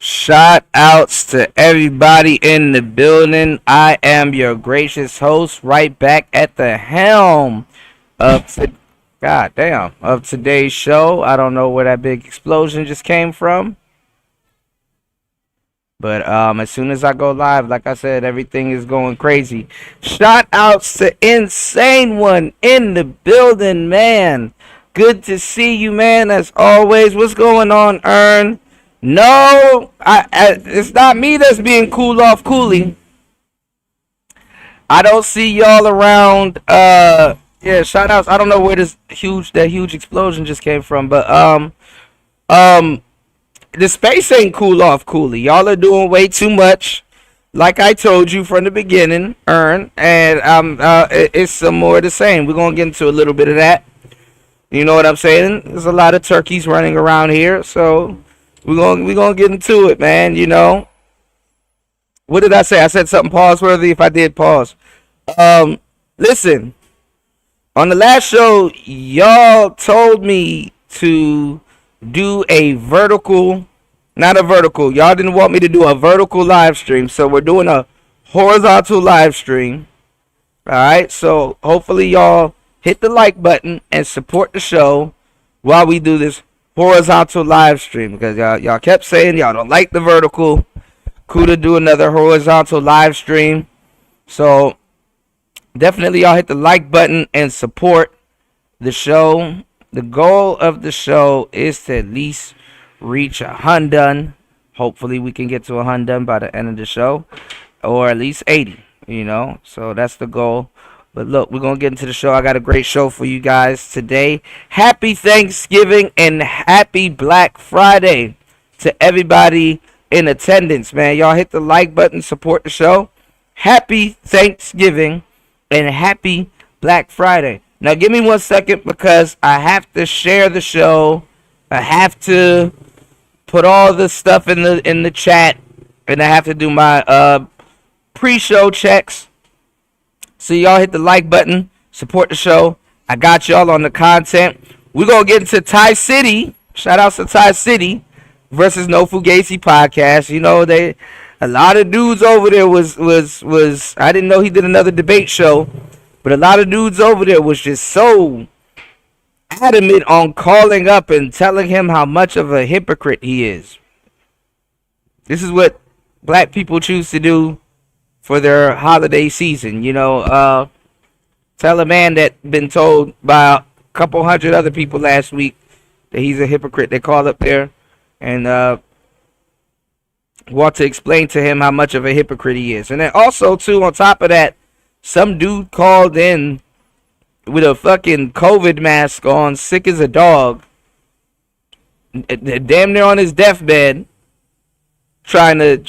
Shout outs to everybody in the building. I am your gracious host, right back at the helm of of today's show. I don't know where that big explosion just came from, but as soon as I go live, like I said, everything is going crazy. Shout outs to Insane One in the building, man. Good to see you, man. As always, what's going on, Ern? No, it's not me that's being cool off Cooley. I don't see y'all around. Yeah, shout outs. I don't know where that huge explosion just came from, but the space ain't cool off Cooley. Y'all are doing way too much. Like I told you from the beginning, Ern, and it's some more of the same. We're gonna get into a little bit of that. You know what I'm saying? There's a lot of turkeys running around here, so we're gonna get into it, man. You know. What did I say? I said something pause worthy. If I did pause. Listen. On the last show, y'all told me to do a vertical, not a vertical. Y'all didn't want me to do a vertical live stream, so we're doing a horizontal live stream. All right, so hopefully y'all hit the like button and support the show while we do this horizontal live stream, because y'all kept saying y'all don't like the vertical. Could do another horizontal live stream, so definitely y'all hit the like button and support the show. The goal of the show is to at least reach 100. Hopefully we can get to 100 by the end of the show, or at least 80, you know. So that's the goal. But look, we're going to get into the show. I got a great show for you guys today. Happy Thanksgiving and happy Black Friday to everybody in attendance, man. Y'all hit the like button, support the show. Happy Thanksgiving and happy Black Friday. Now give me 1 second, because I have to share the show. I have to put all the stuff in the chat, and I have to do my pre-show checks. So y'all hit the like button, support the show. I got y'all on the content. We're gonna get into Ty City. Shout outs to Ty City versus No Fugazi podcast. You know, a lot of dudes over there was I didn't know he did another debate show, but a lot of dudes over there was just so adamant on calling up and telling him how much of a hypocrite he is. This is what black people choose to do for their holiday season, you know. Tell a man that been told by a couple hundred other people last week that he's a hypocrite. They call up there and want to explain to him how much of a hypocrite he is. And then also, too, on top of that, some dude called in with a fucking COVID mask on, sick as a dog, damn near on his deathbed, trying to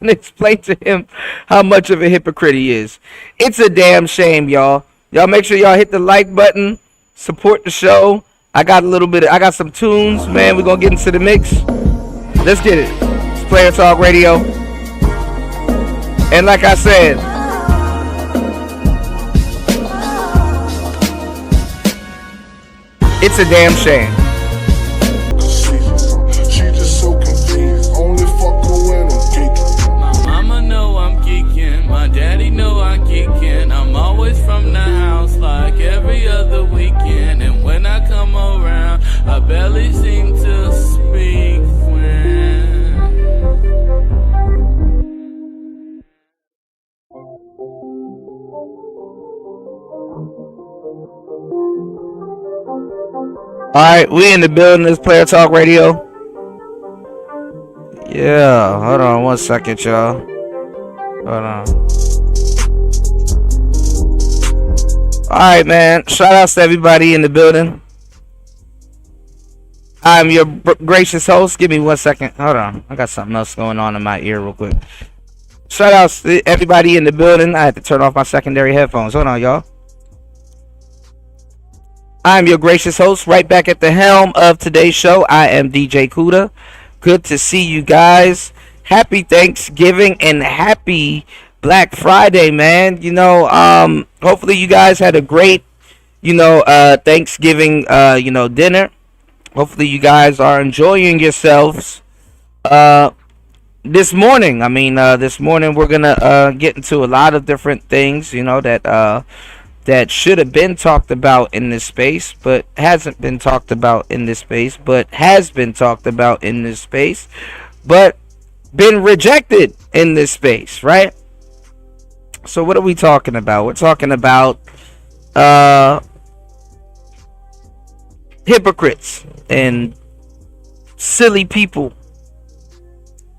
explain to him how much of a hypocrite he is. It's a damn shame, y'all. Y'all make sure y'all hit the like button, support the show. I got some tunes, man. We're gonna get into the mix. Let's get it. It's Player Talk Radio. And like I said, it's a damn shame. From the house like every other weekend, and when I come around, I barely seem to speak when. Alright, we in the building. This Player Talk Radio. Yeah, hold on 1 second, y'all. Hold on. Alright, man. Shout outs to everybody in the building. I'm your gracious host. Give me 1 second. Hold on. I got something else going on in my ear real quick. Shout outs to everybody in the building. I had to turn off my secondary headphones. Hold on, y'all. I'm your gracious host, right back at the helm of today's show. I am DJ Kuda. Good to see you guys. Happy Thanksgiving and happy Black Friday, man. You know, hopefully you guys had a great, Thanksgiving, dinner. Hopefully you guys are enjoying yourselves. this morning, this morning we're gonna get into a lot of different things, that should have been talked about in this space, but hasn't been talked about in this space, but has been talked about in this space, but been rejected in this space, right? So what are we talking about? We're talking about uh hypocrites and silly people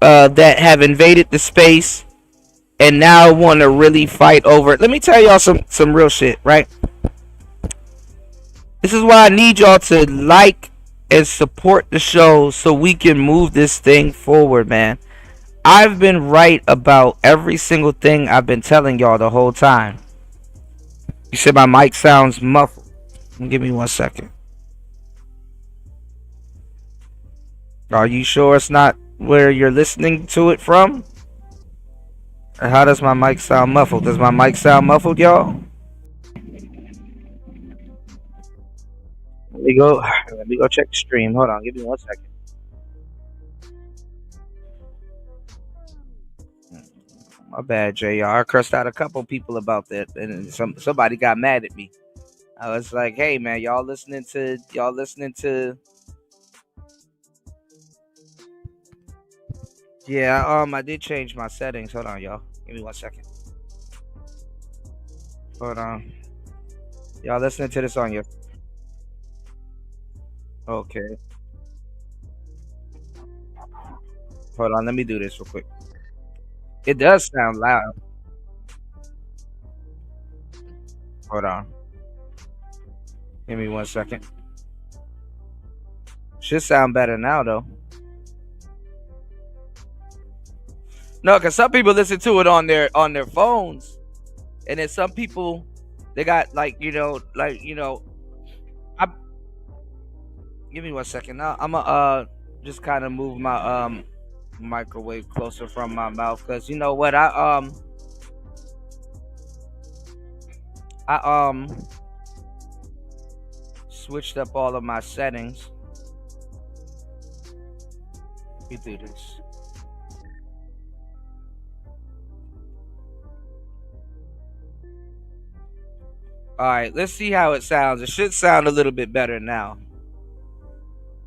that have invaded the space and now want to really fight over it. Let me tell y'all some real shit, right? This is why I need y'all to like and support the show so we can move this thing forward, man. I've been right about every single thing I've been telling y'all the whole time. You said my mic sounds muffled. Give me 1 second. Are you sure it's not where you're listening to it from? Or how does my mic sound muffled? Does my mic sound muffled, y'all? Let me go. Let me go check the stream. Hold on. Give me 1 second. My bad, Jr. I cursed out a couple people about that, and somebody got mad at me. I was like, "Hey, man, y'all listening to?" Yeah, I did change my settings. Hold on, y'all. Give me 1 second. Hold on. Y'all listening to this on your? Okay. Hold on. Let me do this real quick. It does sound loud. Hold on. Give me 1 second. Should sound better now though. No, because some people listen to it on their phones, and then some people they got I give me 1 second. Now I'm gonna just kind of move my microwave closer from my mouth because you know what I switched up all of my settings. Let me do this. All right, let's see how it sounds. It should sound a little bit better now.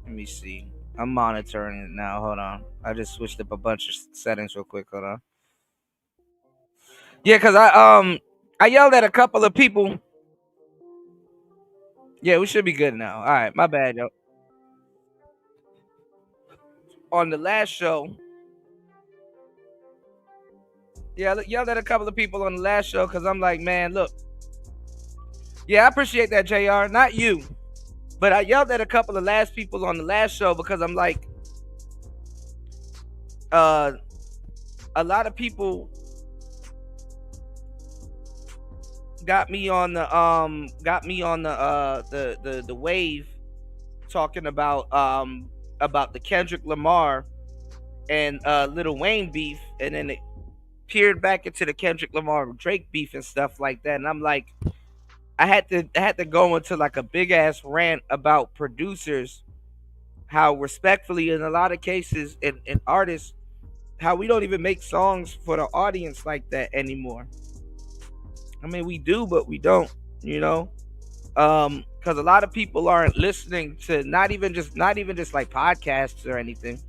Let me see. I'm monitoring it now. Hold on. I just switched up a bunch of settings real quick. Hold on. Yeah, cause I yelled at a couple of people. Yeah, we should be good now. All right, my bad, yo. On the last show, yeah, I yelled at a couple of people on the last show because I'm like, man, look. Yeah, I appreciate that, Jr. Not you, but I yelled at a couple of last people on the last show because I'm like, uh, a lot of people got me on the wave talking about the Kendrick Lamar and Lil Wayne beef, and then it peered back into the Kendrick Lamar Drake beef and stuff like that, and I'm like, I had to go into like a big ass rant about producers, how respectfully in a lot of cases in artists, how we don't even make songs for the audience like that anymore. I mean, we do, but we don't, you know, because a lot of people aren't listening to not even just like podcasts or anything,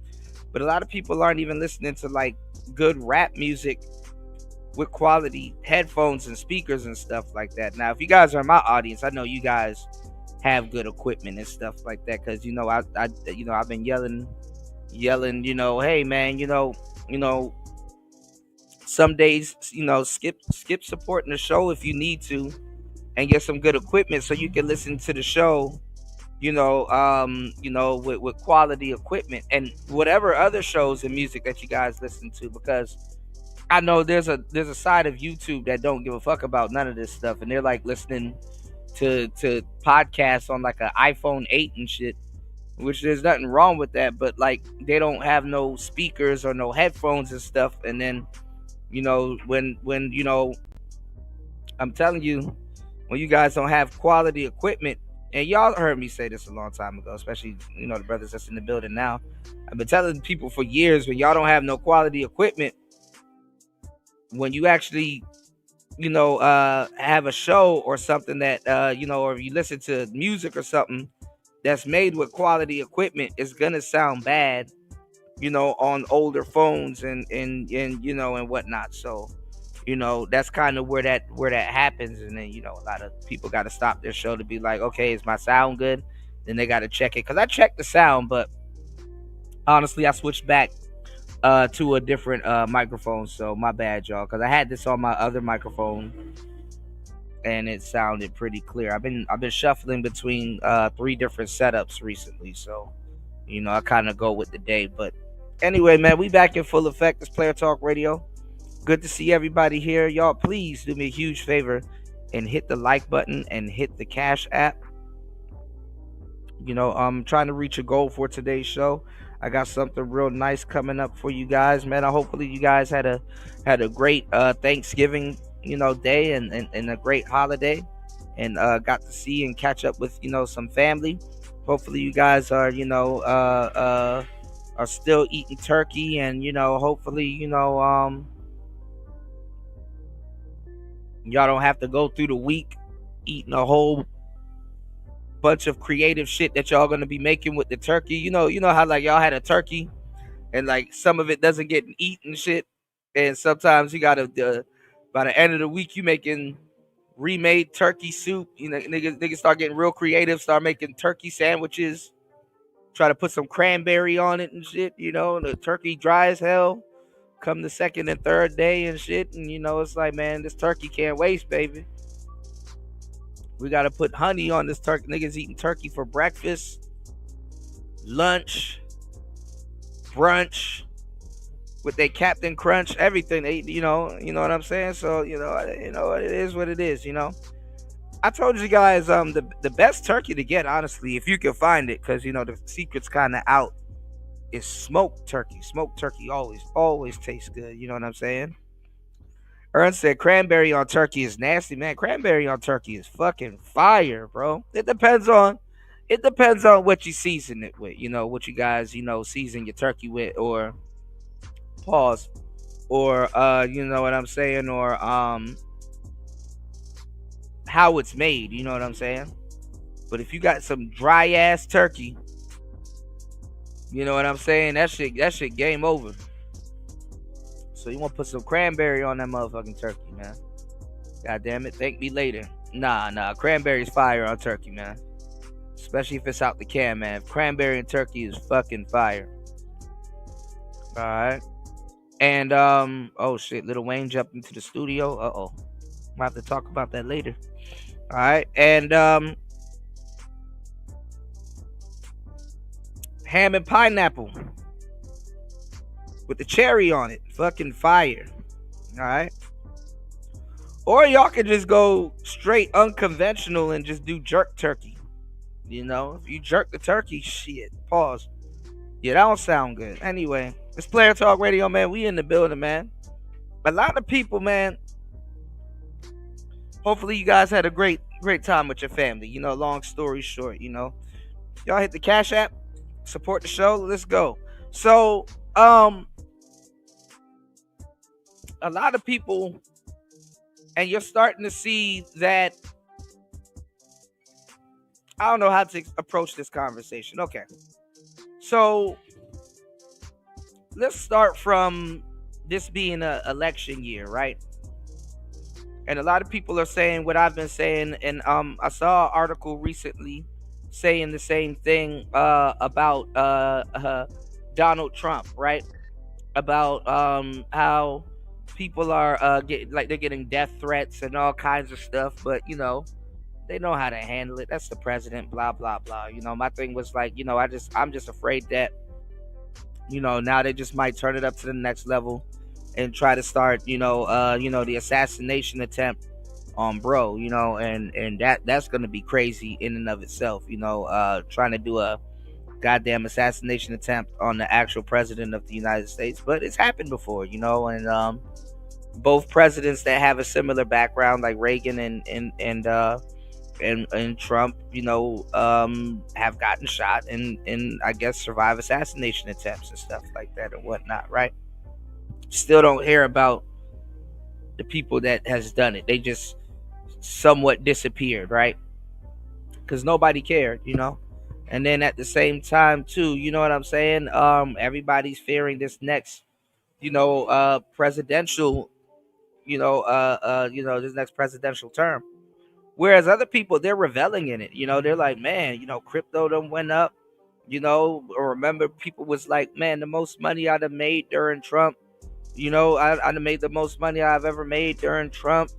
but a lot of people aren't even listening to like good rap music with quality headphones and speakers and stuff like that. Now, if you guys are my audience, I know you guys have good equipment and stuff like that because I've been yelling, hey man, some days, skip supporting the show if you need to and get some good equipment so you can listen to the show, with quality equipment and whatever other shows and music that you guys listen to, because I know there's a side of YouTube that don't give a fuck about none of this stuff, and they're like listening to podcasts on like an iPhone 8 and shit, which there's nothing wrong with that, but like they don't have no speakers or no headphones and stuff, and then when I'm telling you, when you guys don't have quality equipment And y'all heard me say this a long time ago, especially, the brothers that's in the building now. I've been telling people for years, when y'all don't have no quality equipment, when you actually, have a show or something that, or if you listen to music or something that's made with quality equipment, it's gonna sound bad, on older phones and and whatnot. So, that's kind of where that happens. And then, a lot of people got to stop their show to be like, okay, is my sound good? Then they got to check it, because I checked the sound, but honestly, I switched back to a different microphone. So my bad, y'all, because I had this on my other microphone and it sounded pretty clear. I've been shuffling between three different setups recently, so I kind of go with the day. But anyway, man, we back in full effect. This Player Talk Radio. Good to see everybody here. Y'all, please do me a huge favor and hit the like button and hit the Cash App. I'm trying to reach a goal for today's show. I got something real nice coming up for you guys, man. Hopefully you guys had a great Thanksgiving, day and a great holiday, and got to see and catch up with some family. Hopefully you guys are still eating turkey, and hopefully y'all don't have to go through the week eating a whole bunch of creative shit that y'all gonna be making with the turkey. You know how like y'all had a turkey and like some of it doesn't get eaten shit, and sometimes you gotta by the end of the week you making remade turkey soup. Niggas start getting real creative, start making turkey sandwiches, try to put some cranberry on it and shit. The turkey dry as hell. Come the second and third day and shit, and it's like, man, this turkey can't waste, baby. We gotta put honey on this turkey. Niggas eating turkey for breakfast, lunch, brunch, with their Captain Crunch, everything. They, you know what I'm saying. So it is what it is. I told you guys, the best turkey to get, honestly, if you can find it, because the secret's kind of out, is smoked turkey. Smoked turkey always tastes good. You know what I'm saying? Ern said cranberry on turkey is nasty, man. Cranberry on turkey is fucking fire, bro. It depends on what you season it with. What you guys, season your turkey with, or pause, or you know what I'm saying, or how it's made. You know what I'm saying? But if you got some dry ass turkey, you know what I'm saying, that shit game over. So you want to put some cranberry on that motherfucking turkey, man. God damn it. Thank me later. Nah. Cranberry's fire on turkey, man. Especially if it's out the can, man. Cranberry and turkey is fucking fire. Alright. And, oh shit. Lil Wayne jumped into the studio. Uh-oh. We'll have to talk about that later. Alright. And, ham and pineapple with the cherry on it. Fucking fire. Alright. Or y'all can just go straight unconventional and just do jerk turkey. If you jerk the turkey, shit. Pause. Yeah, that don't sound good. Anyway, it's Player Talk Radio, man. We in the building, man. A lot of people, man. Hopefully you guys had a great time with your family. Long story short, y'all hit the Cash App, support the show. Let's go. So, a lot of people, and you're starting to see that. I don't know how to approach this conversation. Okay. So, let's start from this being an election year, right? And a lot of people are saying what I've been saying, and I saw an article recently saying the same thing about Donald Trump, right? About how people are they're getting death threats and all kinds of stuff, but they know how to handle it. That's the president, blah blah blah. My thing was like, I'm just afraid that now they just might turn it up to the next level and try to start the assassination attempt on bro, and that's gonna be crazy in and of itself, trying to do a goddamn assassination attempt on the actual president of the United States. But it's happened before, and both presidents that have a similar background, like Reagan and and Trump, have gotten shot and I guess survive assassination attempts and stuff like that and whatnot, right? Still don't hear about the people that has done it. They just somewhat disappeared, right? Because nobody cared. And then at the same time, too, you know what I'm saying? Everybody's fearing this next, presidential, this next presidential term. Whereas other people, they're reveling in it. They're like, man, crypto done went up. Or remember people was like, man, the most money I'd have made during Trump. I'd have made the most money I've ever made during Trump.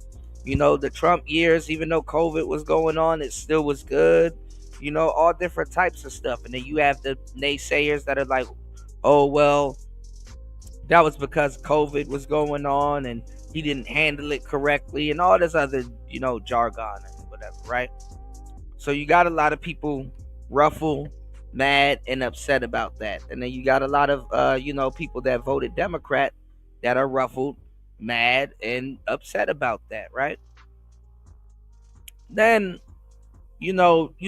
The Trump years, even though COVID was going on, it still was good. All different types of stuff. And then you have the naysayers that are like, oh, well, that was because COVID was going on and he didn't handle it correctly and all this other, jargon and whatever, right? So you got a lot of people ruffled, mad, and upset about that. And then you got a lot of, people that voted Democrat that are ruffled, mad, and upset about that, right? Then, you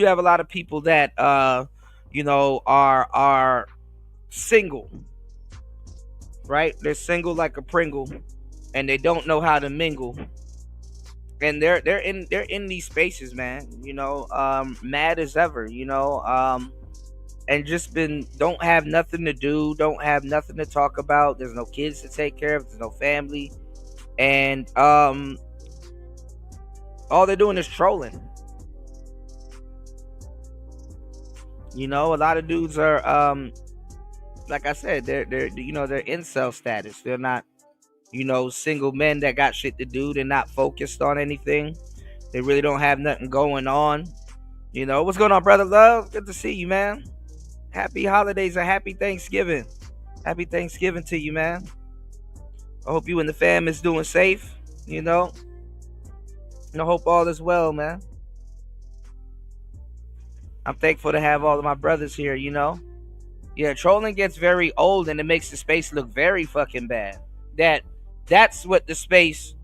have a lot of people that, are single, right? They're single like a Pringle, and they don't know how to mingle. And they're in these spaces, man. Mad as ever. And just been don't have nothing to do, don't have nothing to talk about. There's no kids to take care of. There's no family, and all they're doing is trolling. A lot of dudes are like I said, they're incel status. They're not single men that got shit to do. They're not focused on anything. They really don't have nothing going on. What's going on, brother Love? Good to see you, man. Happy holidays and happy Thanksgiving. Happy Thanksgiving to you, man. I hope you and the fam is doing safe. And I hope all is well, man. I'm thankful to have all of my brothers here. Yeah, trolling gets very old and it makes the space look very fucking bad. That's what the space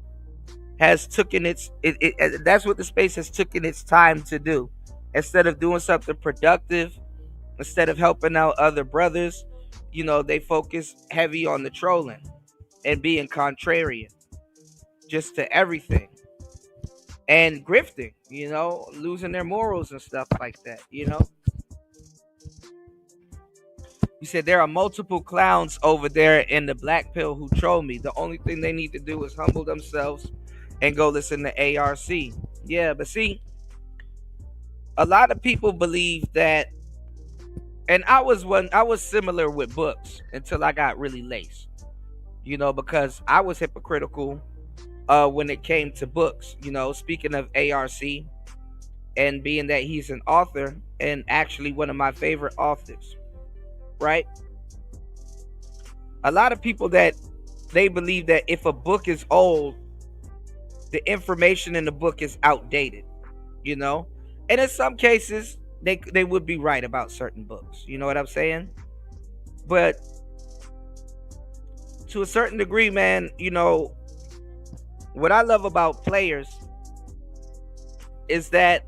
has taken that's what the space has taken its time to do. Instead of doing something productive, instead of helping out other brothers, they focus heavy on the trolling and being contrarian just to everything. And grifting, losing their morals and stuff like that. You said there are multiple clowns over there in the black pill who troll me. The only thing they need to do is humble themselves and go listen to ARC. Yeah, but see, a lot of people believe that, and I was similar with books until I got really laced. Because I was hypocritical when it came to books. Speaking of ARC, and being that he's an author and actually one of my favorite authors, right? A lot of people that they believe that if a book is old, the information in the book is outdated, and in some cases they would be right about certain books. You know what I'm saying? But to a certain degree, man, what I love about players is that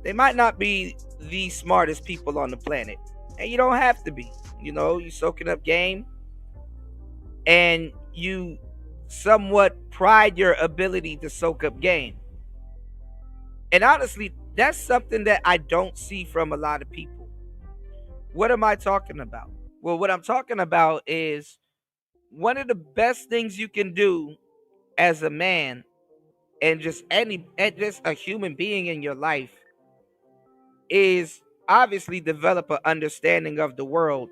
they might not be the smartest people on the planet, and you don't have to be. You soaking up game, and you somewhat pride your ability to soak up game. And honestly, that's something that I don't see from a lot of people. What am I talking about? Well, what I'm talking about is one of the best things you can do as a man and just a human being in your life is obviously develop an understanding of the world,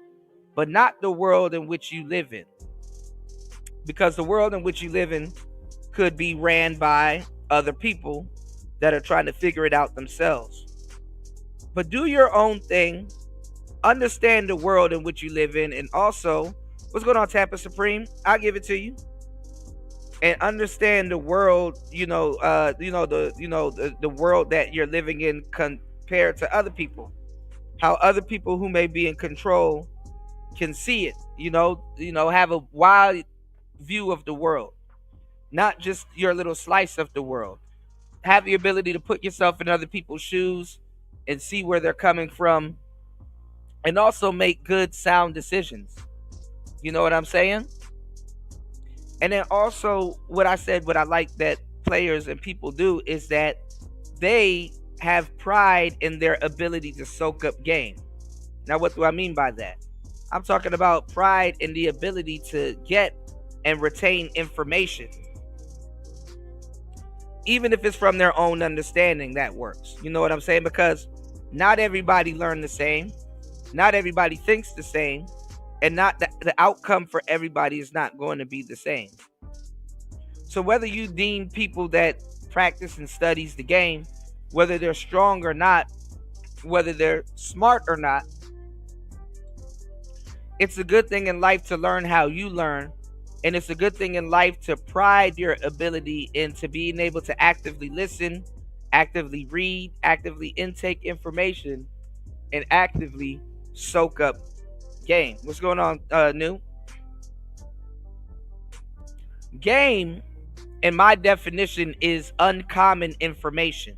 but not the world in which you live in. Because the world in which you live in could be ran by other people that are trying to figure it out themselves. But do your own thing, understand the world in which you live in, and also, what's going on, Tampa Supreme? I'll give it to you. And understand the world, the world that you're living in compared to other people. How other people who may be in control can see it, have a wide view of the world, not just your little slice of the world. have the ability to put yourself in other people's shoes and see where they're coming from, and also make good sound decisions. You know what I'm saying? And then also what I said, what I like that players and people do is that they have pride in their ability to soak up game. Now, what do I mean by that? I'm talking about pride in the ability to get and retain information. Even if it's from their own understanding, that works. You know what I'm saying? Because not everybody learn the same. Not everybody thinks the same. And not the outcome for everybody is not going to be the same. So whether you deem people that practice and studies the game, whether they're strong or not, whether they're smart or not, it's a good thing in life to learn how you learn. And it's a good thing in life to pride your ability into being able to actively listen, actively read, actively intake information, and actively soak up game. What's going on, New? Game, in my definition, is uncommon information.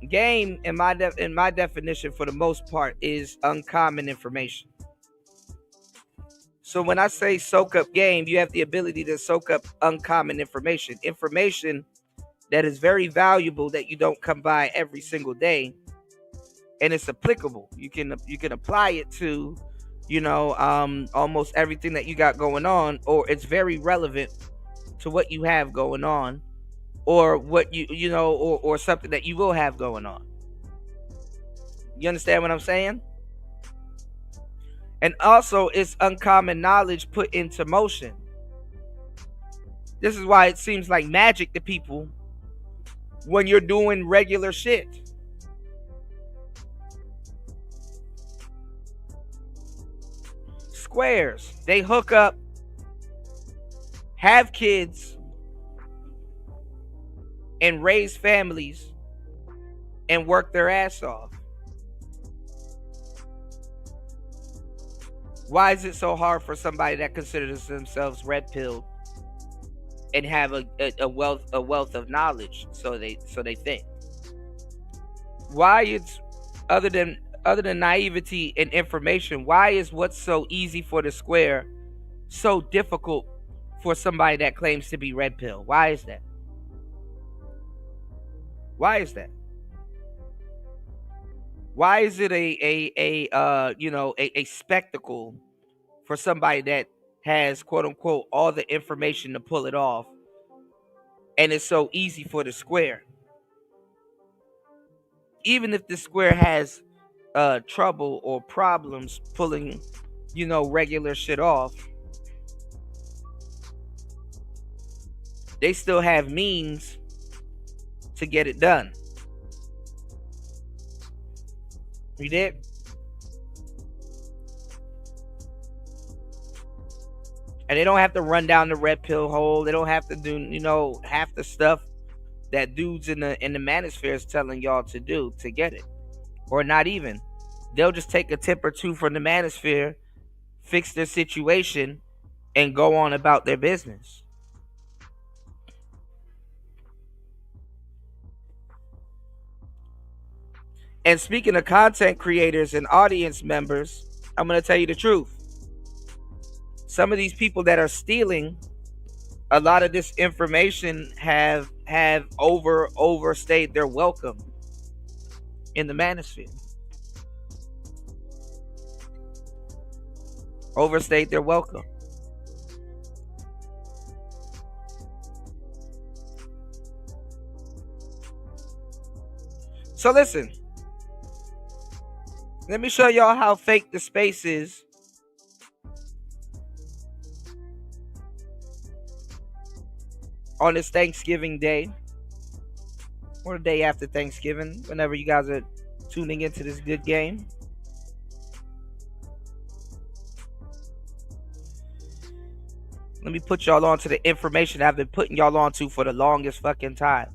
Game, in my definition, for the most part, is uncommon information. So when I say soak up game, you have the ability to soak up uncommon information, information that is very valuable that you don't come by every single day, and it's applicable. You can apply it to, almost everything that you got going on, or it's very relevant to what you have going on, or what or something that you will have going on. You understand what I'm saying? And also, it's uncommon knowledge put into motion. This is why it seems like magic to people when you're doing regular shit. Squares, they hook up, have kids, and raise families and work their ass off. Why is it so hard for somebody that considers themselves red pilled and have a wealth of knowledge? So they think. Why it's other than naivety and information? Why is what's so easy for the square so difficult for somebody that claims to be red pill? Why is that? Why is that? Why is it a spectacle for somebody that has, quote unquote, all the information to pull it off, and it's so easy for the square? Even if the square has trouble or problems pulling, regular shit off, they still have means to get it done. You did? And they don't have to run down the red pill hole. They don't have to do, half the stuff that dudes in the manosphere is telling y'all to do to get it. Or not even. They'll just take a tip or two from the manosphere, fix their situation, and go on about their business. And speaking of content creators and audience members, I'm going to tell you the truth. Some of these people that are stealing a lot of this information have overstayed their welcome in the manosphere. Overstayed their welcome. So listen. Let me show y'all how fake the space is on this Thanksgiving Day, or the day after Thanksgiving, whenever you guys are tuning into this good game. Let me put y'all on to the information I've been putting y'all on to for the longest fucking time.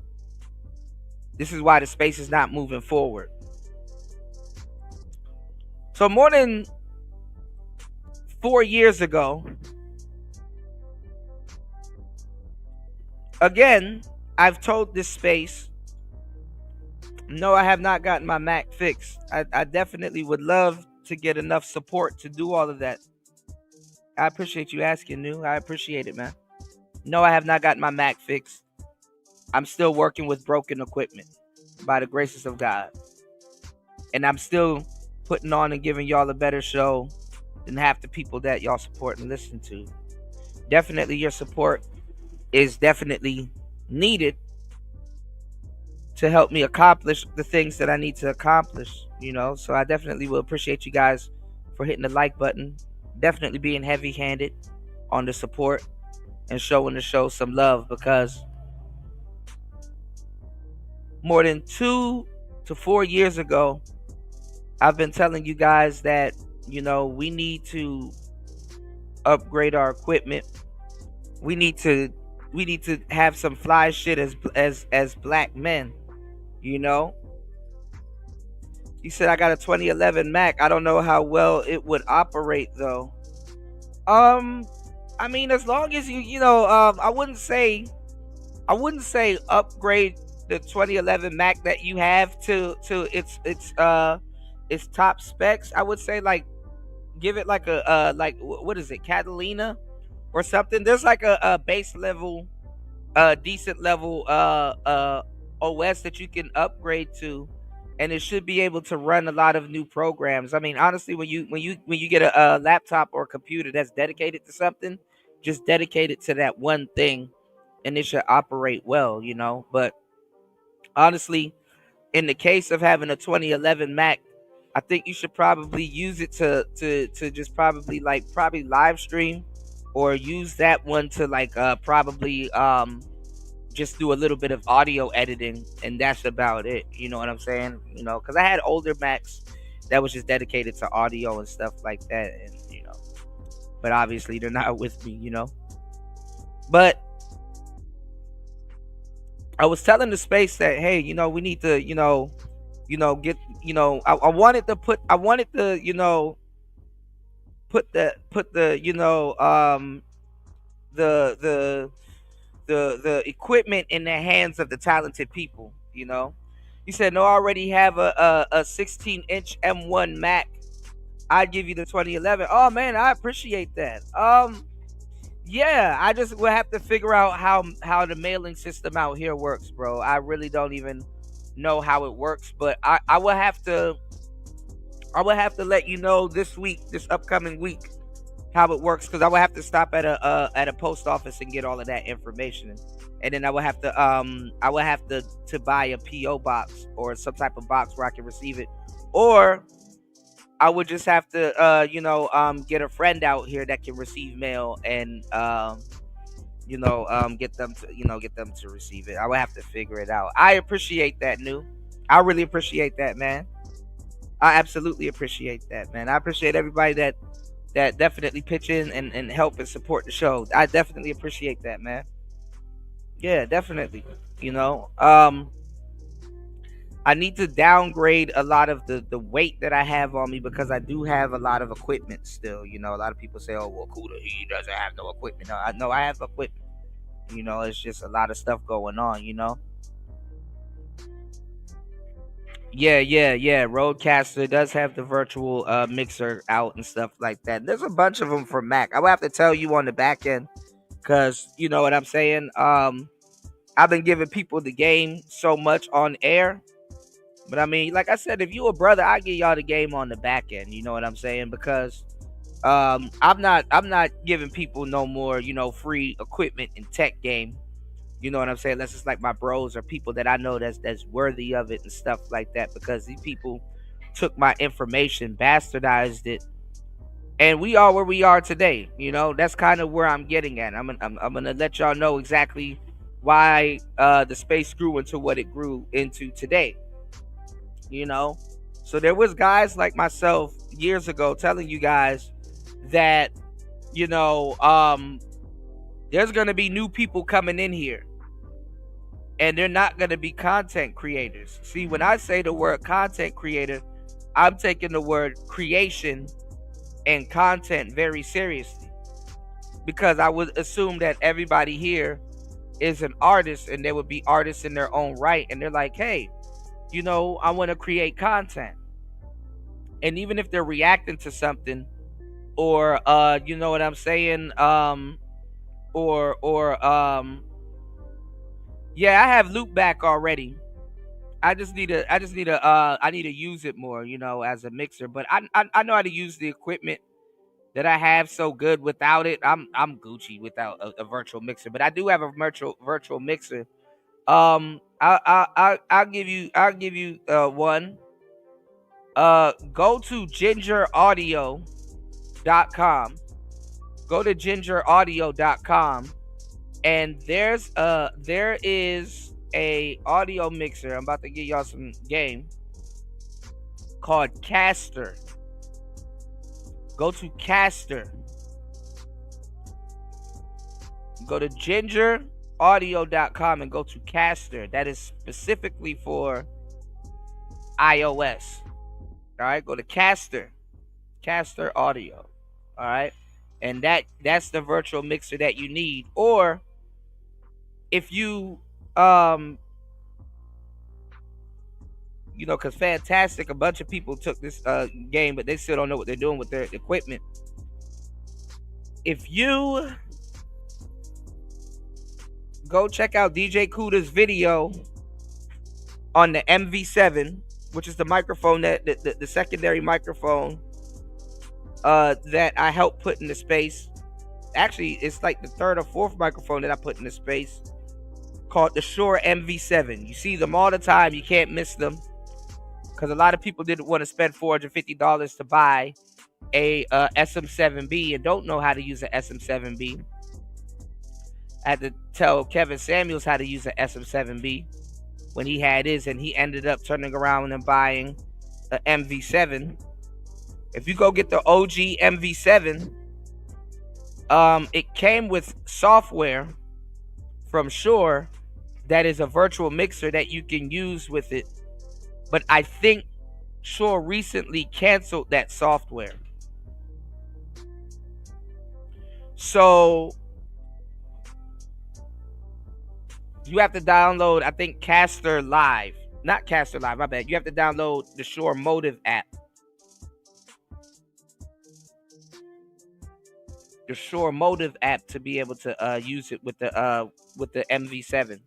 This is why the space is not moving forward. So more than 4 years ago, again, I've told this space, no, I have not gotten my Mac fixed. I definitely would love to get enough support to do all of that. I appreciate you asking, New. I appreciate it, man. No, I have not gotten my Mac fixed. I'm still working with broken equipment by the graces of God. And I'm still putting on and giving y'all a better show than half the people that y'all support and listen to. Definitely your support is definitely needed to help me accomplish the things that I need to accomplish, So I definitely will appreciate you guys for hitting the like button, definitely being heavy-handed on the support and showing the show some love, because more than 2 to 4 years ago, I've been telling you guys that, we need to upgrade our equipment. We need to have some fly shit as black men, You said I got a 2011 Mac. I don't know how well it would operate though. I mean, as long as I wouldn't say upgrade the 2011 Mac that you have to its top specs. I would say like give it like a like what is it, Catalina or something. There's like a base level, decent level OS that you can upgrade to, and it should be able to run a lot of new programs. I mean, honestly, when you get a laptop or a computer that's dedicated to something, just dedicate it to that one thing, and it should operate well, But honestly, in the case of having a 2011 Mac, I think you should probably use it to just probably live stream, or use that one to probably just do a little bit of audio editing, and that's about it. You know what I'm saying? Because I had older Macs that was just dedicated to audio and stuff like that, and but obviously they're not with me. But I was telling the space that, hey, we need to, get, I wanted to put the the equipment in the hands of the talented people. You said, no, I already have a 16-inch M1 Mac. I'd give you the 2011. Oh man, I appreciate that. Yeah, I just will have to figure out how the mailing system out here works, bro. I really don't even know how it works, but I will have to let you know this upcoming week, how it works, because I will have to stop at a post office and get all of that information, and then I will have to buy a PO box or some type of box where I can receive it, or I would just have to get a friend out here that can receive mail, and get them to receive it. I would have to figure it out. I appreciate that, New. I really appreciate that, man. I absolutely appreciate that, man. I appreciate everybody that definitely pitch in and help and support the show. I definitely appreciate that, man. Yeah, definitely. I need to downgrade a lot of the weight that I have on me, because I do have a lot of equipment still. A lot of people say, oh, well, Kuda, he doesn't have no equipment. No, I have equipment. It's just a lot of stuff going on, Yeah. Roadcaster does have the virtual mixer out and stuff like that. There's a bunch of them for Mac. I will have to tell you on the back end, because you know what I'm saying. I've been giving people the game so much on air, but I mean, like I said, if you a brother, I give y'all the game on the back end. You know what I'm saying? Because I'm not giving people no more free equipment and tech game. You know what I'm saying? Unless it's like my bros or people that I know that's worthy of it and stuff like that. Because these people took my information, bastardized it, and we are where we are today. That's kind of where I'm getting at. I'm gonna let y'all know exactly why the space grew into what it grew into today. So there was guys like myself years ago telling you guys that there's gonna be new people coming in here, and they're not going to be content creators. See, when I say the word content creator, I'm taking the word creation and content very seriously, because I would assume that everybody here is an artist, and they would be artists in their own right, and they're like, hey, I want to create content. And even if they're reacting to something, or you know what I'm saying, or yeah, I have loopback already. I need to use it more, as a mixer. But I know how to use the equipment that I have so good. Without it, I'm Gucci without a virtual mixer. But I do have a virtual mixer. I'll give you one. Go to gingeraudio.com. Go to gingeraudio.com, and there is a audio mixer. I'm about to give y'all some game called Caster. Go to Caster. Go to gingeraudio.com and go to Caster. That is specifically for iOS. All right, go to Caster Audio. All right, and that's the virtual mixer that you need. Or if you because Fantastic, a bunch of people took this game, but they still don't know what they're doing with their equipment. If you go check out DJ Kuda's video on the MV7, which is the microphone that the secondary microphone that I helped put in the space. Actually, it's like the third or fourth microphone that I put in the space, called the Shure MV7. You see them all the time. You can't miss them, because a lot of people didn't want to spend $450 to buy a SM7B and don't know how to use an SM7B. I had to tell Kevin Samuels how to use an SM7B when he had his, and he ended up turning around and buying an MV7. If you go get the OG MV7, it came with software from Shure that is a virtual mixer that you can use with it. But I think Shure recently canceled that software. So you have to download, I think, Caster Live. Not Caster Live, my bad. You have to download the Shure Motive app. The Shure Motive app to be able to use it with the MV7.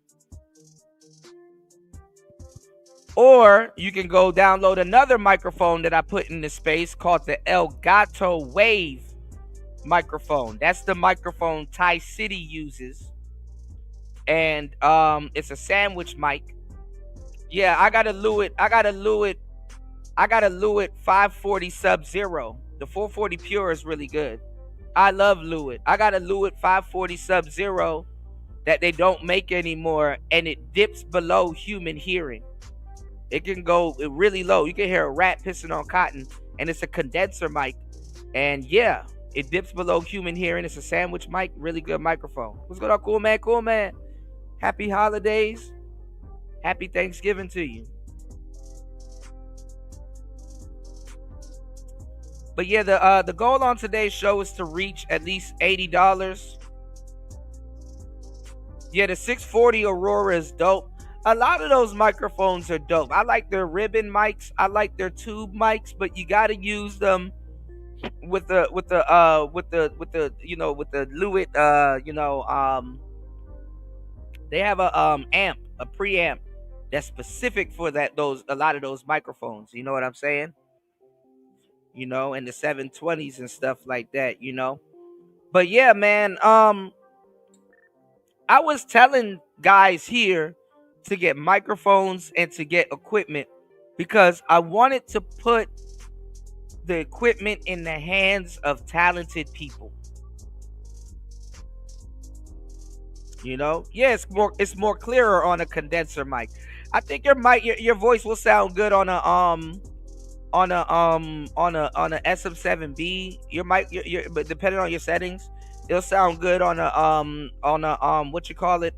Or you can go download another microphone that I put in the space called the Elgato Wave microphone. That's the microphone Ty City uses. And it's a sandwich mic. Yeah, I got a Lewitt 540 Sub-Zero. The 440 Pure is really good. I love Lewitt. I got a Lewitt 540 Sub-Zero that they don't make anymore, and it dips below human hearing. It can go really low. You can hear a rat pissing on cotton, and it's a condenser mic. And yeah, it dips below human hearing. It's a sandwich mic, really good microphone. What's going on, cool man? Cool man. Happy holidays. Happy Thanksgiving to you. But yeah, the goal on today's show is to reach at least $80. Yeah, the 640 Aurora is dope. A lot of those microphones are dope. I like their ribbon mics. I like their tube mics, but you gotta use them with the Lewitt they have a preamp that's specific for a lot of those microphones. You know what I'm saying? And the 720s and stuff like that, But yeah, man, I was telling guys here to get microphones and to get equipment because I wanted to put the equipment in the hands of talented people. Yeah, it's more clearer on a condenser mic. I think your voice will sound good on a SM7B. Your mic, but depending on your settings, it'll sound good on a what you call it,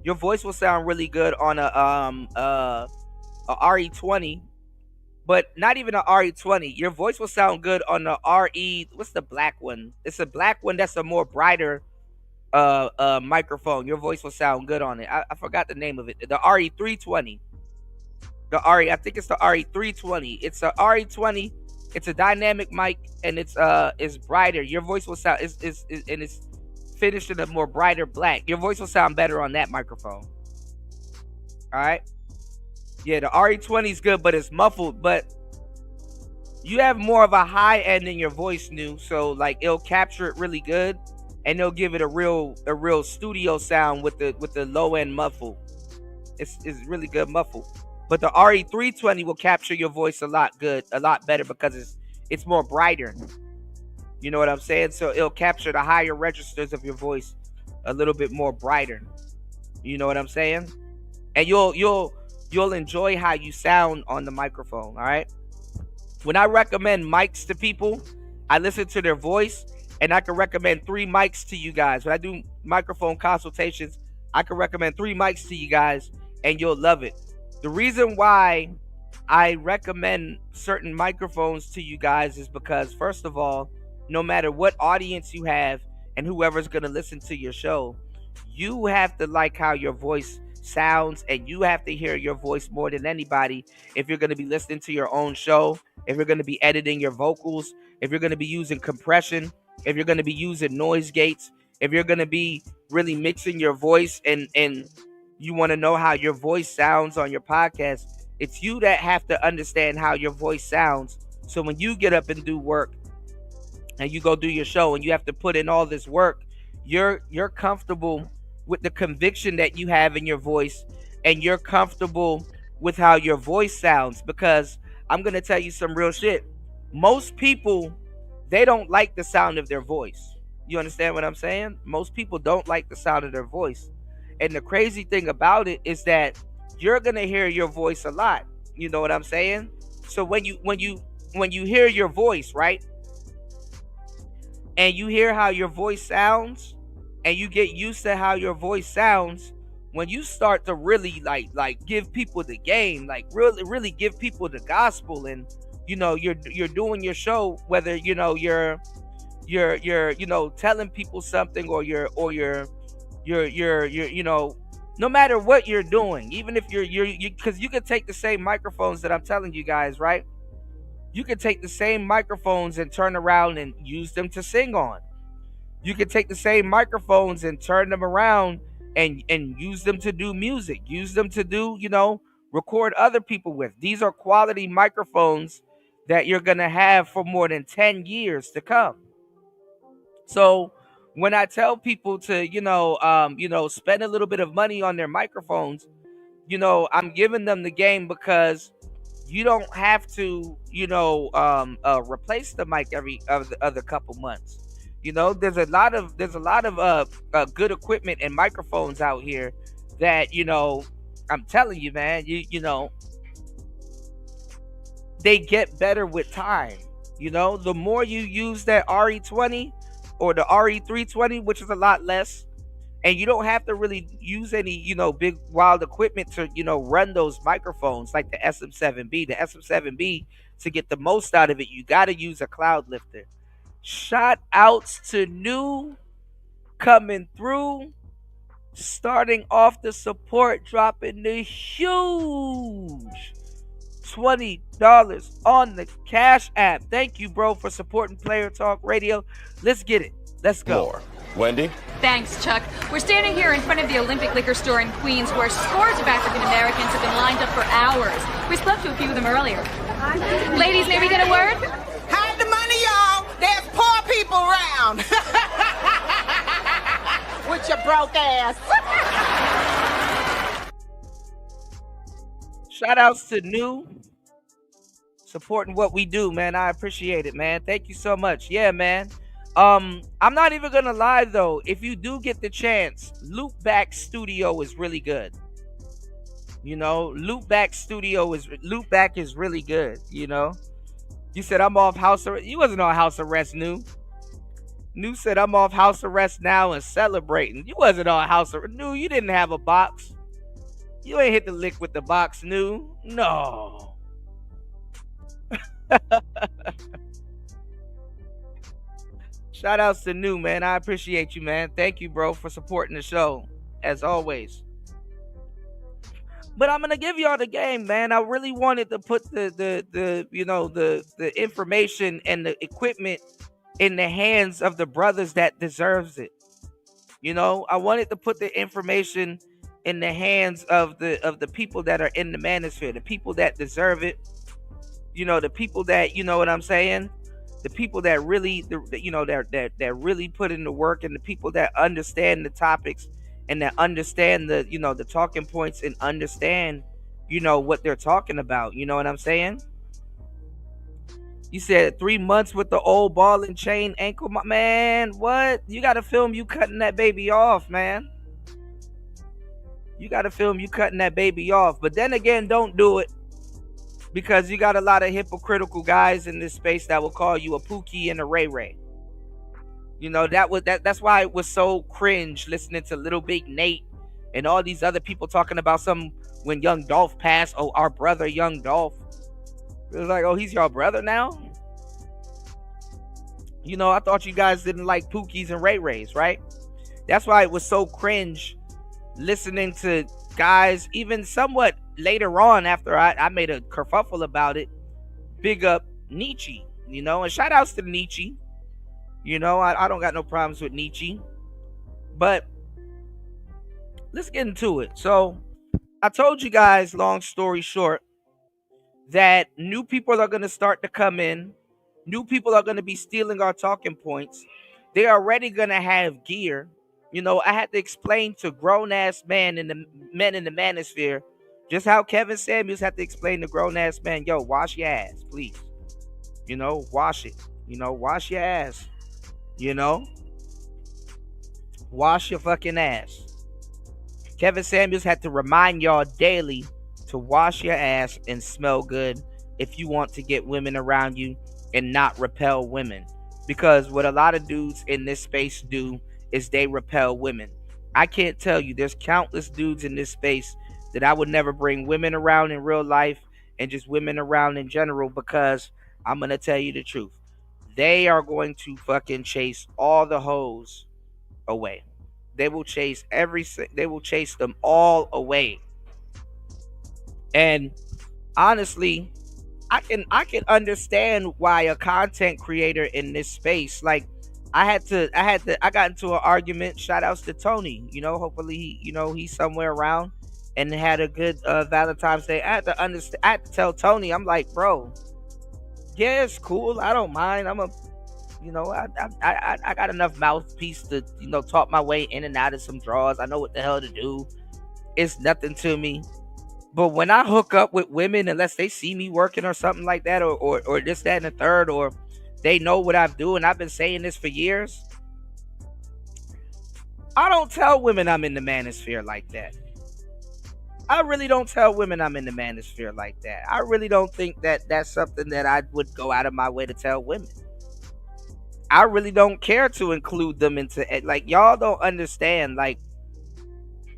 your voice will sound really good on a RE20, but not even a RE20. Your voice will sound good on the RE. What's the black one? It's a black one that's a more brighter microphone. Your voice will sound good on it. I forgot the name of it. The RE320. I think it's the RE320. It's a RE20. It's a dynamic mic, and it's brighter. Your voice will sound and it's finished in a more brighter black. Your voice will sound better on that microphone. All right. Yeah, the RE20 is good, but it's muffled. But you have more of a high end in your voice, new. So like it'll capture it really good, and they'll give it a real studio sound with the low end muffle. It's really good muffle. But the RE320 will capture your voice a lot better because it's more brighter. You know what I'm saying? So it'll capture the higher registers of your voice a little bit more brighter. You know what I'm saying? And you'll enjoy how you sound on the microphone, all right? When I recommend mics to people, I listen to their voice, and I can recommend 3 mics to you guys. When I do microphone consultations, I can recommend 3 mics to you guys, and you'll love it. The reason why I recommend certain microphones to you guys is because, first of all, no matter what audience you have and whoever's going to listen to your show, you have to like how your voice sounds, and you have to hear your voice more than anybody if you're going to be listening to your own show, if you're going to be editing your vocals, if you're going to be using compression, if you're going to be using noise gates, if you're going to be really mixing your voice and you want to know how your voice sounds on your podcast, it's you that have to understand how your voice sounds. So when you get up and do work and you go do your show and you have to put in all this work, you're comfortable with the conviction that you have in your voice, and you're comfortable with how your voice sounds. Because I'm going to tell you some real shit. Most people, they don't like the sound of their voice. You understand what I'm saying? Most people don't like the sound of their voice. And the crazy thing about it is that you're going to hear your voice a lot. You know what I'm saying? So when you hear your voice, right? And you hear how your voice sounds, and you get used to how your voice sounds, when you start to really like give people the game, like really give people the gospel, and you know you're doing your show, whether you know you're telling people something, or you're you know, no matter what you're doing, even if you're because you can take the same microphones that I'm telling you guys, right? You can take the same microphones and turn around and use them to sing on. You can take the same microphones and turn them around and use them to do music, use them to do, you know, record other people with. These are quality microphones that you're going to have for more than 10 years to come. So when I tell people to, spend a little bit of money on their microphones, you know, I'm giving them the game because you don't have to, replace the mic every other couple months. You know, there's a lot of good equipment and microphones out here that, you know, I'm telling you, man, you know, they get better with time. You know, the more you use that RE20 or the RE320, which is a lot less, and you don't have to really use any, you know, big wild equipment to, you know, run those microphones like the SM7B. The SM7B, to get the most out of it, you got to use a cloud lifter. Shout outs to New coming through, starting off the support, dropping the huge $20 on the Cash App. Thank you, bro, for supporting Player Talk Radio. Let's get it. Let's go. More. Wendy? Thanks, Chuck. We're standing here in front of the Olympic Liquor Store in Queens, where scores of African Americans have been lined up for hours. We spoke to a few of them earlier. Ladies, may we get a word? Hide the money, y'all. There's poor people around. With your broke ass. Shout outs to New supporting what we do, man. I appreciate it, man. Thank you so much. Yeah, man. I'm not even gonna lie though. If you do get the chance, Loopback Studio is really good. You know, Loopback is really good. You know, you said I'm off house arrest. You wasn't on house arrest, New. New said I'm off house arrest now and celebrating. You wasn't on house arrest. New, you didn't have a box. You ain't hit the lick with the box, New. No. Shout outs to New, man. I appreciate you, man. Thank you, bro, for supporting the show, as always. But I'm gonna give y'all the game, man. I really wanted to put the information and the equipment in the hands of the brothers that deserves it. I wanted to put the information in the hands of the people that are in the manosphere, the people that deserve it. The people that, you know what I'm saying, the people that really, that really put in the work, and the people that understand the topics, and that understand the talking points, and understand what they're talking about. You know what I'm saying? You said 3 months with the old ball and chain ankle, my man. What? You got to film you cutting that baby off, man. You got to film you cutting that baby off. But then again, don't do it, because you got a lot of hypocritical guys in this space that will call you a Pookie and a Ray Ray. That's why it was so cringe listening to Little Big Nate and all these other people talking about when Young Dolph passed. Oh, our brother Young Dolph. It was like, oh, he's your brother now? I thought you guys didn't like Pookies and Ray Rays, right? That's why it was so cringe listening to guys, even somewhat later on after I made a kerfuffle about it, big up Nietzsche, and shout outs to Nietzsche. I don't got no problems with Nietzsche. But let's get into it. So I told you guys, long story short, that new people are going to start to come in. New people are going to be stealing our talking points. They're already going to have gear. I had to explain to grown-ass men in the manosphere just how Kevin Samuels had to explain to grown-ass men, yo, wash your ass, please. Wash it. Wash your ass. Wash your fucking ass. Kevin Samuels had to remind y'all daily to wash your ass and smell good if you want to get women around you and not repel women. Because what a lot of dudes in this space do is they repel women. I can't tell you, there's countless dudes in this space that I would never bring women around in real life, and just women around in general, because I'm going to tell you the truth. They are going to fucking chase all the hoes away. They will chase them all away. And honestly, I can understand why a content creator in this space, like I got into an argument. Shout outs to Tony. Hopefully he's somewhere around and had a good Valentine's Day. I had to tell Tony, I'm like, bro, yeah, it's cool. I don't mind. I got enough mouthpiece to talk my way in and out of some draws. I know what the hell to do. It's nothing to me. But when I hook up with women, unless they see me working or something like that, or this, that, and the third, or they know what I do, and I've been saying this for years, I don't tell women I'm in the manosphere like that. I really don't tell women I'm in the manosphere like that. I really don't think that that's something that I would go out of my way to tell women. I really don't care to include them into it. Like, y'all don't understand. Like,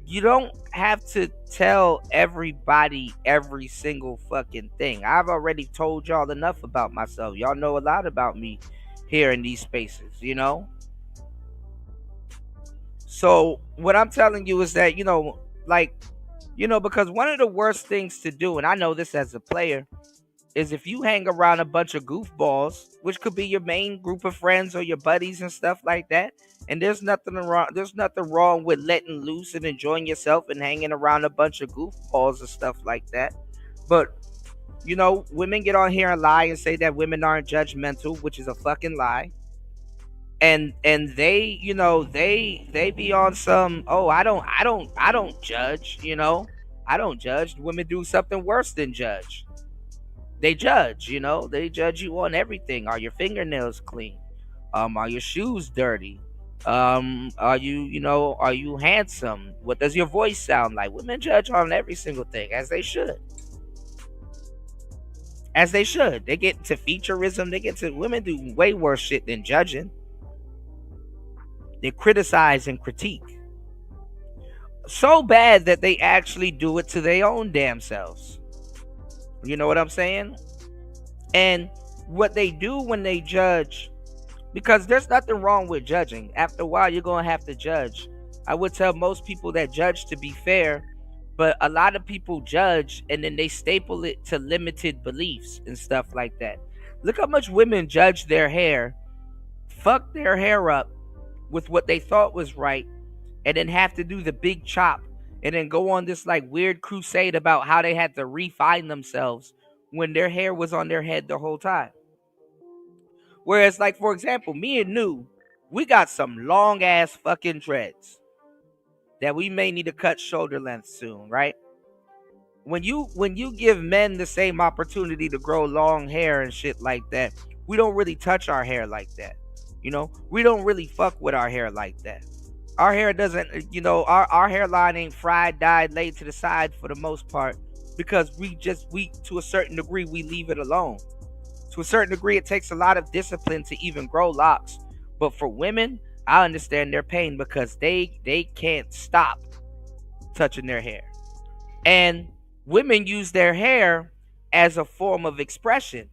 you don't have to tell everybody every single fucking thing. I've already told y'all enough about myself. Y'all know a lot about me here in these spaces, So what I'm telling you is that, because one of the worst things to do, and I know this as a player, is if you hang around a bunch of goofballs, which could be your main group of friends or your buddies and stuff like that. And there's nothing wrong with letting loose and enjoying yourself and hanging around a bunch of goofballs and stuff like that. But, women get on here and lie and say that women aren't judgmental, which is a fucking lie. And they, they be on some, oh, I don't judge, I don't judge. Women do something worse than judge. They judge, they judge you on everything. Are your fingernails clean? Are your shoes dirty? Are you handsome? What does your voice sound like? Women judge on every single thing, as they should. As they should. They get to featureism. Women do way worse shit than judging. They criticize and critique. So bad that they actually do it to their own damn selves. You know what I'm saying? And what they do when they judge Because there's nothing wrong with judging. After a while, you're going to have to judge. I would tell most people that judge to be fair, but a lot of people judge and then they staple it to limited beliefs and stuff like that. Look how much women judge their hair, fuck their hair up with what they thought was right, and then have to do the big chop and then go on this like weird crusade about how they had to refine themselves when their hair was on their head the whole time. Whereas, like, for example, me and New, we got some long ass fucking dreads that we may need to cut shoulder length soon, right? When you give men the same opportunity to grow long hair and shit like that, we don't really touch our hair like that. We don't really fuck with our hair like that. Our hair doesn't, our hairline ain't fried, dyed, laid to the side for the most part, because we to a certain degree we leave it alone. To a certain degree, it takes a lot of discipline to even grow locks. But for women, I understand their pain because they can't stop touching their hair. And women use their hair as a form of expression.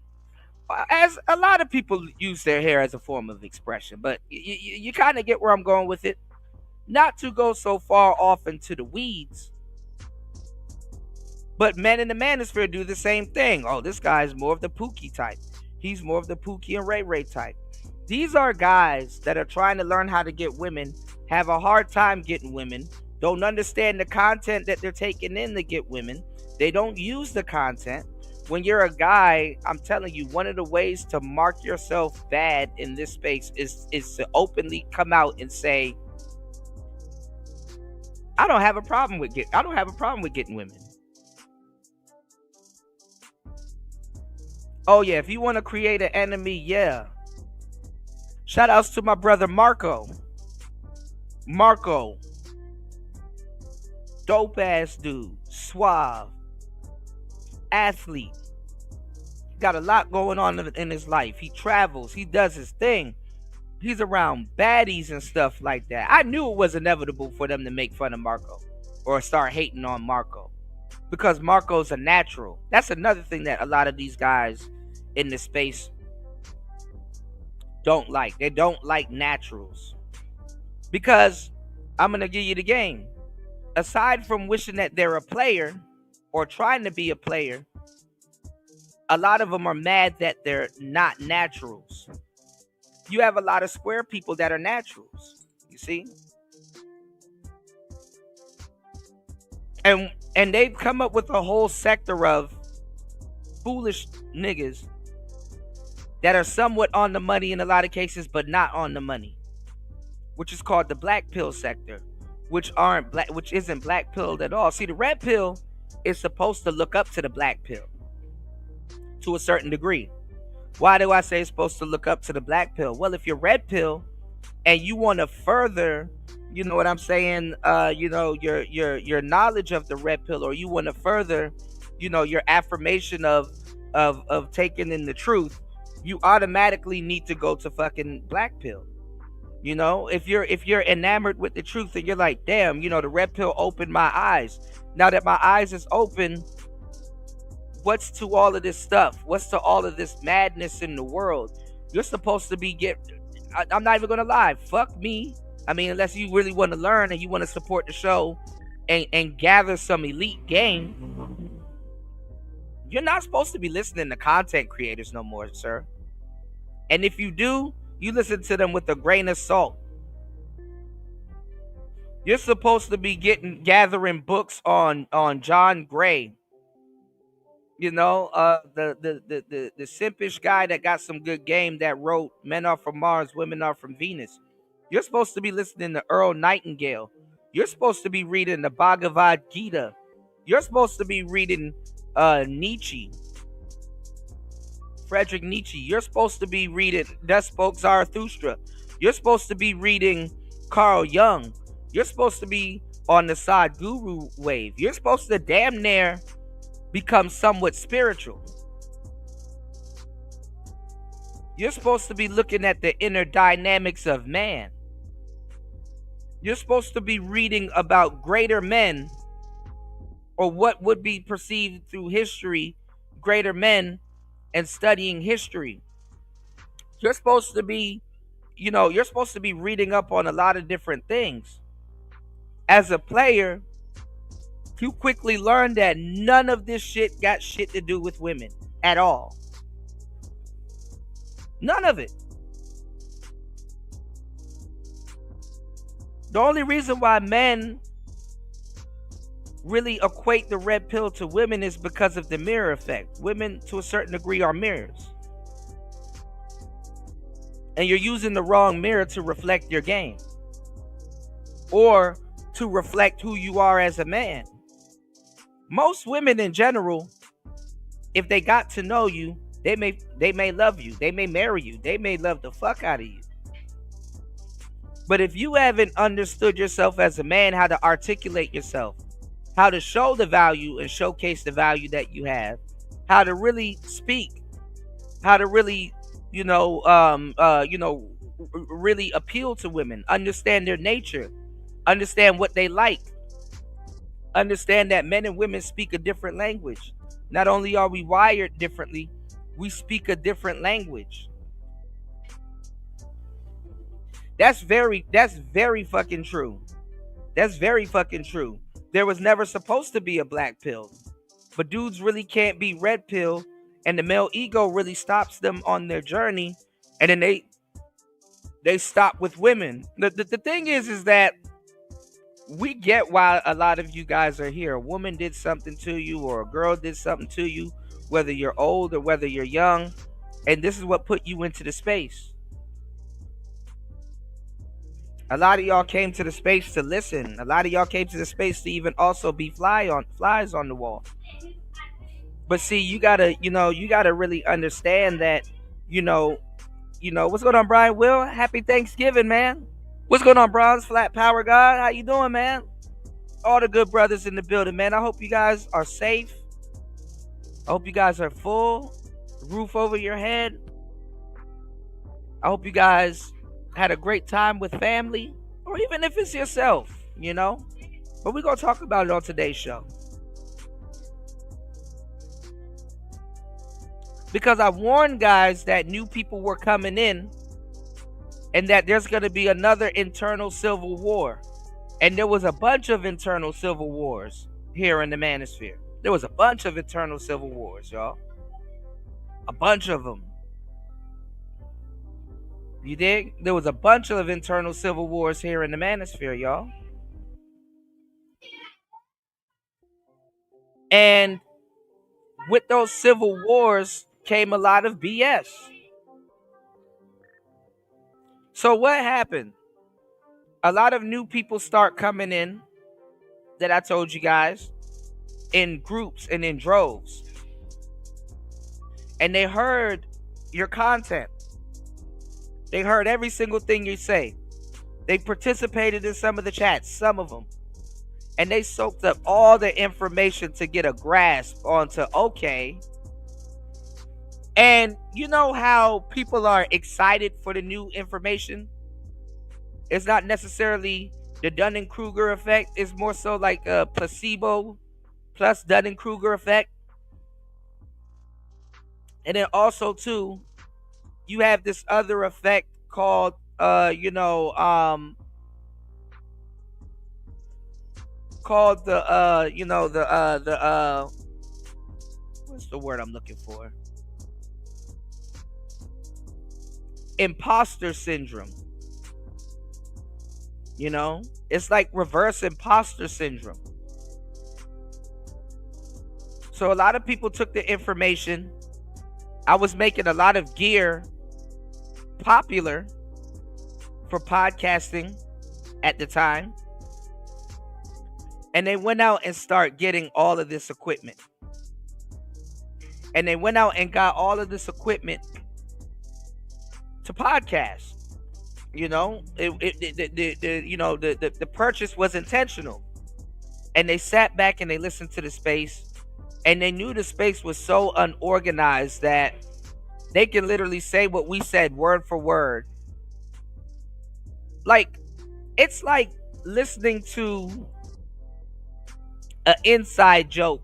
As a lot of people use their hair as a form of expression. But you kind of get where I'm going with it. Not to go so far off into the weeds, but men in the manosphere do the same thing. Oh, this guy's more of the Pookie type. He's more of the Pookie and Ray Ray type. These are guys that are trying to learn how to get women, have a hard time getting women, don't understand the content that they're taking in to get women. They don't use the content. When you're a guy, I'm telling you, one of the ways to mark yourself bad in this space is to openly come out and say, I don't have a problem with getting women. Oh yeah, if you want to create an enemy, yeah. Shout outs to my brother Marco. Dope ass dude, suave, athlete. Got a lot going on in his life. He travels, he does his thing. He's around baddies and stuff like that. I knew it was inevitable for them to make fun of Marco or start hating on Marco, because Marco's a natural. That's another thing that a lot of these guys in this space don't like. They don't like naturals. Because I'm going to give you the game. Aside from wishing that they're a player or trying to be a player, a lot of them are mad that they're not naturals. You have a lot of square people that are naturals, you see? And they've come up with a whole sector of foolish niggas that are somewhat on the money in a lot of cases, but not on the money, which is called the black pill sector, which isn't black pilled at all. See, the red pill is supposed to look up to the black pill to a certain degree. Why do I say it's supposed to look up to the black pill? Well, if you're red pill and you want to further, you know what I'm saying, your knowledge of the red pill, or you want to further, your affirmation of taking in the truth, you automatically need to go to fucking black pill. If you're enamored with the truth and you're like, damn, the red pill opened my eyes. Now that my eyes is open, what's to all of this stuff? What's to all of this madness in the world? You're supposed to be I'm not even gonna lie, fuck me. I mean, unless you really want to learn and you want to support the show and gather some elite game, you're not supposed to be listening to content creators no more, sir. And if you do, you listen to them with a grain of salt. You're supposed to be gathering books on John Gray. The simpish guy that got some good game that wrote Men Are From Mars, Women Are From Venus. You're supposed to be listening to Earl Nightingale. You're supposed to be reading the Bhagavad Gita. You're supposed to be reading Nietzsche. Friedrich Nietzsche. You're supposed to be reading Thus Spoke Zarathustra. You're supposed to be reading Carl Jung. You're supposed to be on the Sadhguru wave. You're supposed to damn near become somewhat spiritual. You're supposed to be looking at the inner dynamics of man. You're supposed to be reading about greater men, or what would be perceived through history, greater men, and studying history. You're supposed to be you're supposed to be reading up on a lot of different things. As a player, you quickly learn that none of this shit got shit to do with women at all. None of it. The only reason why men really equate the red pill to women is because of the mirror effect. Women, to a certain degree, are mirrors. And you're using the wrong mirror to reflect your game, or to reflect who you are as a man. Most women in general, if they got to know you, they may love you, they may marry you, they may love the fuck out of you. But if you haven't understood yourself as a man, how to articulate yourself, how to show the value and showcase the value that you have, how to really speak, how to really, really appeal to women, understand their nature, understand what they like, understand that men and women speak a different language. Not only are we wired differently, we speak a different language. That's very fucking true. That's very fucking true. There was never supposed to be a black pill, but dudes really can't be red pill, and the male ego really stops them on their journey, and then they stop with women. The thing is that we get why a lot of you guys are here. A woman did something to you, or a girl did something to you, whether you're old or whether you're young, and this is what put you into the space. A lot of y'all came to the space to listen. A lot of y'all came to the space to even also be flies on the wall. But see, you gotta really understand that, what's going on, Brian Will? Happy Thanksgiving, man. What's going on, Bronze Flat Power God? How you doing, man? All the good brothers in the building, man. I hope you guys are safe. I hope you guys are full. Roof over your head. I hope you guys had a great time with family, or even if it's yourself, But we're going to talk about it on today's show. Because I warned guys that new people were coming in, and that there's going to be another internal civil war. And there was a bunch of internal civil wars here in the manosphere. There was a bunch of internal civil wars, y'all. A bunch of them. You dig? There was a bunch of internal civil wars here in the manosphere, y'all. And with those civil wars came a lot of BS. So what happened? A lot of new people start coming in, that I told you guys, in groups and in droves. And they heard your content. They heard every single thing you say. They participated in some of the chats, some of them. And they soaked up all the information to get a grasp onto, okay. And you know how people are excited for the new information? It's not necessarily the Dunning-Kruger effect. It's more so like a placebo plus Dunning-Kruger effect. And then also, too, you have this other effect called, what's the word I'm looking for? Imposter syndrome. It's like reverse imposter syndrome. So a lot of people took the information. I was making a lot of gear popular for podcasting at the time. And they went out and started getting all of this equipment. And they went out and got all of this equipment to podcast. The purchase was intentional. And they sat back and they listened to the space. And they knew the space was so unorganized that they can literally say what we said word for word. Like, it's like listening to an inside joke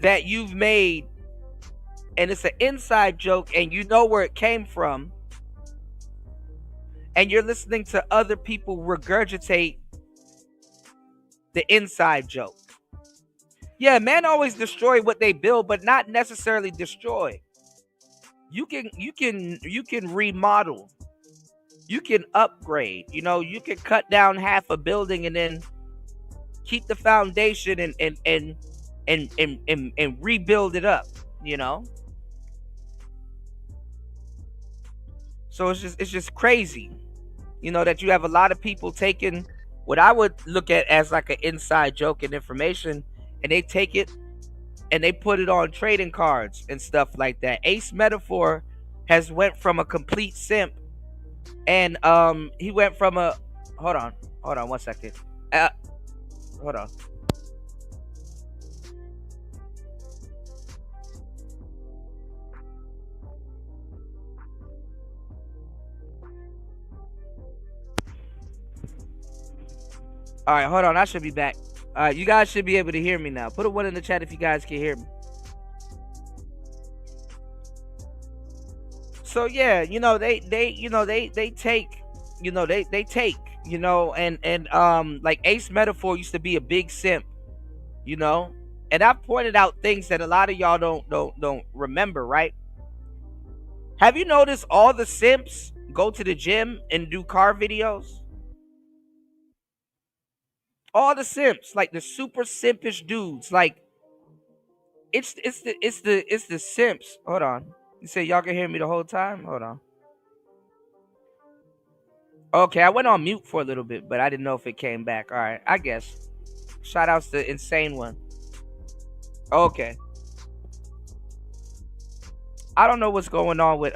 that you've made, and it's an inside joke and you know where it came from, and you're listening to other people regurgitate the inside joke. Yeah, men always destroy what they build, but not necessarily destroy. You can remodel. You can upgrade. You know, you can cut down half a building and then keep the foundation and rebuild it up, you know? So it's just crazy, you know, that you have a lot of people taking what I would look at as like an inside joke and information, and they take it and they put it on trading cards and stuff like that. Ace Metaphor has went from a complete simp, and he went from a hold on 1 second. Hold on. All right, hold on. I should be back. All right, you guys should be able to hear me now. Put a 1 in the chat if you guys can hear me. So yeah, you know, they take, you know, they take, you know, and like Ace Metaphor used to be a big simp, you know, and I've pointed out things that a lot of y'all don't remember, right? Have you noticed all the simps go to the gym and do car videos? All the simps, like the super simpish dudes, like it's the simps. Hold on. You say y'all can hear me the whole time? Hold on. Okay, I went on mute for a little bit, but I didn't know if it came back. All right, I guess. Shout outs to Insane One. Okay. I don't know what's going on with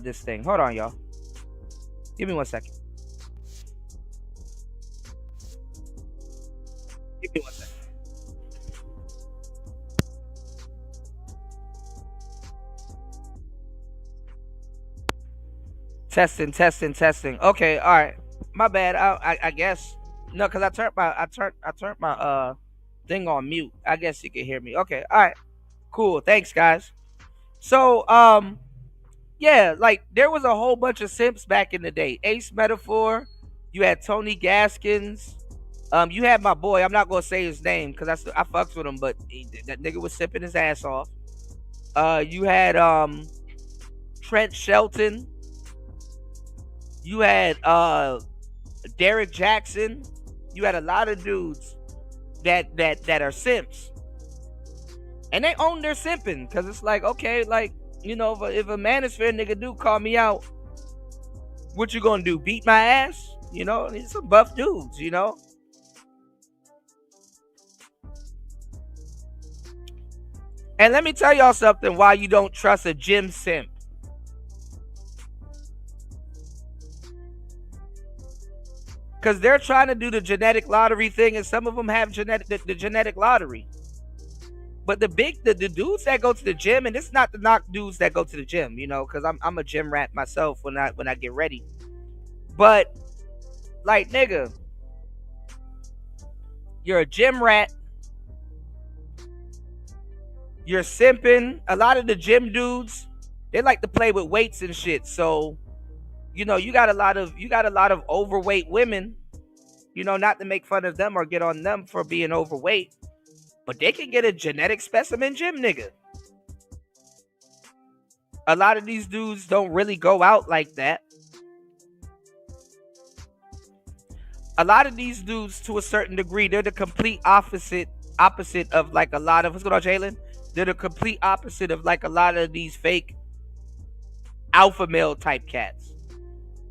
this thing. Hold on, y'all. Give me 1 second. Give me 1 second. Testing. Okay, all right. My bad. I guess no, cause I turned my thing on mute. I guess you can hear me. Okay, all right, cool. Thanks, guys. So yeah, like there was a whole bunch of simps back in the day. Ace Metaphor. You had Tony Gaskins. You had my boy. I'm not gonna say his name because I fucks with him, but that nigga was sipping his ass off. You had Trent Shelton. You had Derek Jackson. You had a lot of dudes that are simps, and they own their simping because it's like, okay, like, you know, if a manosphere nigga do call me out, what you gonna do? Beat my ass? You know, it's some buff dudes, you know. And let me tell y'all something why you don't trust a gym simp. Because they're trying to do the genetic lottery thing, and some of them have the genetic lottery. But the dudes that go to the gym, and it's not to knock dudes that go to the gym, you know, because I'm a gym rat myself when I get ready. But like, nigga, you're a gym rat. You're simping. A lot of the gym dudes, they like to play with weights and shit. So, you know, you got a lot of overweight women, you know, not to make fun of them or get on them for being overweight, but they can get a genetic specimen gym nigga. A lot of these dudes don't really go out like that. A lot of these dudes, to a certain degree, they're the complete opposite of like a lot of, what's going on, Jalen? They're the complete opposite of like a lot of these fake alpha male type cats.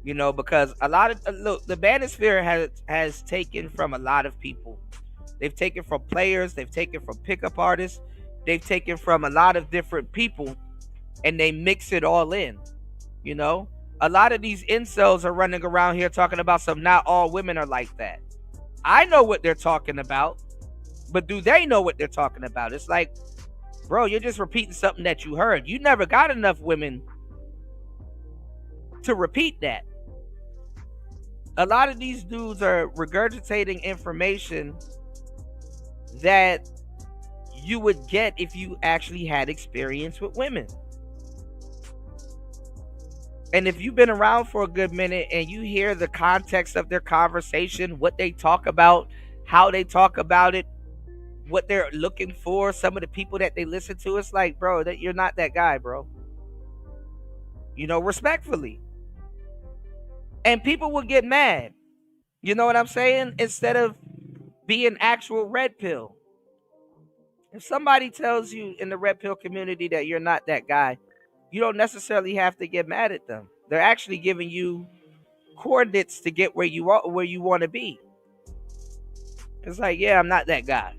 You know, because a lot of look, the manosphere has taken from a lot of people. They've taken from players, they've taken from pickup artists, they've taken from a lot of different people, and they mix it all in. You know, a lot of these incels are running around here talking about some not all women are like that. I know what they're talking about, but do they know what they're talking about? It's like, bro, you're just repeating something that you heard. You never got enough women to repeat that. A lot of these dudes are regurgitating information that you would get if you actually had experience with women. And if you've been around for a good minute and you hear the context of their conversation, what they talk about, how they talk about it, what they're looking for, some of the people that they listen to, it's like, bro, that you're not that guy, bro. Respectfully. And people will get mad. You know what I'm saying? Instead of being actual red pill. If somebody tells you in the red pill community that you're not that guy, you don't necessarily have to get mad at them. They're actually giving you coordinates to get where you are, where you want to be. It's like, yeah, I'm not that guy.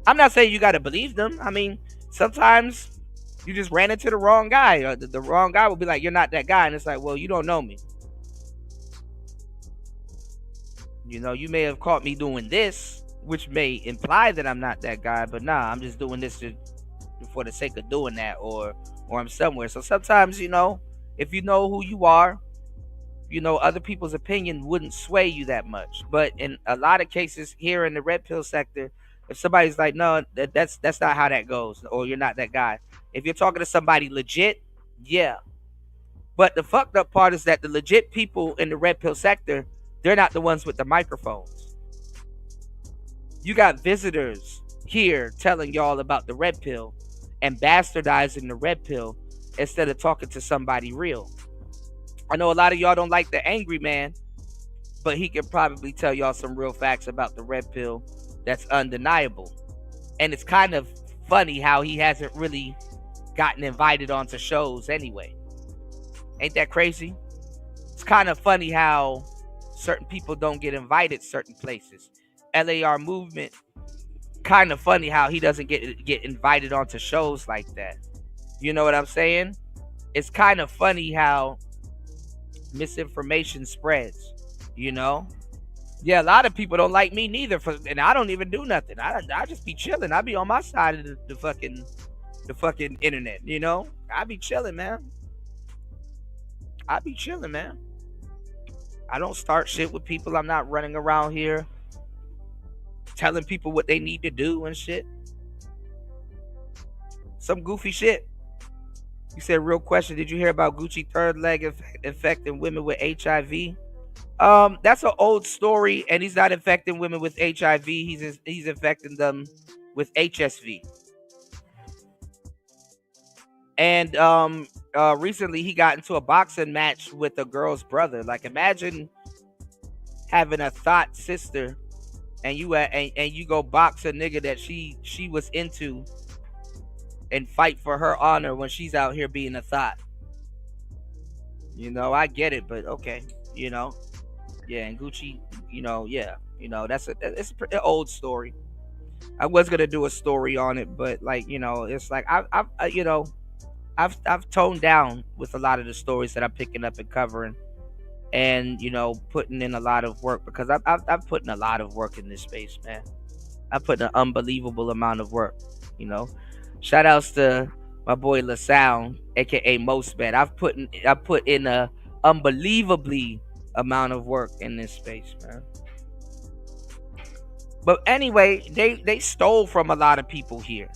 I'm not saying you got to believe them. I mean, sometimes you just ran into the wrong guy, or the wrong guy will be like, you're not that guy. And it's like, well, you don't know me. You may have caught me doing this, which may imply that I'm not that guy, but nah, I'm just doing this for the sake of doing that, or I'm somewhere. So sometimes, if you know who you are, other people's opinion wouldn't sway you that much. But in a lot of cases here in the red pill sector, if somebody's like, no, that's not how that goes, or you're not that guy. If you're talking to somebody legit, yeah. But the fucked up part is that the legit people in the red pill sector, they're not the ones with the microphones. You got visitors here telling y'all about the red pill and bastardizing the red pill instead of talking to somebody real. I know a lot of y'all don't like the angry man, but he can probably tell y'all some real facts about the red pill that's undeniable. And it's kind of funny how he hasn't really gotten invited onto shows anyway. Ain't that crazy? It's kind of funny how certain people don't get invited certain places. LAR movement, kind of funny how he doesn't get invited onto shows like that. You know what I'm saying? It's kind of funny how misinformation spreads, Yeah, a lot of people don't like me neither, and I don't even do nothing. I just be chilling. I be on my side of the fucking internet, I be chilling, man. I be chilling, man. I don't start shit with people. I'm not running around here telling people what they need to do and shit. Some goofy shit. You said, real question, did you hear about Gucci third leg infecting women with HIV? That's an old story, and he's not infecting women with HIV. He's infecting them with HSV. And recently he got into a boxing match with a girl's brother. Like, imagine having a thought sister, and you go box a nigga that she was into, and fight for her honor when she's out here being a thought. I get it, but okay, yeah. And Gucci, yeah, it's a pretty old story. I was gonna do a story on it, but it's like I've toned down with a lot of the stories that I'm picking up and covering, and putting in a lot of work, because I've put in a lot of work in this space, man. I put in an unbelievable amount of work. Shout outs to my boy LaSound, aka Mosbet. I put in a unbelievably amount of work in this space, man. But anyway, they stole from a lot of people here.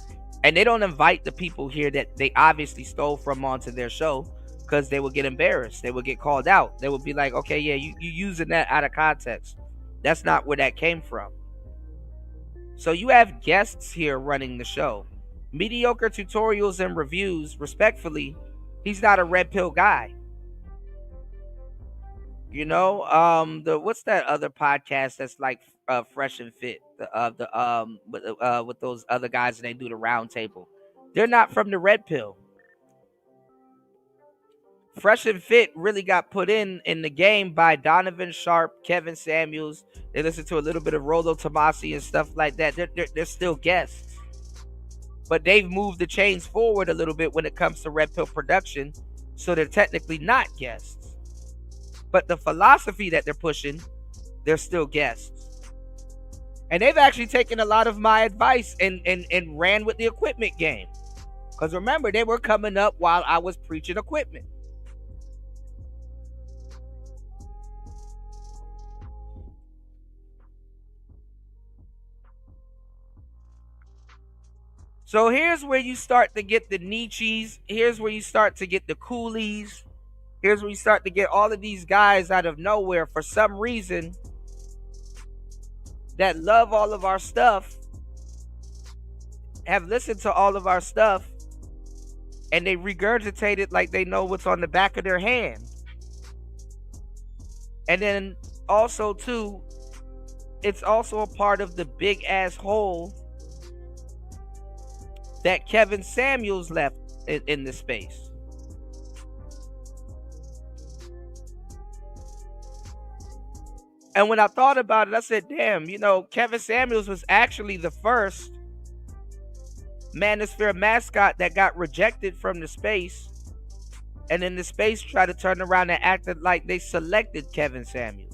And they don't invite the people here that they obviously stole from onto their show, because they would get embarrassed. They would get called out. They would be like, okay, yeah, you using that out of context. That's not where that came from. So you have guests here running the show. Mediocre tutorials and reviews, respectfully, he's not a red pill guy. What's that other podcast that's like Fresh and Fit? With those other guys, and they do the round table. They're not from the red pill. Fresh and Fit really got put in the game by Donovan Sharp, Kevin Samuels. They listen to a little bit of Rollo Tomasi and stuff like that. They're still guests. But they've moved the chains forward a little bit when it comes to red pill production. So they're technically not guests. But the philosophy that they're pushing, they're still guests. And they've actually taken a lot of my advice and ran with the equipment game. Because remember, they were coming up while I was preaching equipment. So here's where you start to get the Nietzsche's. Here's where you start to get the Coolies. Here's where we start to get all of these guys out of nowhere for some reason that love all of our stuff, have listened to all of our stuff, and they regurgitate it like they know what's on the back of their hand. And then also too, it's also a part of the big ass hole that Kevin Samuels left in the space. And when I thought about it, I said, damn, you know, Kevin Samuels was actually the first Manosphere mascot that got rejected from the space. And then the space tried to turn around and acted like they selected Kevin Samuels.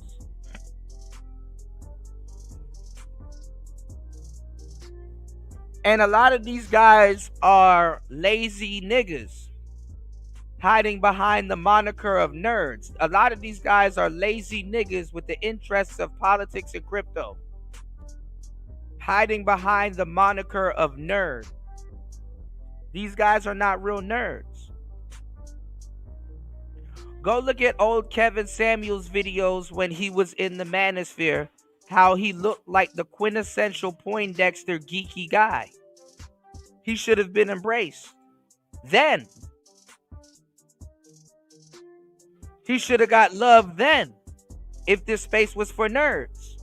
And a lot of these guys are lazy niggas hiding behind the moniker of nerds. A lot of these guys are lazy niggas with the interests of politics and crypto, hiding behind the moniker of nerd. These guys are not real nerds. Go look at old Kevin Samuels videos when he was in the Manosphere, how he looked like the quintessential Poindexter geeky guy. He should have been embraced then. He should have got love then, if this space was for nerds.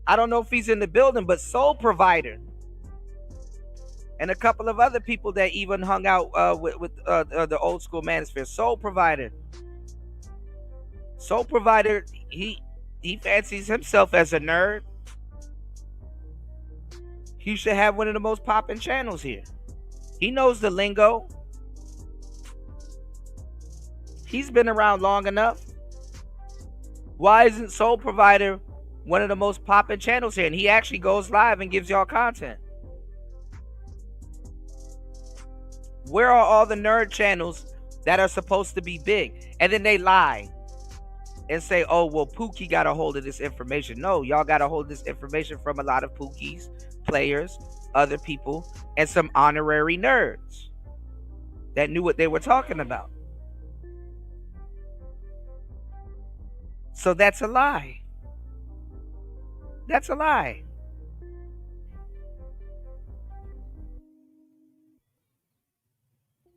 I don't know if he's in the building, but Soul Provider and a couple of other people that even hung out with the old school Manosphere. Soul Provider, he fancies himself as a nerd. He should have one of the most popping channels here. He knows the lingo. He's been around long enough. Why isn't Soul Provider one of the most popping channels here? And he actually goes live and gives y'all content. Where are all the nerd channels that are supposed to be big? And then they lie and say, oh, well, Pookie got a hold of this information. No, y'all got a hold of this information from a lot of Pookie's players, other people, and some honorary nerds that knew what they were talking about. So that's a lie. That's a lie.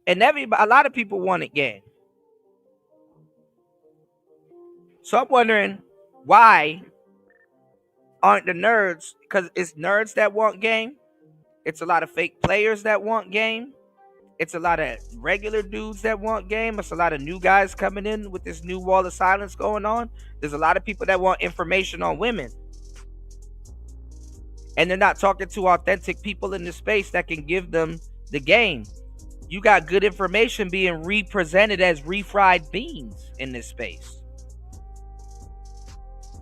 And a lot of people want it game. So I'm wondering, why aren't the nerds? Because it's nerds that want game. It's a lot of fake players that want game. It's a lot of regular dudes that want game. It's a lot of new guys coming in with this new wall of silence going on. There's a lot of people that want information on women. And they're not talking to authentic people in the space that can give them the game. You got good information being represented as refried beans in this space.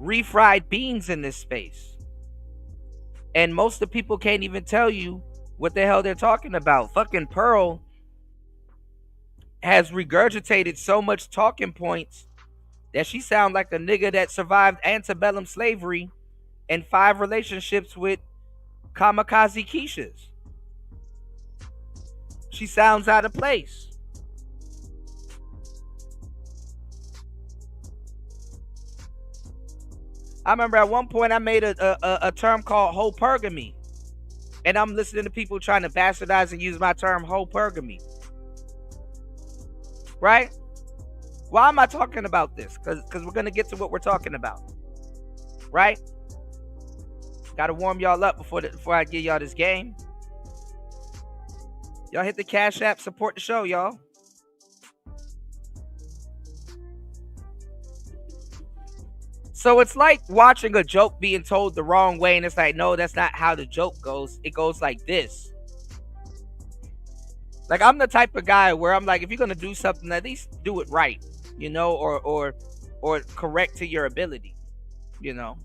Refried beans in this space. And most of the people can't even tell you what the hell they're talking about. Fucking Pearl has regurgitated so much talking points that she sounds like a nigga that survived antebellum slavery and 5 relationships with kamikaze Keishas. She sounds out of place. I remember at one point I made a term called hopergamy. And I'm listening to people trying to bastardize and use my term hopergamy. Right? Why am I talking about this? Because we're going to get to what we're talking about. Right? Got to warm y'all up before I give y'all this game. Y'all hit the Cash App, support the show, y'all. So it's like watching a joke being told the wrong way, and it's like, no, that's not how the joke goes. It goes like this. Like, I'm the type of guy where I'm like, if you're gonna do something, at least do it right, you know, or correct to your ability, you know.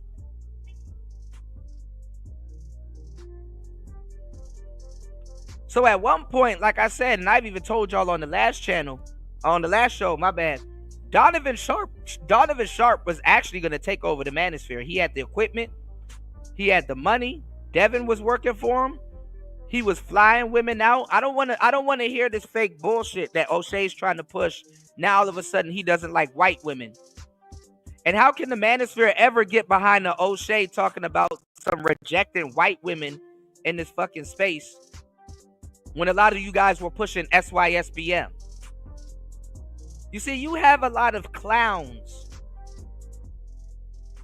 So at one point, like I said, and I've even told y'all on the last show, my bad, Donovan Sharp was actually going to take over the Manosphere. He had the equipment, he had the money, Devin was working for him. He was flying women out. I don't want to hear this fake bullshit that O'Shea's trying to push. Now all of a sudden he doesn't like white women. And how can the manosphere ever get behind the O'Shea talking about some rejecting white women in this fucking space when a lot of you guys were pushing SYSBM? You see, you have a lot of clowns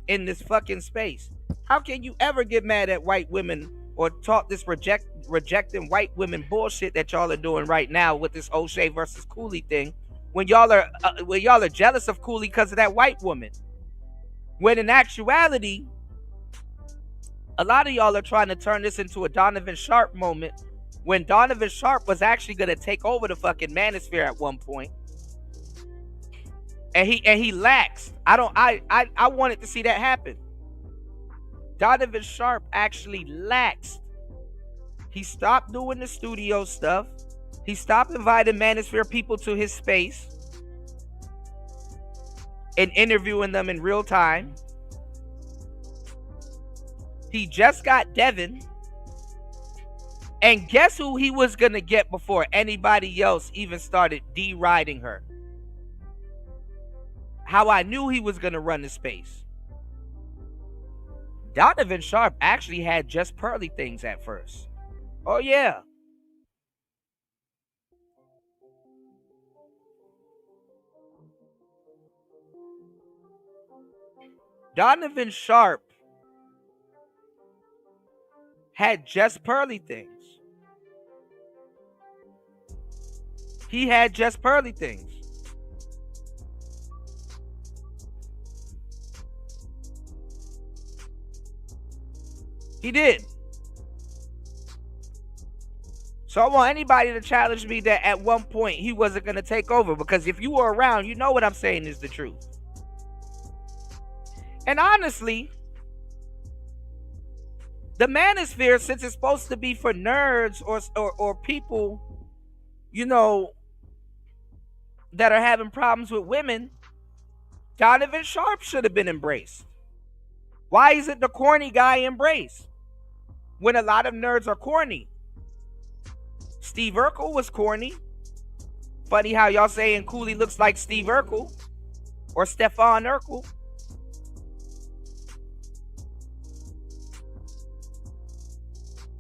in this fucking space. How can you ever get mad at white women or talk this rejecting white women bullshit that y'all are doing right now with this O'Shea versus Cooley thing when y'all are jealous of Cooley because of that white woman? When in actuality, a lot of y'all are trying to turn this into a Donovan Sharp moment when Donovan Sharp was actually going to take over the fucking manosphere at one point. And he laxed. I wanted to see that happen. Donovan Sharp actually laxed. He stopped doing the studio stuff. He stopped inviting manosphere people to his space and interviewing them in real time. He just got Devin. And guess who he was going to get before anybody else even started deriding her? How I knew he was going to run the space. Donovan Sharp actually had just Pearly Things at first. Oh, yeah. Donovan Sharp had just Pearly Things. He had just Pearly Things. He did. So I want anybody to challenge me that at one point he wasn't going to take over, because if you were around, you know what I'm saying is the truth. And honestly, the manosphere, since it's supposed to be for nerds or people, you know, that are having problems with women, Donovan Sharp should have been embraced. Why isn't the corny guy embraced when a lot of nerds are corny? Steve Urkel was corny. Funny how y'all saying Cooley looks like Steve Urkel or Stefan Urkel.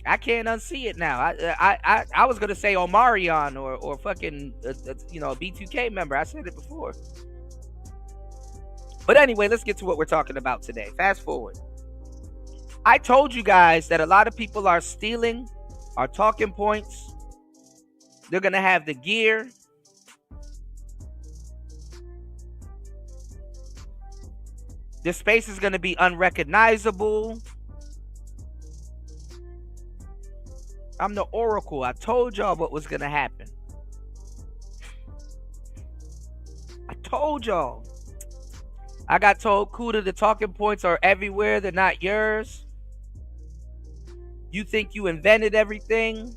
I can't unsee it now. I was gonna say Omarion or fucking you know, a B2K member. I said it before. But anyway, let's get to what we're talking about today. Fast forward. I told you guys that a lot of people are stealing our talking points. They're gonna have the gear. This space is gonna be unrecognizable. I'm the Oracle. I told y'all what was going to happen. I told y'all. I got told, Kuda, the talking points are everywhere. They're not yours. You think you invented everything?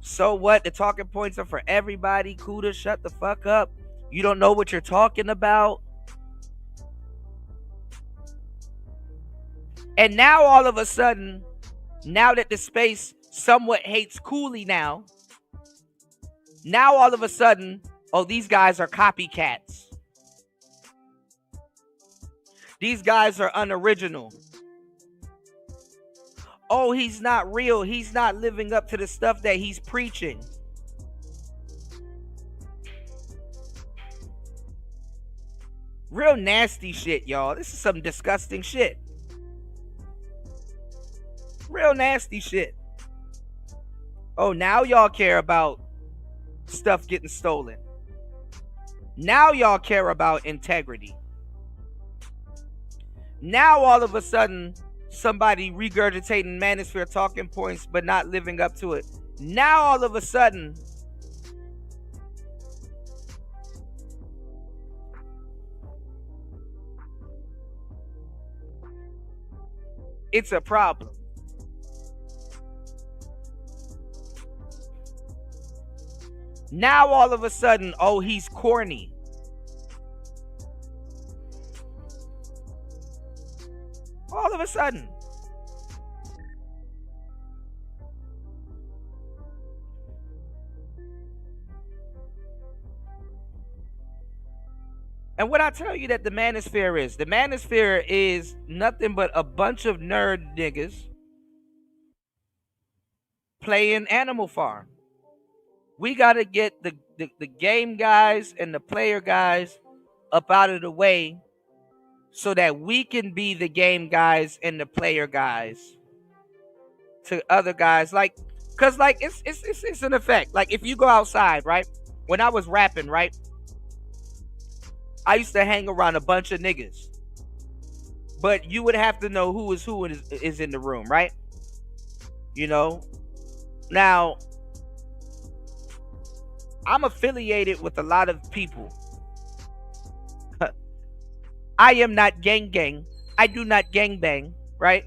So what? The talking points are for everybody. Kuda, shut the fuck up. You don't know what you're talking about. And now all of a sudden, now that the space somewhat hates Cooley now all of a sudden, oh, these guys are copycats. These guys are unoriginal. Oh, he's not real. He's not living up to the stuff that he's preaching. Real nasty shit, y'all. This is some disgusting shit. Real nasty shit. Oh, now y'all care about stuff getting stolen. Now y'all care about integrity. Now all of a sudden, somebody regurgitating manosphere talking points but not living up to it. Now all of a sudden, it's a problem. Now all of a sudden, oh, he's corny. All of a sudden. And what I tell you that the manosphere is nothing but a bunch of nerd niggas playing Animal Farm. We got to get the game guys and the player guys up out of the way so that we can be the game guys and the player guys to other guys. Like, cause like it's an effect. Like if you go outside, right? When I was rapping, right? I used to hang around a bunch of niggas. But you would have to know who is in the room, right? You know? Now, I'm affiliated with a lot of people. I am not gang. I do not gang bang, right?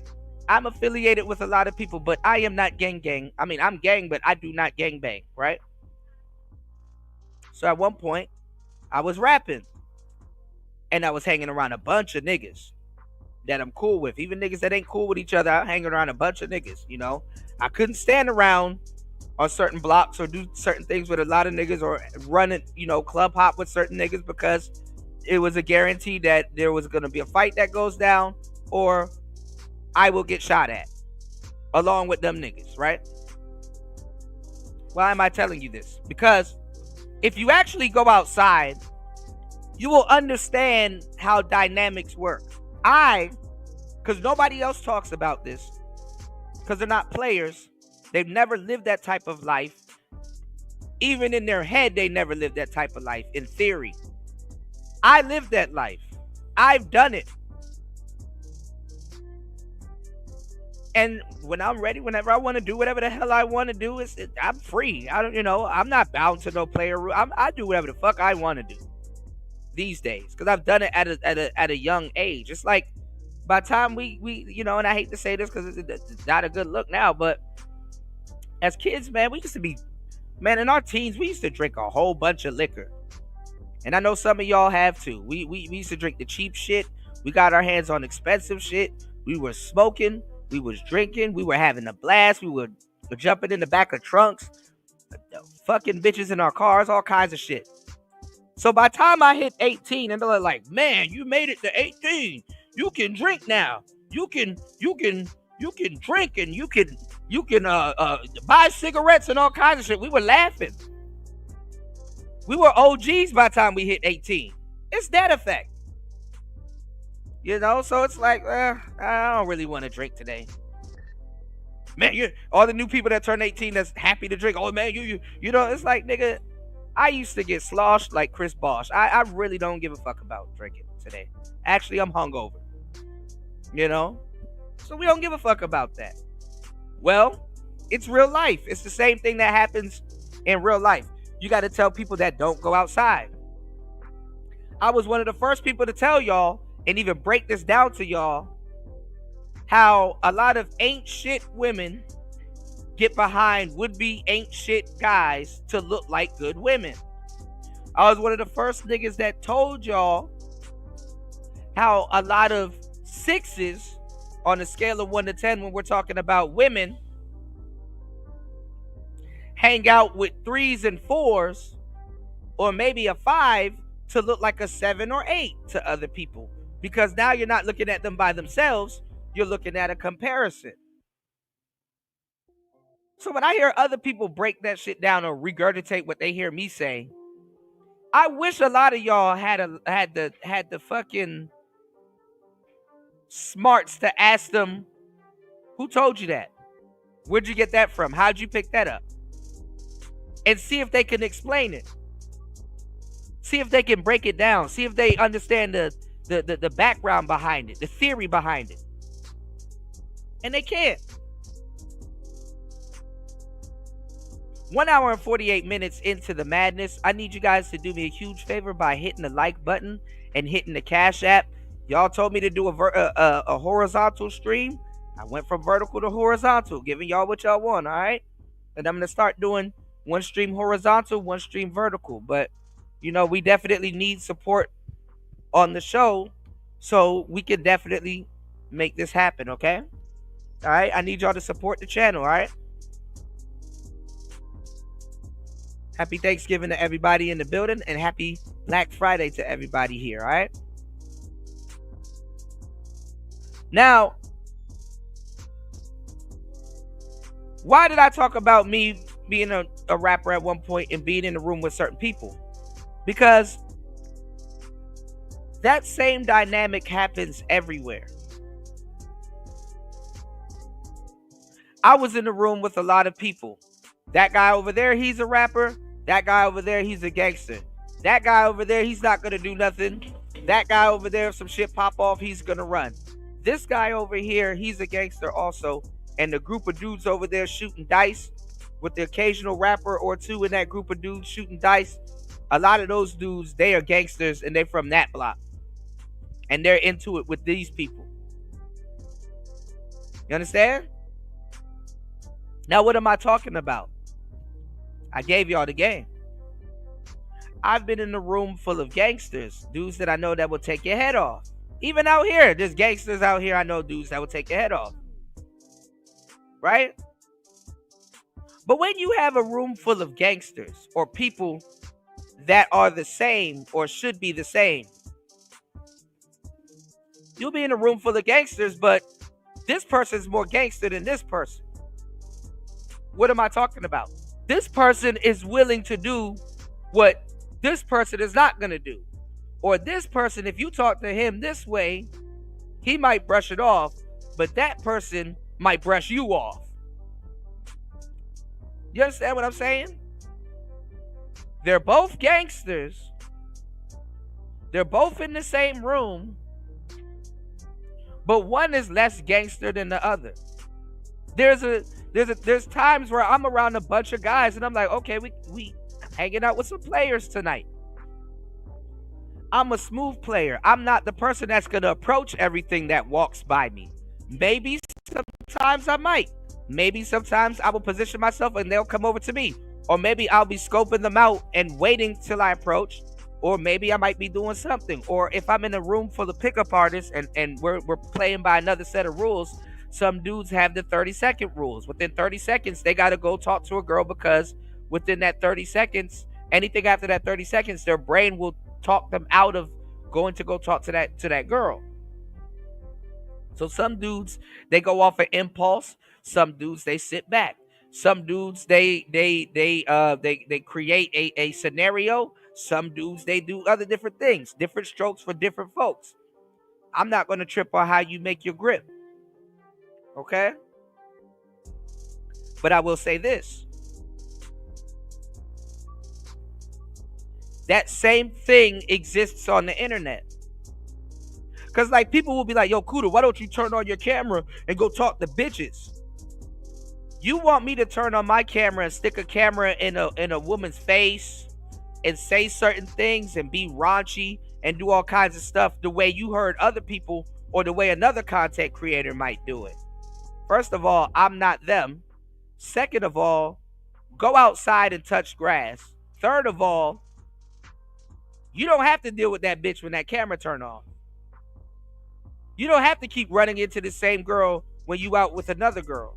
I'm affiliated with a lot of people, but I am not gang. I mean, I'm gang, but I do not gang bang, right? So at one point, I was rapping. And I was hanging around a bunch of niggas that I'm cool with. Even niggas that ain't cool with each other, I'm hanging around a bunch of niggas, you know? I couldn't stand around on certain blocks or do certain things with a lot of niggas or run it, you know, club hop with certain niggas because it was a guarantee that there was going to be a fight that goes down or I will get shot at along with them niggas, right? Why am I telling you this? Because if you actually go outside, you will understand how dynamics work. Because nobody else talks about this, because they're not players. They've never lived that type of life. Even in their head, they never lived that type of life, in theory. I lived that life. I've done it. And when I'm ready, whenever I want to do whatever the hell I want to do, I'm free. I'm not bound to no player rule. I do whatever the fuck I want to do these days because I've done it at a young age. It's like by the time we and I hate to say this because it's not a good look now, but as kids, man, we used to be, man, in our teens, we used to drink a whole bunch of liquor. And I know some of y'all have too. We used to drink the cheap shit. We got our hands on expensive shit. We were smoking. We was drinking. We were having a blast. We were jumping in the back of trunks, fucking bitches in our cars, all kinds of shit. So by the time I hit 18, and they're like, man, you made it to 18. You can drink now. You can drink and you can buy cigarettes and all kinds of shit. We were laughing. We were OGs by the time we hit 18. It's that effect. So it's like, I don't really want to drink today. Man, all the new people that turn 18 that's happy to drink. Oh, man, it's like, nigga, I used to get sloshed like Chris Bosh. I really don't give a fuck about drinking today. Actually, I'm hungover. So we don't give a fuck about that. Well, it's real life. It's the same thing that happens in real life. You got to tell people that don't go outside. I was one of the first people to tell y'all and even break this down to y'all how a lot of ain't shit women get behind would-be ain't shit guys to look like good women. I was one of the first niggas that told y'all how a lot of 6s on a scale of 1 to 10 when we're talking about women hang out with 3s and 4s or maybe a 5 to look like a 7 or 8 to other people. Because now you're not looking at them by themselves, you're looking at a comparison. So when I hear other people break that shit down or regurgitate what they hear me say, I wish a lot of y'all had the fucking smarts to ask them, who told you that? Where'd you get that from? How'd you pick that up? And see if they can explain it. See if they can break it down. See if they understand the background behind it, the theory behind it. And they can't. 1 hour and 48 minutes into the madness. I need you guys to do me a huge favor by hitting the like button and hitting the Cash App. Y'all told me to do a horizontal stream. I went from vertical to horizontal, giving y'all what y'all want, all right? And I'm going to start doing one stream horizontal, one stream vertical. But, we definitely need support on the show so we can definitely make this happen, okay? All right? I need y'all to support the channel, all right? Happy Thanksgiving to everybody in the building, and happy Black Friday to everybody here, all right? Now, why did I talk about me being a rapper at one point and being in the room with certain people? Because that same dynamic happens everywhere. I was in the room with a lot of people. That guy over there, he's a rapper. That guy over there, he's a gangster. That guy over there, he's not going to do nothing. That guy over there, if some shit pop off, he's going to run. This guy over here, he's a gangster also. And the group of dudes over there shooting dice with the occasional rapper or two in that group of dudes shooting dice. A lot of those dudes, they are gangsters and they're from that block. And they're into it with these people. You understand? Now, what am I talking about? I gave y'all the game. I've been in a room full of gangsters, dudes that I know that will take your head off. Even out here, there's gangsters out here. I know dudes that will take your head off. Right? But when you have a room full of gangsters or people that are the same or should be the same, you'll be in a room full of gangsters, but this person's more gangster than this person. What am I talking about? This person is willing to do what this person is not going to do. Or this person, if you talk to him this way, he might brush it off, but that person might brush you off. You understand what I'm saying? They're both gangsters. They're both in the same room, but one is less gangster than the other. There's times where I'm around a bunch of guys and I'm like, okay, we hanging out with some players tonight. I'm a smooth player. I'm not the person that's gonna approach everything that walks by me. Maybe sometimes I might. Maybe sometimes I will position myself and they'll come over to me. Or maybe I'll be scoping them out and waiting till I approach. Or maybe I might be doing something. Or if I'm in a room full of pickup artists and we're playing by another set of rules, some dudes have the 30-second rules. Within 30 seconds, they got to go talk to a girl because within that 30 seconds, anything after that 30 seconds, their brain will talk them out of going to go talk to that girl. So some dudes, they go off an impulse. Some dudes, they sit back. Some dudes, they create a scenario. Some dudes, they do other different things. Different strokes for different folks. I'm not going to trip on how you make your grip. Okay? But I will say this. That same thing exists on the internet. Because like people will be like, yo, Kuda, why don't you turn on your camera and go talk to bitches? You want me to turn on my camera and stick a camera in a woman's face and say certain things and be raunchy and do all kinds of stuff the way you heard other people or the way another content creator might do it. First of all, I'm not them. Second of all, go outside and touch grass. Third of all, you don't have to deal with that bitch when that camera turn off. You don't have to keep running into the same girl when you out with another girl.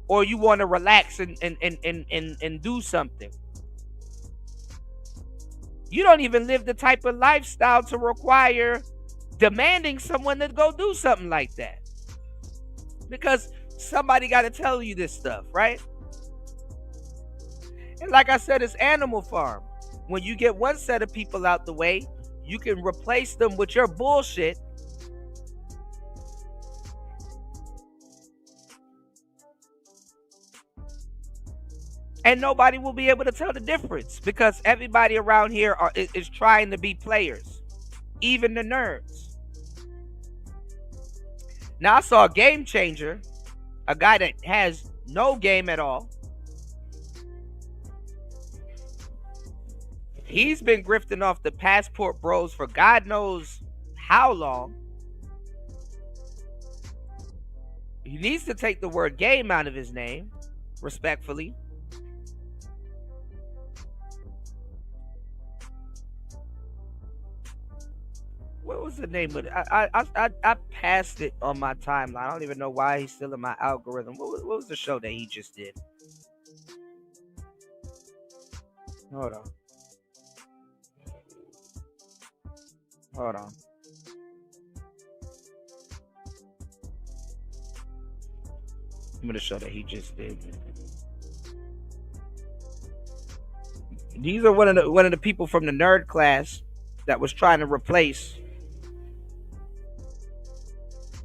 Or you want to relax and do something. You don't even live the type of lifestyle to require demanding someone to go do something like that. Because somebody got to tell you this stuff, right? And like I said, it's Animal Farm. When you get one set of people out the way, you can replace them with your bullshit. And nobody will be able to tell the difference because everybody around here is trying to be players, even the nerds. Now I saw a game changer, a guy that has no game at all. He's been grifting off the Passport Bros for God knows how long. He needs to take the word game out of his name, respectfully. What was the name of it? I passed it on my timeline. I don't even know why he's still in my algorithm. What was the show that he just did? Hold on. Hold on. I'm gonna show that he just did. These are one of the people from the nerd class that was trying to replace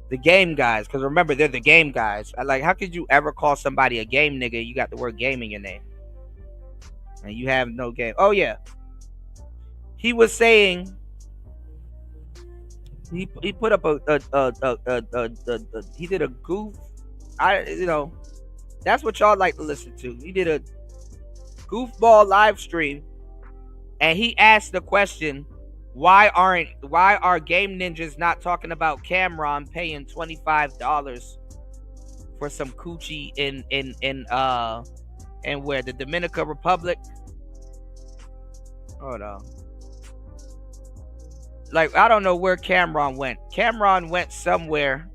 the game guys. Because remember, they're the game guys. Like, how could you ever call somebody a game nigga? You got the word game in your name, and you have no game. Oh yeah, he was saying he put up he did a goof. That's what y'all like to listen to. He did a goofball live stream, and he asked the question, why are game ninjas not talking about Cameron paying $25 for some coochie in where, the Dominican Republic? Hold on. Like, I don't know where Cameron went. Cameron went somewhere,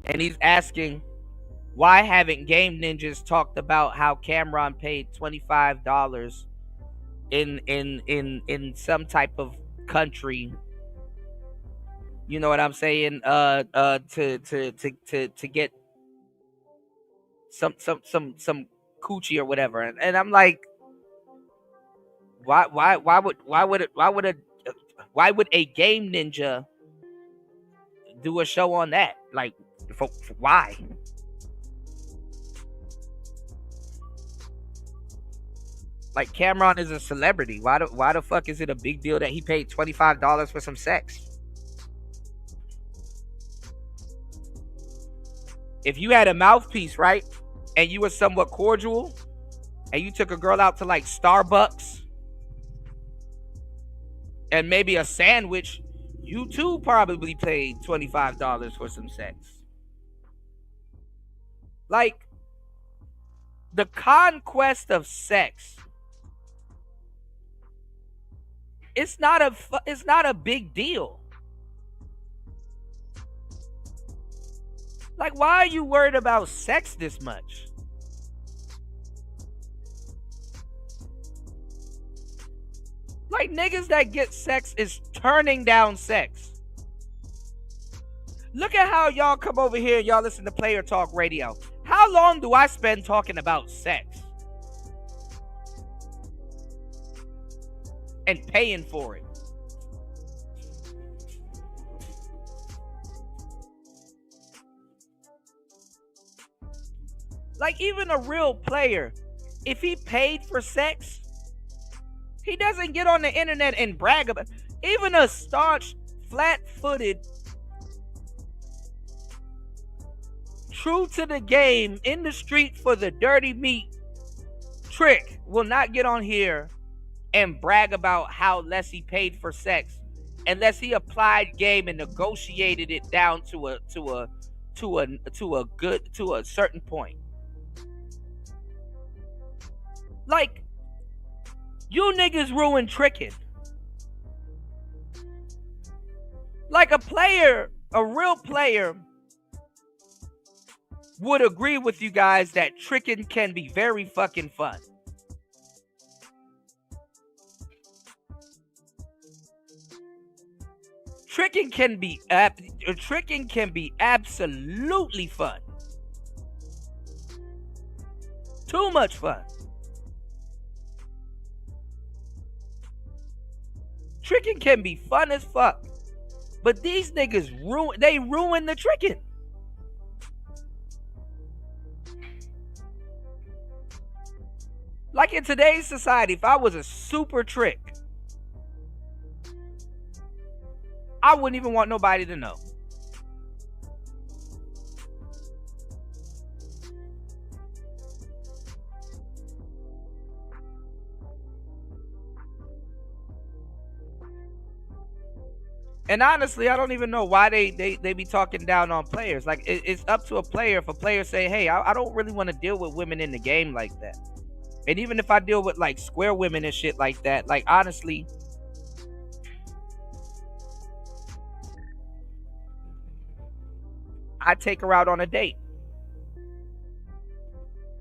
and he's asking, why haven't game ninjas talked about how Cameron paid $25 in some type of country? You know what I'm saying? To get some coochie or whatever. And I'm like, why would a game ninja do a show on that? Like, for why? Like, Cameron is a celebrity. Why the fuck is it a big deal that he paid $25 for some sex? If you had a mouthpiece, right, and you were somewhat cordial, and you took a girl out to like Starbucks and maybe a sandwich, you too probably paid $25 for some sex. Like, the conquest of sex, it's not a big deal. Like, why are you worried about sex this much? Like, niggas that get sex is turning down sex. Look at how y'all come over here and y'all listen to Player Talk Radio. How long do I spend talking about sex? And paying for it. Like, even a real player, if he paid for sex, he doesn't get on the internet and brag about it. Even a staunch, flat-footed, true to the game, in the street for the dirty meat Trick will not get on here and brag about how less he paid for sex unless he applied game and negotiated it down to a certain point. Like, you niggas ruined tricking. Like, a real player would agree with you guys that tricking can be very fucking fun. Tricking can be absolutely fun. Too much fun. Tricking can be fun as fuck. But these niggas ruin the tricking. Like, in today's society, if I was a super trick, I wouldn't even want nobody to know. And honestly, I don't even know why they be talking down on players. Like, it's up to a player. If a player say, hey, I don't really want to deal with women in the game like that. And even if I deal with like square women and shit like that, like, honestly, I take her out on a date.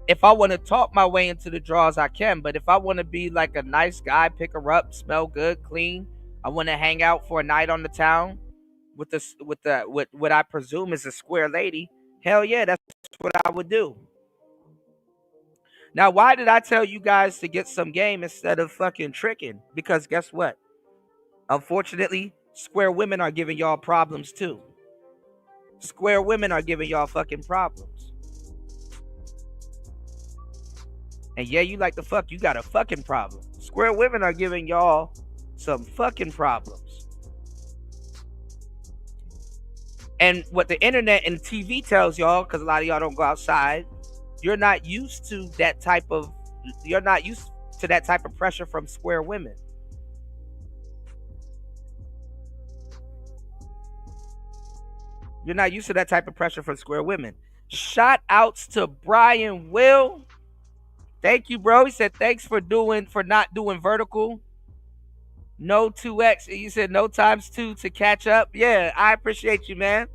If I want to talk my way into the draws, I can. But if I want to be like a nice guy, pick her up, smell good, clean, I want to hang out for a night on the town with what I presume is a square lady. Hell yeah, that's what I would do. Now, why did I tell you guys to get some game instead of fucking tricking? Because guess what? Unfortunately, square women are giving y'all problems too. Square women are giving y'all fucking problems. And yeah, you like to fuck, you got a fucking problem. Square women are giving y'all some fucking problems. And what the internet and TV tells y'all, because a lot of y'all don't go outside, you're not used to that type of pressure from square women. You're not used to that type of pressure from square women. Shout outs to Brian Will. Thank you, bro. He said thanks for not doing vertical. No 2x. You said no times 2 to catch up. Yeah, I appreciate you, man.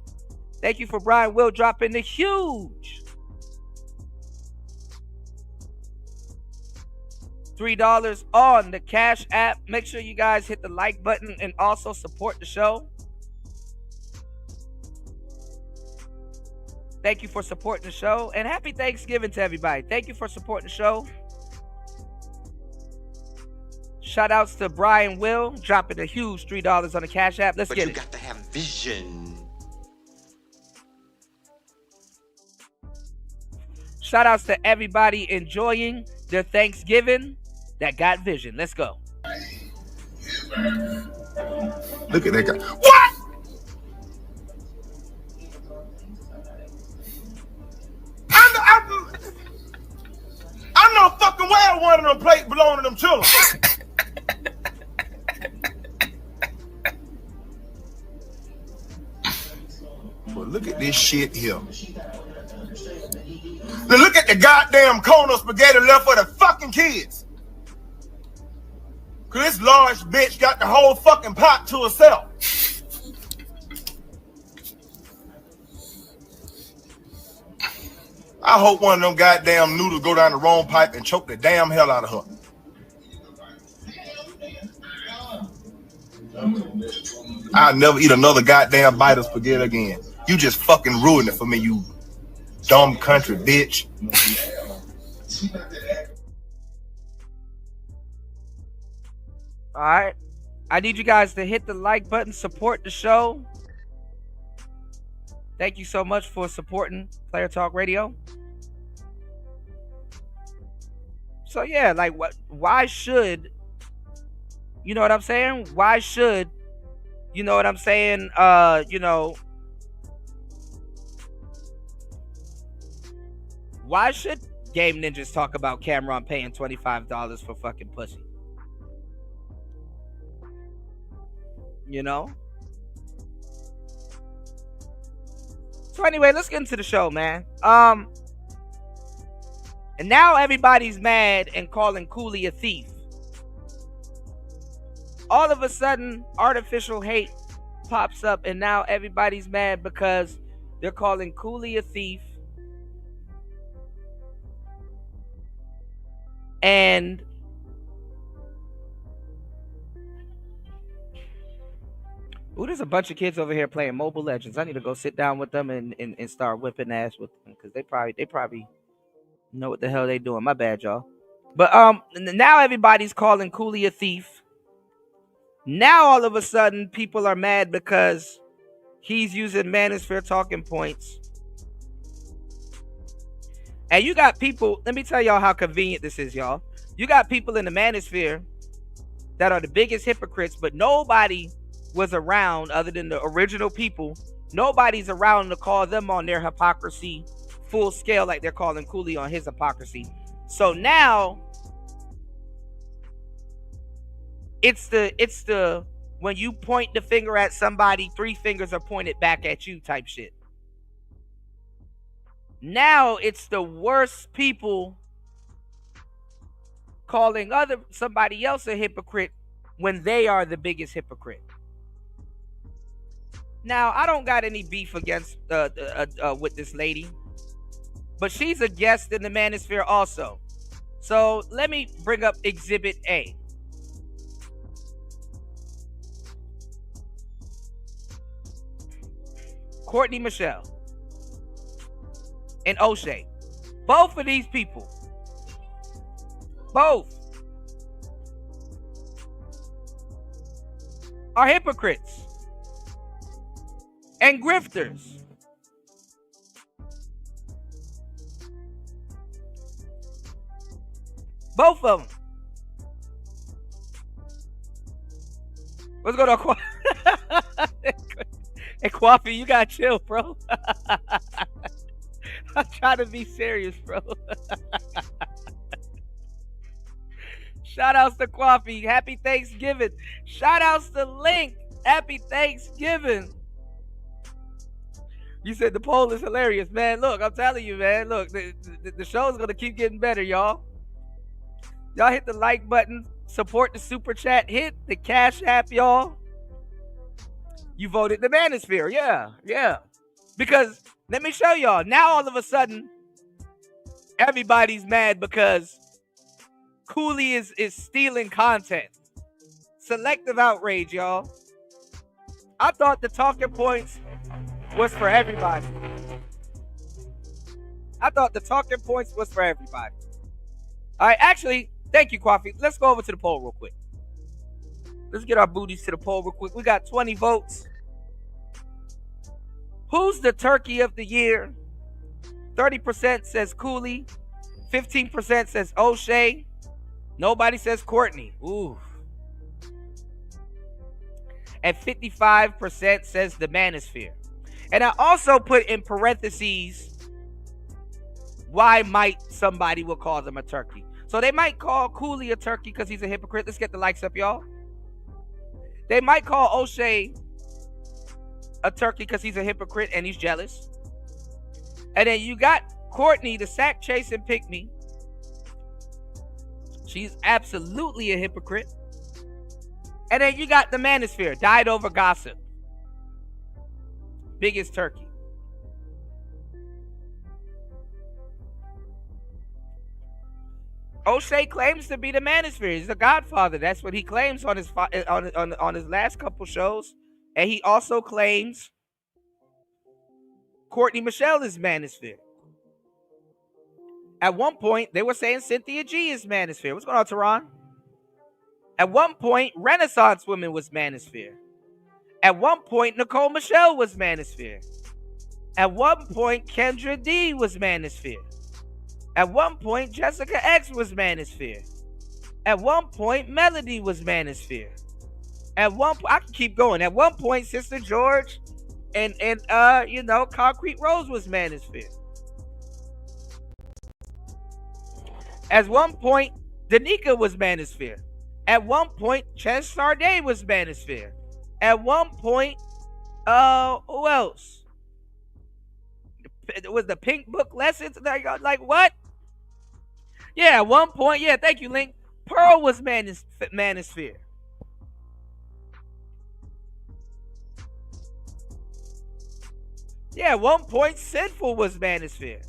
Thank you for Brian Will dropping the huge $3 on the Cash App. Make sure you guys hit the like button and also support the show. Thank you for supporting the show. And happy Thanksgiving to everybody. Thank you for supporting the show. Shout outs to Brian Will dropping a huge $3 on the Cash App. Let's get it. But you got to have vision. Shout outs to everybody enjoying their Thanksgiving that got vision. Let's go. Look at that guy. What? I know fucking well one of them plates belong to them children. Well, look at this shit here. Now look at the goddamn cone of spaghetti left for the fucking kids. Cause this large bitch got the whole fucking pot to herself. I hope one of them goddamn noodles go down the wrong pipe and choke the damn hell out of her. I'll never eat another goddamn bite of spaghetti again. You just fucking ruined it for me, you dumb country bitch. All right. I need you guys to hit the like button, support the show. Thank you so much for supporting Player Talk Radio. So yeah, like why should, you know what I'm saying? Why should, you know what I'm saying? Why should Game Ninjas talk about Cameron paying $25 for fucking pussy? You know? So anyway, let's get into the show, man. And now everybody's mad and calling Cooley a thief. All of a sudden, artificial hate pops up, and now everybody's mad because they're calling Cooley a thief. And ooh, there's a bunch of kids over here playing Mobile Legends. I need to go sit down with them and start whipping ass with them because they probably know what the hell they doing. My bad, y'all. But now everybody's calling Cooley a thief. Now all of a sudden people are mad because he's using Manosphere talking points. And you got people, let me tell y'all how convenient this is, y'all. You got people in the Manosphere that are the biggest hypocrites, but nobody was around other than the original people. Nobody's around to call them on their hypocrisy full scale like they're calling Cooley on his hypocrisy. So now it's the when you point the finger at somebody, 3 fingers are pointed back at you type shit. Now it's the worst people calling somebody else a hypocrite when they are the biggest hypocrite. Now, I don't got any beef against with this lady, but she's a guest in the Manosphere also. So let me bring up Exhibit A. Courtney Michelle, and O'Shea. Both of these people, both, are hypocrites and grifters. Both of them. What's going on, Hey, Coffee, you gotta chill, bro. I'm trying to be serious, bro. Shout outs to Coffee. Happy Thanksgiving. Shout outs to Link. Happy Thanksgiving. You said the poll is hilarious, man. Look, I'm telling you, man. Look, the show's gonna keep getting better, y'all. Y'all hit the like button, support the super chat, hit the Cash App, y'all. You voted the Manosphere, yeah. Because let me show y'all. Now all of a sudden, everybody's mad because Cooley is stealing content. Selective outrage, y'all. I thought the talking points was for everybody. All right, actually, thank you, Coffee. Let's go over to the poll real quick. Let's get our booties to the poll real quick. We got 20 votes. Who's the turkey of the year? 30% says Cooley. 15% says O'Shea. Nobody says Courtney. Ooh. And 55% says the Manosphere. And I also put in parentheses, why might somebody will call them a turkey? So they might call Cooley a turkey because he's a hypocrite. Let's get the likes up, y'all. They might call O'Shea a turkey because he's a hypocrite and he's jealous. And then you got Courtney, the sack chasing pick-me. She's absolutely a hypocrite. And then you got the Manosphere, died over gossip. Biggest turkey. O'Shea claims to be the Manosphere. He's the Godfather. That's what he claims on his on his last couple shows. And he also claims Courtney Michelle is Manosphere. At one point, they were saying Cynthia G is Manosphere. What's going on, Tehran? At one point, Renaissance Women was Manosphere. At one point, Nicole Michelle was Manosphere. At one point, Kendra D was Manosphere. At one point, Jessica X was Manosphere. At one point, Melody was Manosphere. At one point, I can keep going. At one point, Sister George and Concrete Rose was Manosphere. At one point, Danica was Manosphere. At one point, Ches Sade was Manosphere. At one point, who else? It was the Pink Book Lessons? Like what? Yeah, at one point, yeah, thank you, Link. Pearl was Manosphere. Yeah, at one point, Sinful was Manosphere.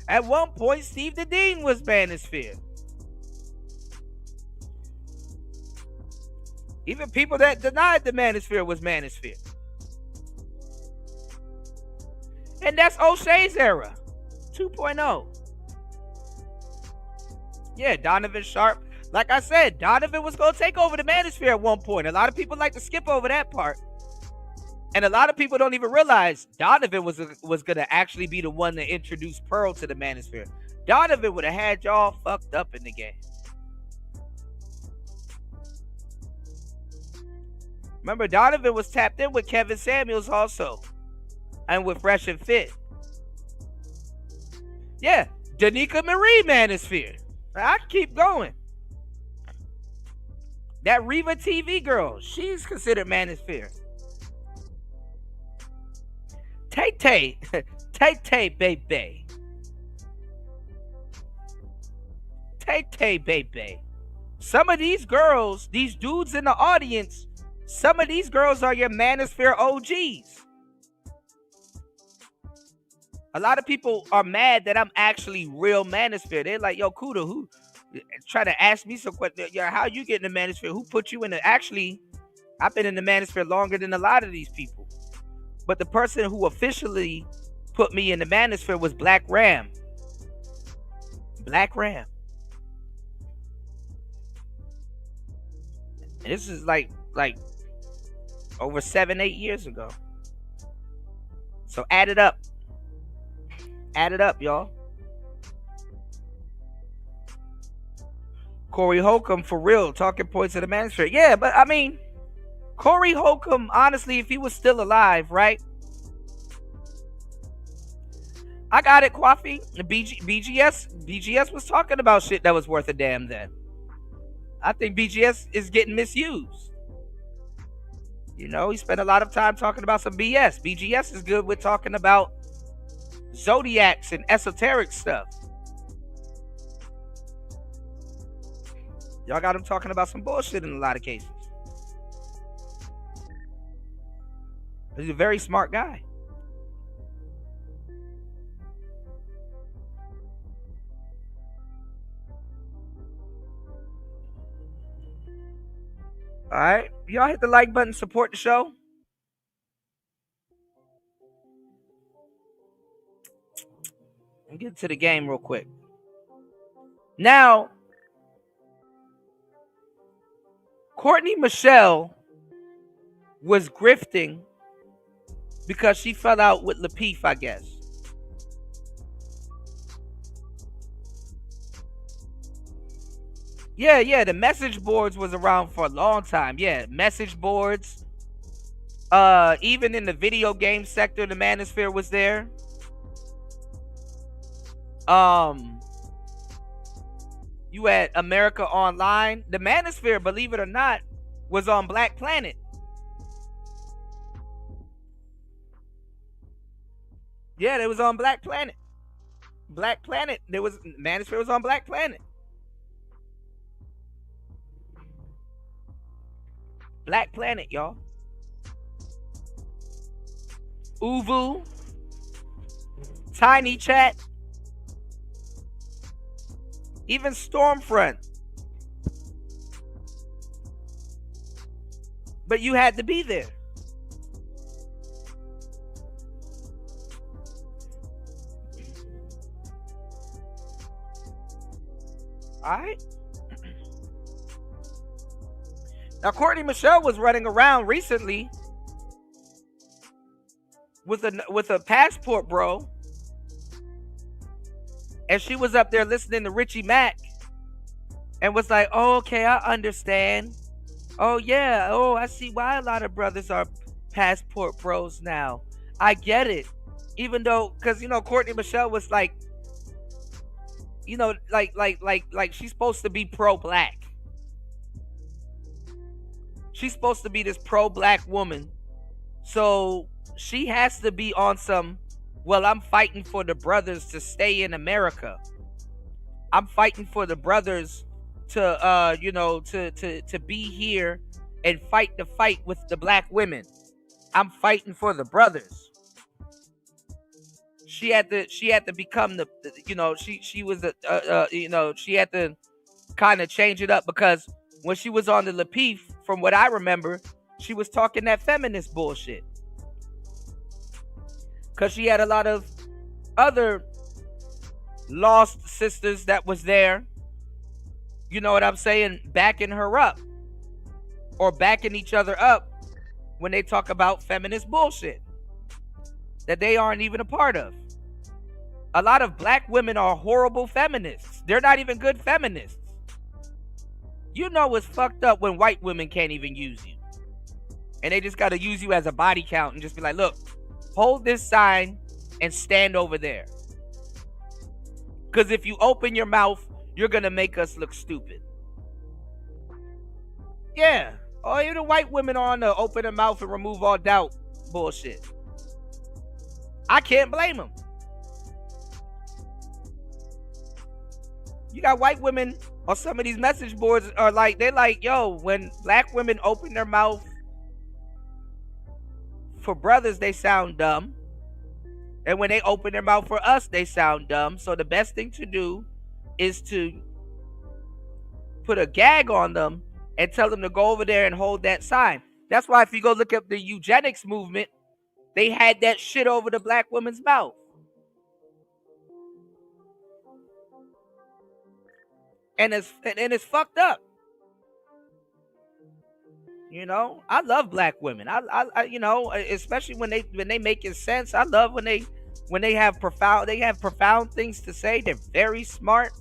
At one point, Steve the Dean was Manosphere. Even people that denied the Manosphere was Manosphere. And that's O'Shea's era, 2.0. Yeah, Donovan Sharp. Like I said, Donovan was going to take over the Manosphere at one point. A lot of people like to skip over that part. And a lot of people don't even realize Donovan was going to actually be the one that introduced Pearl to the Manosphere. Donovan would have had y'all fucked up in the game. Remember, Donovan was tapped in with Kevin Samuels also. And with Fresh and Fit. Yeah, Danica Marie Manosphere. I keep going. That Reva TV girl, she's considered Manosphere. Tay-Tay. Tay-Tay, baby. Tay-Tay, baby. Some of these girls, these dudes in the audience, some of these girls are your Manosphere OGs. A lot of people are mad that I'm actually real Manosphere. They're like, yo, Kuda, who try to ask me some questions. Yo, how you get in the Manosphere? Who put you in the... Actually, I've been in the Manosphere longer than a lot of these people. But the person who officially put me in the manosphere was Black Ram. Black Ram. And this is like over 7-8 years ago. So add it up. Add it up, y'all. Corey Holcomb, for real, talking points of the manosphere. Yeah, but I mean, Corey Holcomb, honestly, if he was still alive, right? I got it, Kwafi. BGS was talking about shit that was worth a damn then. I think BGS is getting misused. You know, he spent a lot of time talking about some BS. BGS is good with talking about zodiacs and esoteric stuff. Y'all got him talking about some bullshit in a lot of cases. He's a very smart guy. All right, y'all hit the like button, support the show. I'll get to the game real quick. Now, Courtney Michelle was grifting because she fell out with Lapeef, I guess. Yeah, the message boards was around for a long time. Yeah, message boards. Even in the video game sector, the manosphere was there. You had America Online. The manosphere, believe it or not, was on Black Planet. Yeah, it was on Black Planet. Black Planet. Manosphere was on Black Planet. Black Planet, y'all. Uvu. Tiny Chat. Even Stormfront. But you had to be there. Alright. Now, Courtney Michelle was running around recently with a passport, bro. And she was up there listening to Richie Mack and was like, oh, okay, I understand. Oh, yeah. Oh, I see why a lot of brothers are passport bros now. I get it. Even though, because, you know, Courtney Michelle was like, you know, like she's supposed to be pro-black. She's supposed to be this pro-black woman. So she has to be on some, well, I'm fighting for the brothers to stay in America. I'm fighting for the brothers to, you know, to be here and fight the fight with the black women. I'm fighting for the brothers. She had to become the, you know, she was you know, she had to kind of change it up, because when she was on the Lapeef, from what I remember, she was talking that feminist bullshit. Because she had a lot of other lost sisters that was there, you know what I'm saying, backing her up. Or backing each other up when they talk about feminist bullshit that they aren't even a part of. A lot of black women are horrible feminists. They're not even good feminists. You know it's fucked up when white women can't even use you. And they just got to use you as a body count and just be like, look, hold this sign and stand over there. Because if you open your mouth, you're going to make us look stupid. Yeah. All you the white women on to open their mouth and remove all doubt bullshit. I can't blame them. You got white women on some of these message boards are like, they're like, yo, when black women open their mouth for brothers, they sound dumb. And when they open their mouth for us, they sound dumb. So the best thing to do is to put a gag on them and tell them to go over there and hold that sign. That's why if you go look up the eugenics movement, They had that shit over the black woman's mouth. And it's fucked up. You know, I love black women. I you know, especially when they making sense. I love when they have profound things to say. They're very smart.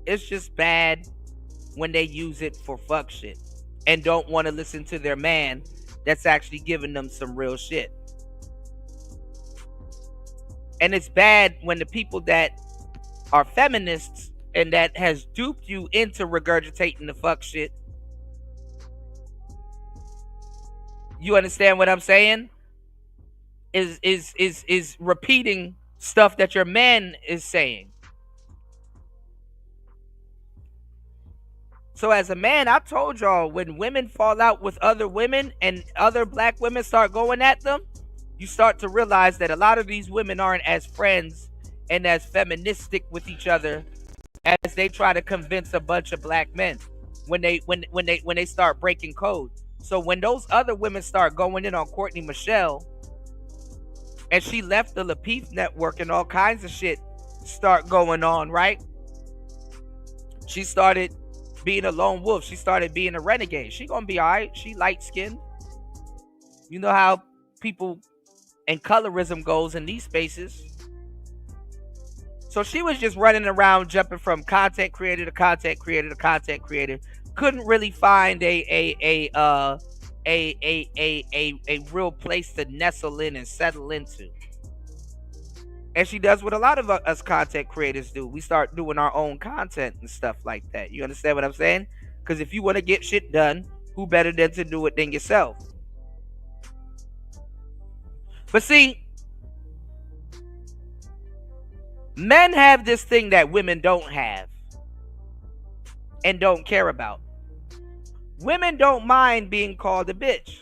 It's just bad when they use it for fuck shit and don't want to listen to their man that's actually giving them some real shit. And it's bad when the people that are feminists and that has duped you into regurgitating the fuck shit. You understand what I'm saying? Is repeating stuff that your man is saying. So as a man, I told y'all, when women fall out with other women and other black women start going at them, you start to realize that a lot of these women aren't as friends and as feministic with each other as they try to convince a bunch of black men when they start breaking code. So when those other women start going in on Courtney Michelle, and she left the Lapeef network and all kinds of shit start going on, right? She started being a lone wolf. She started being a renegade. She gonna be all right. She light skinned. You know how people and colorism goes in these spaces. So she was just running around, jumping from content creator to content creator to content creator. Couldn't really find a real place to nestle in and settle into. And she does what a lot of us content creators do. We start doing our own content and stuff like that. You understand what I'm saying? Because if you want to get shit done, who better than to do it than yourself? But see, men have this thing that women don't have and don't care about. Women don't mind being called a bitch.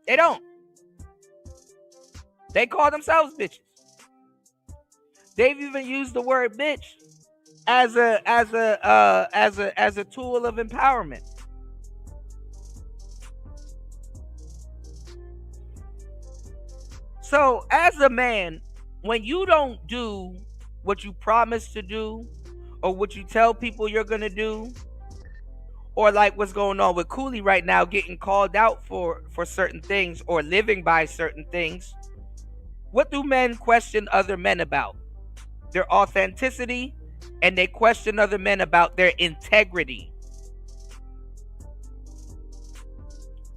They don't. They call themselves bitches. They've even used the word bitch as a tool of empowerment. So as a man, when you don't do what you promise to do, or what you tell people you're gonna do, or like what's going on with Cooley right now, getting called out for certain things or living by certain things, what do men question other men about? Their authenticity, and they question other men about their integrity.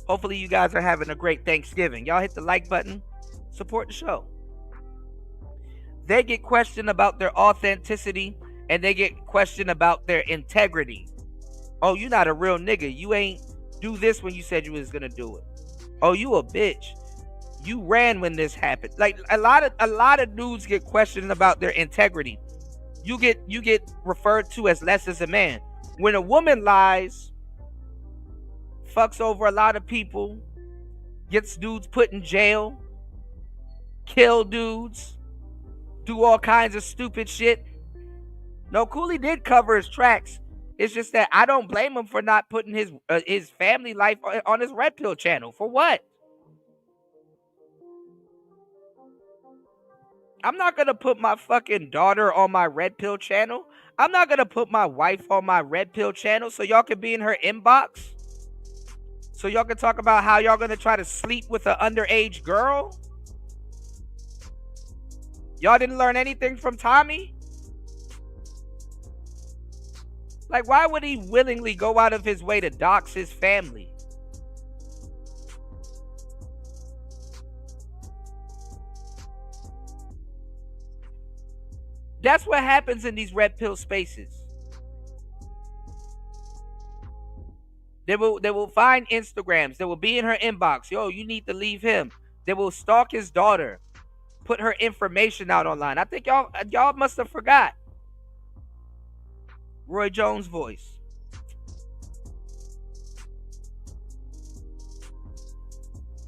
Hopefully you guys are having a great Thanksgiving. Y'all hit the like button, support the show. They get questioned about their authenticity, and they get questioned about their integrity. Oh, you're not a real nigga. You ain't do this when you said you was gonna do it. Oh, you a bitch. You ran when this happened. Like a lot of dudes get questioned about their integrity. You get referred to as less as a man. When a woman lies, fucks over a lot of people, gets dudes put in jail, kill dudes, do all kinds of stupid shit. No, Cooley did cover his tracks. It's just that I don't blame him for not putting his family life on his Red Pill channel. For what? I'm not going to put my fucking daughter on my Red Pill channel. I'm not going to put my wife on my Red Pill channel so y'all can be in her inbox. So y'all can talk about how y'all going to try to sleep with an underage girl. Y'all didn't learn anything from Tommy? Like, why would he willingly go out of his way to dox his family? That's what happens in these Red Pill spaces. They will find Instagrams. They will be in her inbox. Yo, you need to leave him. They will stalk his daughter, put her information out online. I think y'all must have forgot. Roy Jones' voice.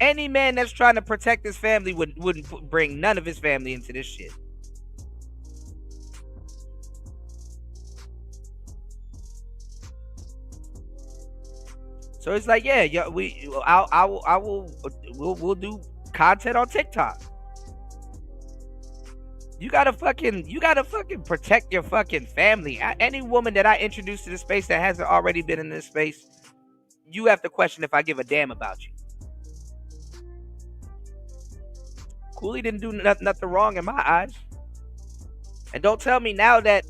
Any man that's trying to protect his family wouldn't bring none of his family into this shit. So it's like, yeah, we'll do content on TikTok. You gotta fucking protect your fucking family. Any woman that I introduce to this space that hasn't already been in this space, you have to question if I give a damn about you. Cooley didn't do nothing wrong in my eyes. And don't tell me now that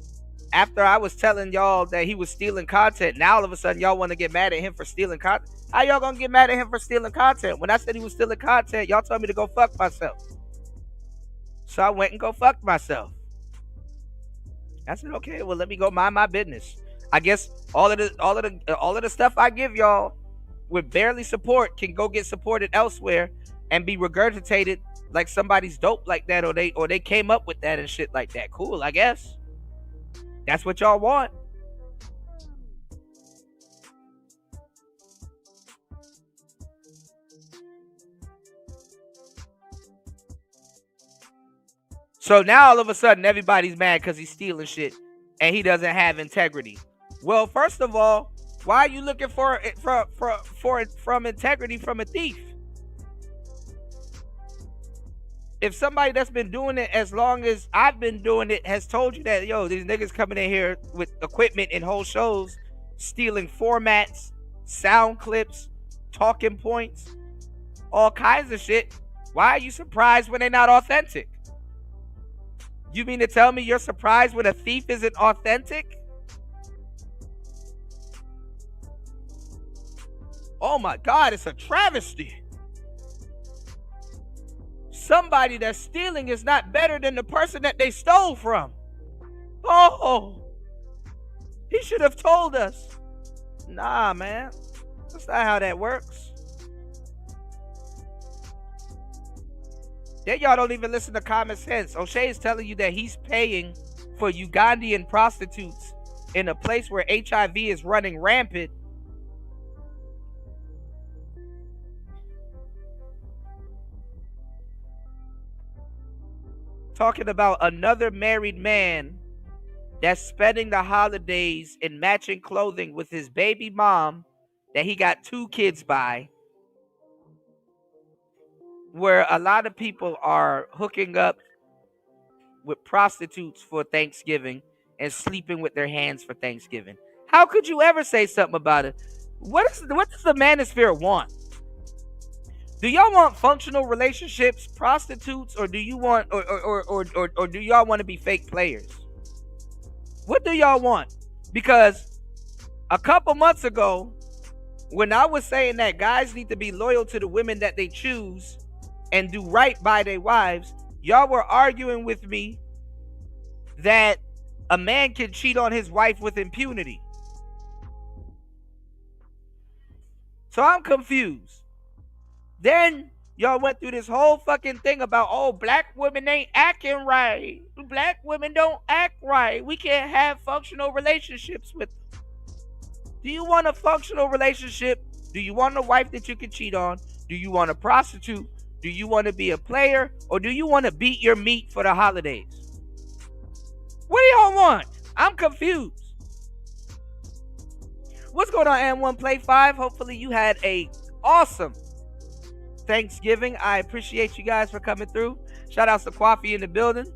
after I was telling y'all that he was stealing content, now all of a sudden y'all want to get mad at him for stealing content. How y'all gonna get mad at him for stealing content? When I said he was stealing content, y'all told me to go fuck myself. So I went and go fuck myself. I said, okay, well, let me go mind my business. I guess all of the stuff I give y'all with barely support can go get supported elsewhere and be regurgitated like somebody's dope like that, or they came up with that and shit like that. Cool, I guess. That's what y'all want. So now all of a sudden everybody's mad because he's stealing shit and he doesn't have integrity. Well, first of all, why are you looking for from integrity from a thief? If somebody that's been doing it as long as I've been doing it has told you that, yo, these niggas coming in here with equipment and whole shows, stealing formats, sound clips, talking points, all kinds of shit, why are you surprised when they're not authentic? You mean to tell me you're surprised when a thief isn't authentic? Oh my God, it's a travesty. Somebody that's stealing is not better than the person that they stole from. Oh, he should have told us. Nah, man, that's not how that works. Then y'all don't even listen to common sense. O'Shea is telling you that he's paying for Ugandan prostitutes in a place where HIV is running rampant. Talking about another married man that's spending the holidays in matching clothing with his baby mom that he got 2 kids by, where a lot of people are hooking up with prostitutes for Thanksgiving and sleeping with their hands for Thanksgiving. How could you ever say something about it? What does the manosphere want? Do y'all want functional relationships, prostitutes, or do you want or do y'all want to be fake players? What do y'all want? Because a couple months ago, when I was saying that guys need to be loyal to the women that they choose and do right by their wives, y'all were arguing with me that a man can cheat on his wife with impunity. So I'm confused. Then y'all went through this whole fucking thing about, oh, black women ain't acting right. Black women don't act right. We can't have functional relationships with them. Do you want a functional relationship? Do you want a wife that you can cheat on? Do you want a prostitute? Do you want to be a player? Or do you want to beat your meat for the holidays? What do y'all want? I'm confused. What's going on, M1 Play 5? Hopefully you had a awesome Thanksgiving. I appreciate you guys for coming through. Shout out to Kwafi in the building.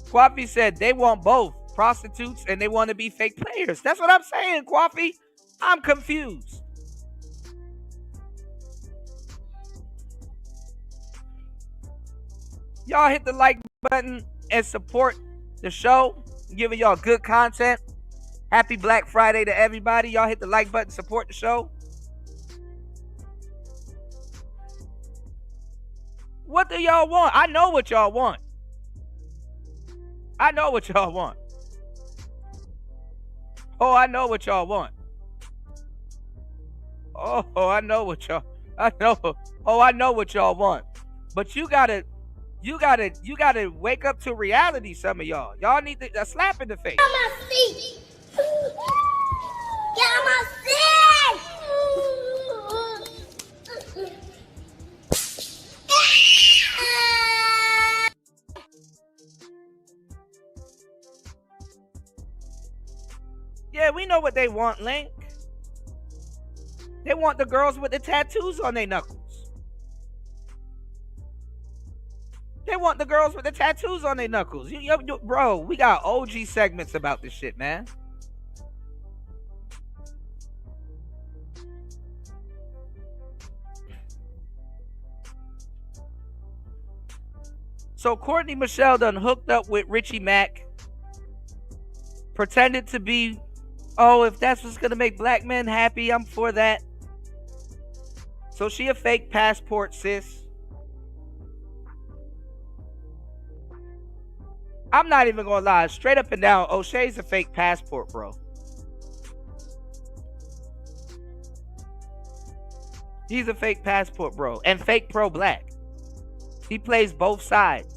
Kwafi said they want both prostitutes and they want to be fake players. That's what I'm saying, Kwafi. I'm confused. Y'all hit the like button and support the show. I'm giving y'all good content. Happy Black Friday to everybody. Y'all hit the like button, support the show. What do y'all want? I know what y'all want. I know what y'all want. Oh, I know what y'all want. Oh, I know what y'all. I know. Oh, I know what y'all want. But you gotta wake up to reality. Some of y'all. Y'all need a slap in the face. Get on my feet. Get on my feet. Yeah, we know what they want, Link. They want the girls with the tattoos on their knuckles. They want the girls with the tattoos on their knuckles. Bro, we got OG segments about this shit, man. So Courtney Michelle done hooked up with Richie Mack, pretended to be, oh, if that's what's gonna make black men happy, I'm for that. So she a fake passport, sis. I'm not even gonna lie, straight up and down, O'Shea's a fake passport, bro. He's a fake passport, bro, and fake pro-black. He plays both sides.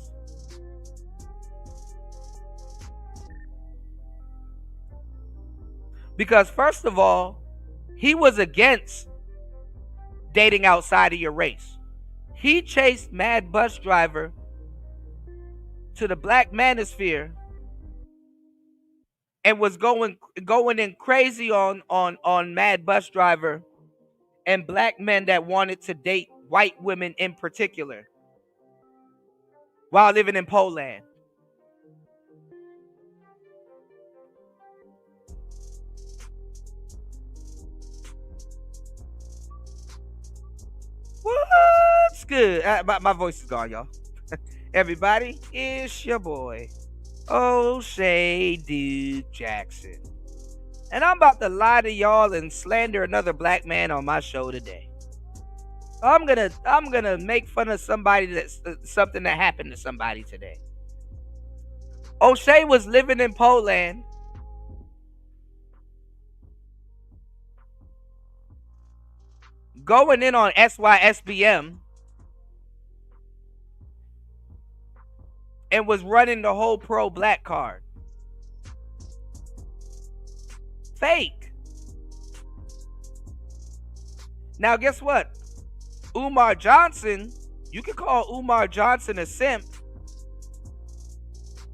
Because first of all, he was against dating outside of your race. He chased Mad Bus Driver to the black manosphere and was going in crazy on Mad Bus Driver and black men that wanted to date white women in particular while living in Poland. What's good? My voice is gone, y'all. Everybody, it's your boy, O'Shea Duke Jackson. And I'm about to lie to y'all and slander another black man on my show today. I'm gonna make fun of somebody that's something that happened to somebody today. O'Shea was living in Poland. Going in on SYSBM. And was running the whole pro-black card. Fake. Now guess what? Umar Johnson, you can call Umar Johnson a simp,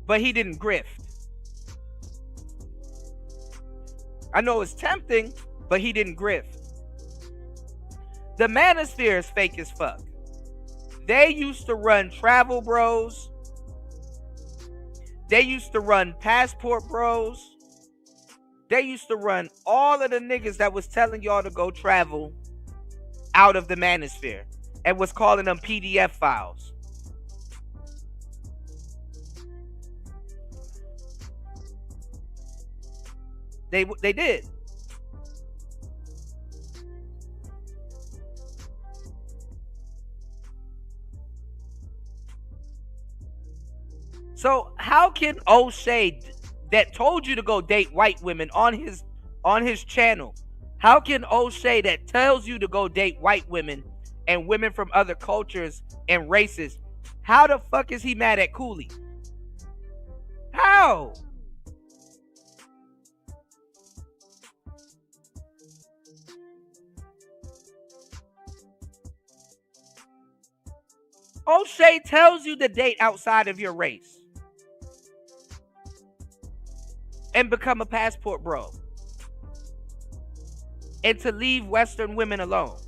but he didn't grift. I know it's tempting, but he didn't grift. The manosphere is fake as fuck. They used to run Travel Bros. They used to run Passport Bros. They used to run all of the niggas that was telling y'all to go travel out of the manosphere and was calling them PDF files. They did. So how can O'Shea, that told you to go date white women on his channel, how can O'Shea that tells you to go date white women and women from other cultures and races, how the fuck is he mad at Cooley? How? O'Shea tells you to date outside of your race and become a passport bro and to leave Western women alone.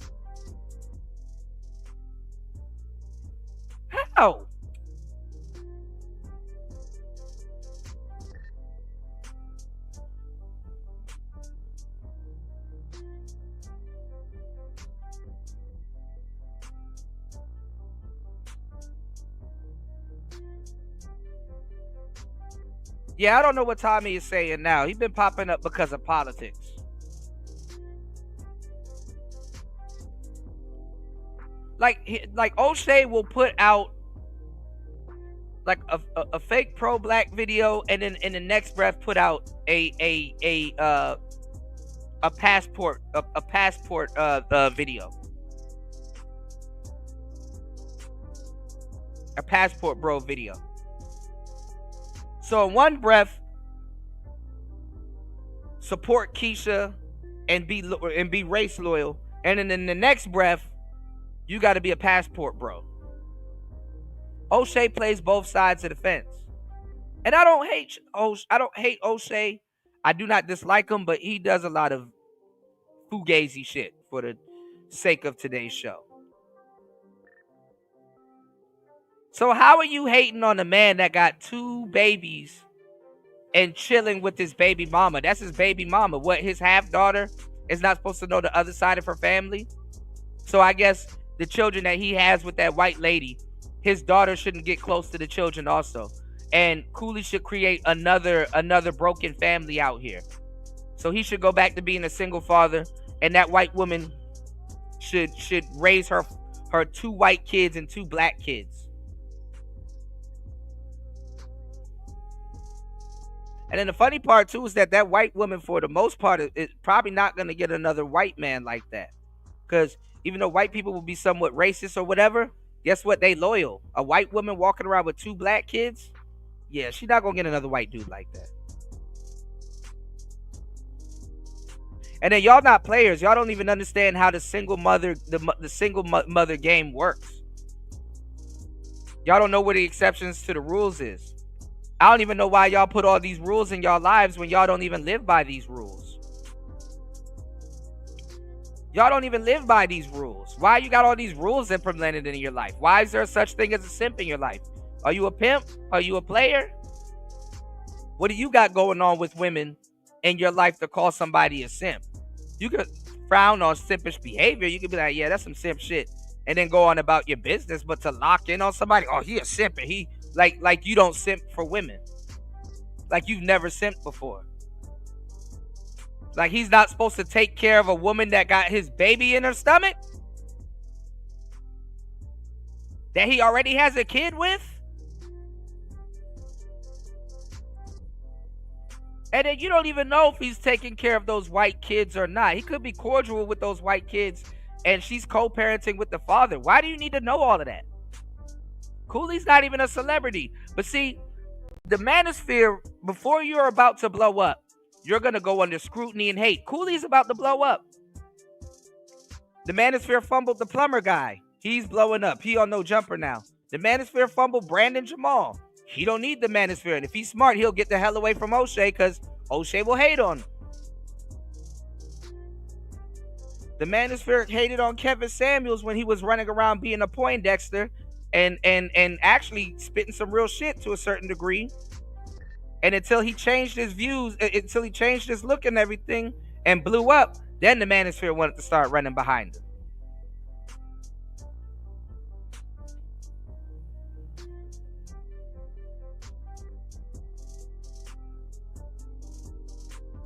How? Yeah, I don't know what Tommy is saying now. He's been popping up because of politics. Like O'Shea will put out like a fake pro-black video, and then in the next breath put out a passport video, a passport bro video. So in one breath, support Keisha and be race loyal, and then in the next breath, you got to be a passport bro. O'Shea plays both sides of the fence, and I don't hate O'Shea. I do not dislike him, but he does a lot of fugazi shit for the sake of today's show. So how are you hating on a man that got 2 babies and chilling with his baby mama? That's his baby mama. What, his half daughter is not supposed to know the other side of her family? So I guess the children that he has with that white lady, his daughter shouldn't get close to the children also. And Cooley should create another broken family out here. So he should go back to being a single father, and that white woman should raise her 2 white kids and 2 black kids. And then the funny part too is that white woman, for the most part, is probably not going to get another white man like that. Because even though white people will be somewhat racist or whatever, guess what? They loyal. A white woman walking around with 2 black kids, yeah, she's not going to get another white dude like that. And then y'all not players. Y'all don't even understand how the single mother game works. Y'all don't know what the exceptions to the rules is. I don't even know why y'all put all these rules in y'all lives when y'all don't even live by these rules. Y'all don't even live by these rules. Why you got all these rules implemented in your life? Why is there such thing as a simp in your life? Are you a pimp? Are you a player? What do you got going on with women in your life to call somebody a simp? You could frown on simpish behavior. You could be like, yeah, that's some simp shit, and then go on about your business. But to lock in on somebody, oh, he a simp, and he like you don't simp for women. Like you've never simped before. Like he's not supposed to take care of a woman that got his baby in her stomach, that he already has a kid with. And then you don't even know if he's taking care of those white kids or not. He could be cordial with those white kids and she's co-parenting with the father. Why do you need to know all of that? Cooley's not even a celebrity. But see, the manosphere, before you're about to blow up, you're going to go under scrutiny and hate. Cooley's about to blow up. The manosphere fumbled the plumber guy. He's blowing up. He on no jumper now. The manosphere fumbled Brandon Jamal. He don't need the manosphere. And if he's smart, he'll get the hell away from O'Shea because O'Shea will hate on him. The manosphere hated on Kevin Samuels when he was running around being a Poindexter and actually spitting some real shit to a certain degree. And until he changed his views, until he changed his look and everything and blew up, then the manosphere wanted to start running behind him.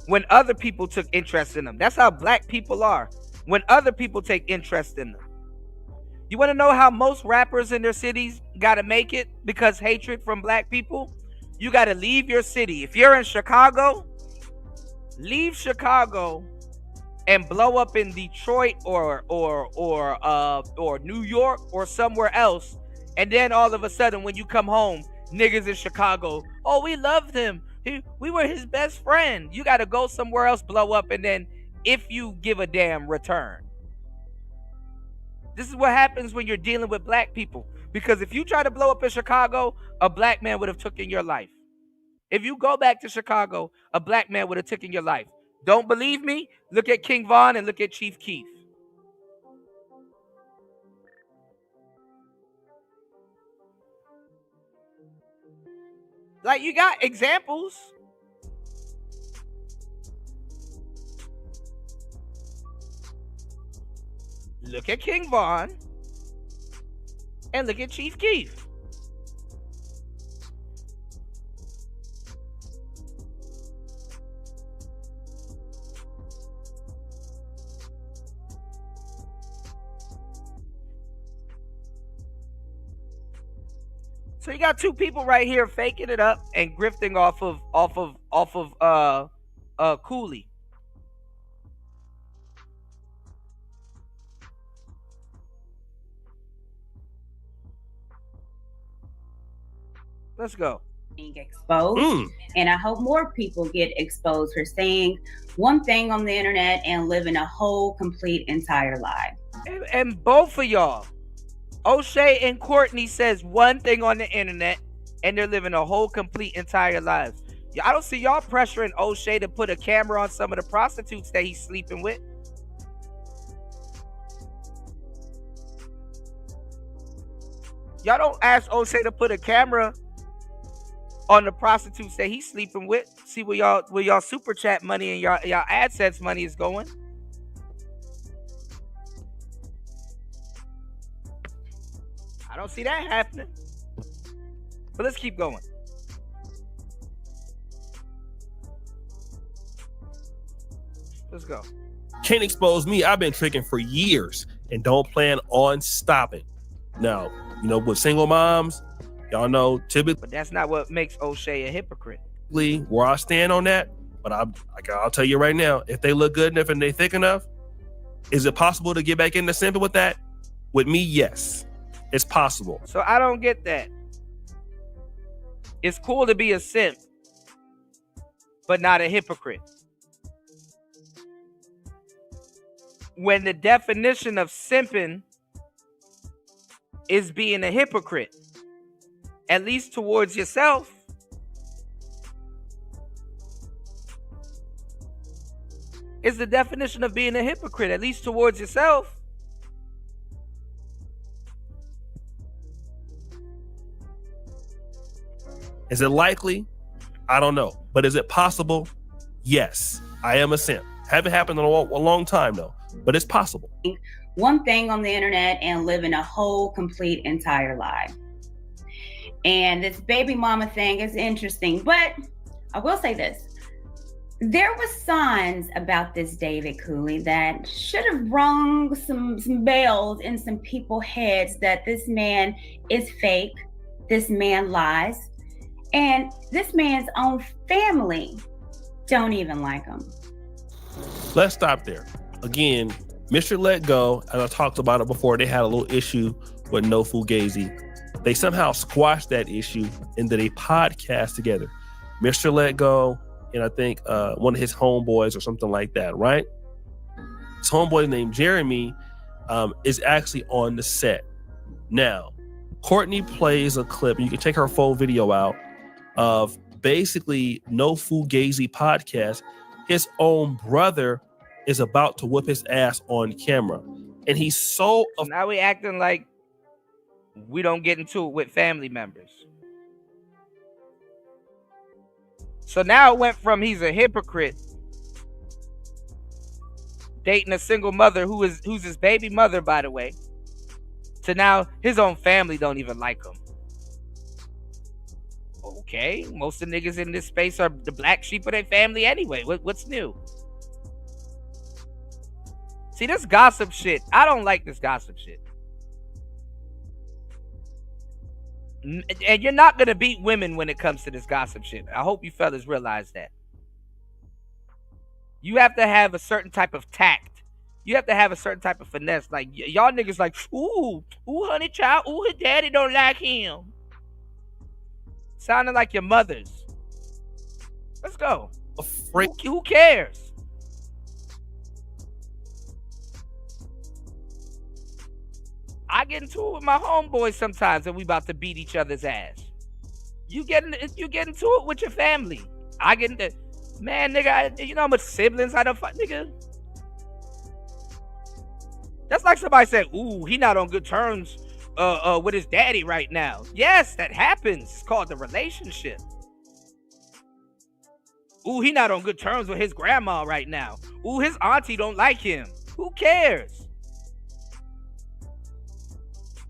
When other people took interest in them. That's how black people are. When other people take interest in them. You want to know how most rappers in their cities got to make it because hatred from black people? You got to leave your city. If you're in Chicago, leave Chicago and blow up in Detroit or New York or somewhere else. And then all of a sudden when you come home, niggas in Chicago, oh, we loved him. We were his best friend. You got to go somewhere else, blow up, and then if you give a damn, return. This is what happens when you're dealing with black people. Because if you try to blow up in Chicago, a black man would have taken your life. If you go back to Chicago, a black man would have taken your life. Don't believe me? Look at King Von and look at Chief Keef. Like, you got examples. Look at King Von and look at Chief Keef. So you got two people right here faking it up and grifting off of Cooley. Let's go. Being exposed, and I hope more people get exposed for saying one thing on the internet and living a whole complete entire lie. And both of y'all, O'Shea and Courtney, says one thing on the internet and they're living a whole complete entire lives. I don't see y'all pressuring O'Shea to put a camera on some of the prostitutes that he's sleeping with. Y'all don't ask O'Shea to put a camera on the prostitutes that he's sleeping with. See where y'all super chat money and y'all AdSense money is going. I don't see that happening. But let's keep going. Let's go. Can't expose me. I've been tricking for years and don't plan on stopping. Now, with single moms, y'all know typically. But that's not what makes O'Shea a hypocrite. Where I stand on that, but I'll tell you right now, if they look good enough and they thick enough, is it possible to get back into simping with that? With me, yes, it's possible. So I don't get that. It's cool to be a simp, but not a hypocrite. When the definition of simping is being a hypocrite, at least towards yourself. Is the definition of being a hypocrite, at least towards yourself. Is it likely? I don't know. But is it possible? Yes. I am a simp. Haven't happened in a long time though, but it's possible. One thing on the internet and living a whole, complete, entire lie. And this baby mama thing is interesting, but I will say this. There was signs about this David Cooley that should have rung some bells in some people's heads that this man is fake, this man lies, and this man's own family don't even like him. Let's stop there. Again, Mr. Let Go, as I talked about it before, they had a little issue with No Fugazi. They somehow squashed that issue and did a podcast together. Mr. Let Go, and I think one of his homeboys or something like that, right? His homeboy named Jeremy is actually on the set. Now, Courtney plays a clip, and you can check her full video out, of basically No Fugazi podcast. His own brother is about to whip his ass on camera. And he's so... Now we acting like we don't get into it with family members. So now it went from he's a hypocrite, dating a single mother who's his baby mother, by the way, to now his own family don't even like him. Okay, most of the niggas in this space are the black sheep of their family anyway. What's new? See, this gossip shit, I don't like this gossip shit. And you're not going to beat women when it comes to this gossip shit. I hope you fellas realize that. You have to have a certain type of tact. You have to have a certain type of finesse. Like, y'all niggas like, ooh, honey child, ooh, his daddy don't like him. Sounding like your mothers. Let's go. Who cares? I get into it with my homeboys sometimes and we about to beat each other's ass. You get into it with your family. I get into, man, nigga, you know how much siblings I don't fight, nigga? That's like somebody said, ooh, he not on good terms with his daddy right now. Yes, that happens. It's called the relationship. Ooh, he not on good terms with his grandma right now. Ooh, his auntie don't like him. Who cares?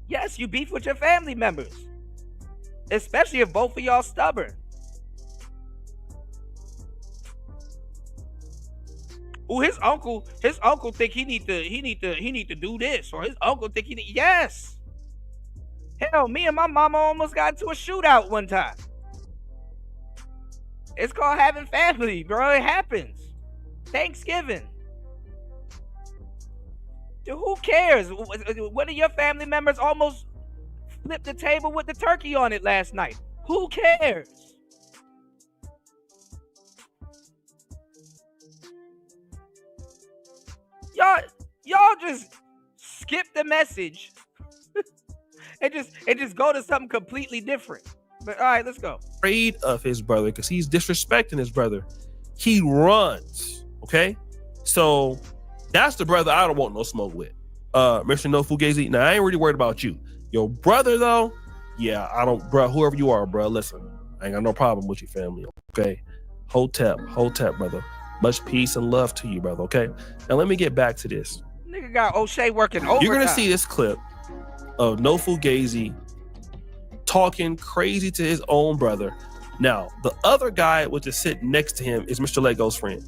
Yes, you beef with your family members. Especially if both of y'all stubborn. Ooh, his uncle think he need to do this, or his uncle think yes. Hell, me and my mama almost got into a shootout one time. It's called having family, bro. It happens. Thanksgiving. Dude, who cares? One of your family members almost flipped the table with the turkey on it last night. Who cares? Y'all just skip the message and just go to something completely different. But all right, let's go. Afraid of his brother because he's disrespecting his brother. He runs. Okay, so that's the brother I don't want no smoke with. Mr. No Fugazi. Now I ain't really worried about you. Your brother though, Yeah, I don't, bro. Whoever you are, bro. Listen, I ain't got no problem with your family. Okay, Hotep, brother. Much peace and love to you, brother. Okay. Now let me get back to this. Nigga got O'Shea working overtime. You're gonna see this clip of No Fugazi talking crazy to his own brother. Now, the other guy which is sitting next to him is Mr. Lego's friend.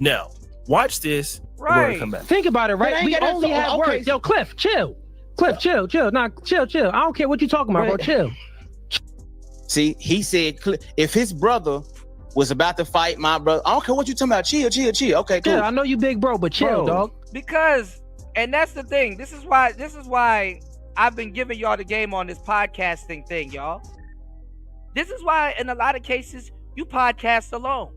Now, watch this. Right. We're gonna come back. Think about it, right? We only have words. Yo, Cliff, chill. Cliff, chill. Nah, chill. I don't care what you talking about, bro. Chill. See, he said if his brother was about to fight my brother, I don't care what you talking about. Chill. Okay, cool. Yeah, I know you big bro, but chill, dog. Because, and that's the thing. This is why I've been giving y'all the game on this podcasting thing, y'all. This is why, in a lot of cases, you podcast alone.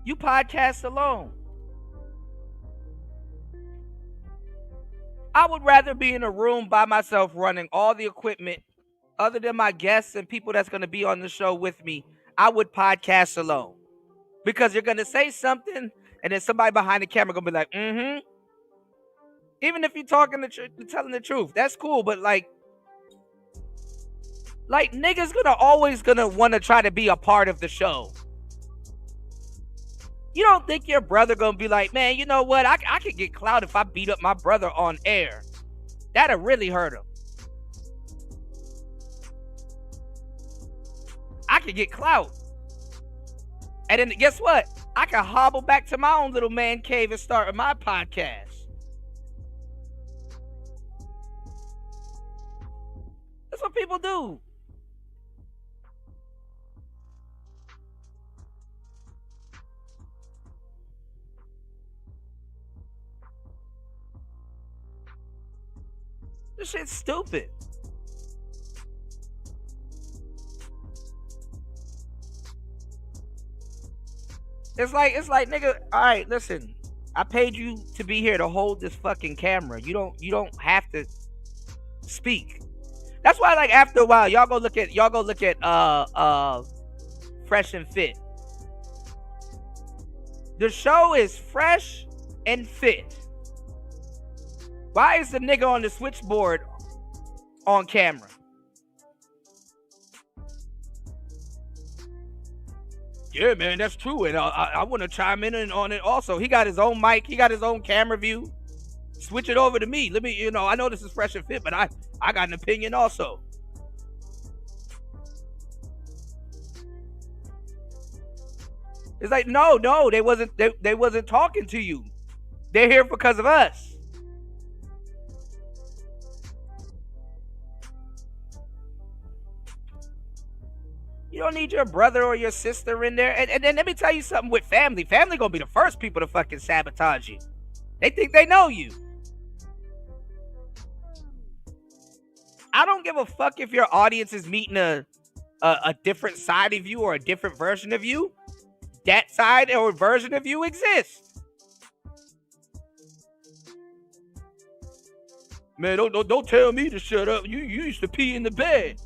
You podcast alone. I would rather be in a room by myself running all the equipment other than my guests and people that's going to be on the show with me. I would podcast alone. Because you're going to say something and then somebody behind the camera going to be like, mm-hmm. Even if you're telling the truth, that's cool. But like niggas always gonna want to try to be a part of the show. You don't think your brother gonna be like, man, you know what? I could get clout if I beat up my brother on air. That'll really hurt him. I could get clout. And then guess what? I can hobble back to my own little man cave and start my podcast. That's what people do. This shit's stupid. It's like, nigga, all right, listen. I paid you to be here to hold this fucking camera. You don't have to speak. That's why, like, after a while, y'all go look at Fresh and Fit. The show is Fresh and Fit. Why is the nigga on the switchboard on camera? Yeah, man, that's true. And I want to chime in on it also. He got his own mic. He got his own camera view. Switch it over to me. Let me, I know this is Fresh and Fit, but I got an opinion also. It's like, no, they wasn't talking to you. They're here because of us. You don't need your brother or your sister in there. And then let me tell you something with family. Family gonna be the first people to fucking sabotage you. They think they know you. I don't give a fuck if your audience is meeting a different side of you or a different version of you. That side or version of you exists. Man, don't tell me to shut up. You used to pee in the bed.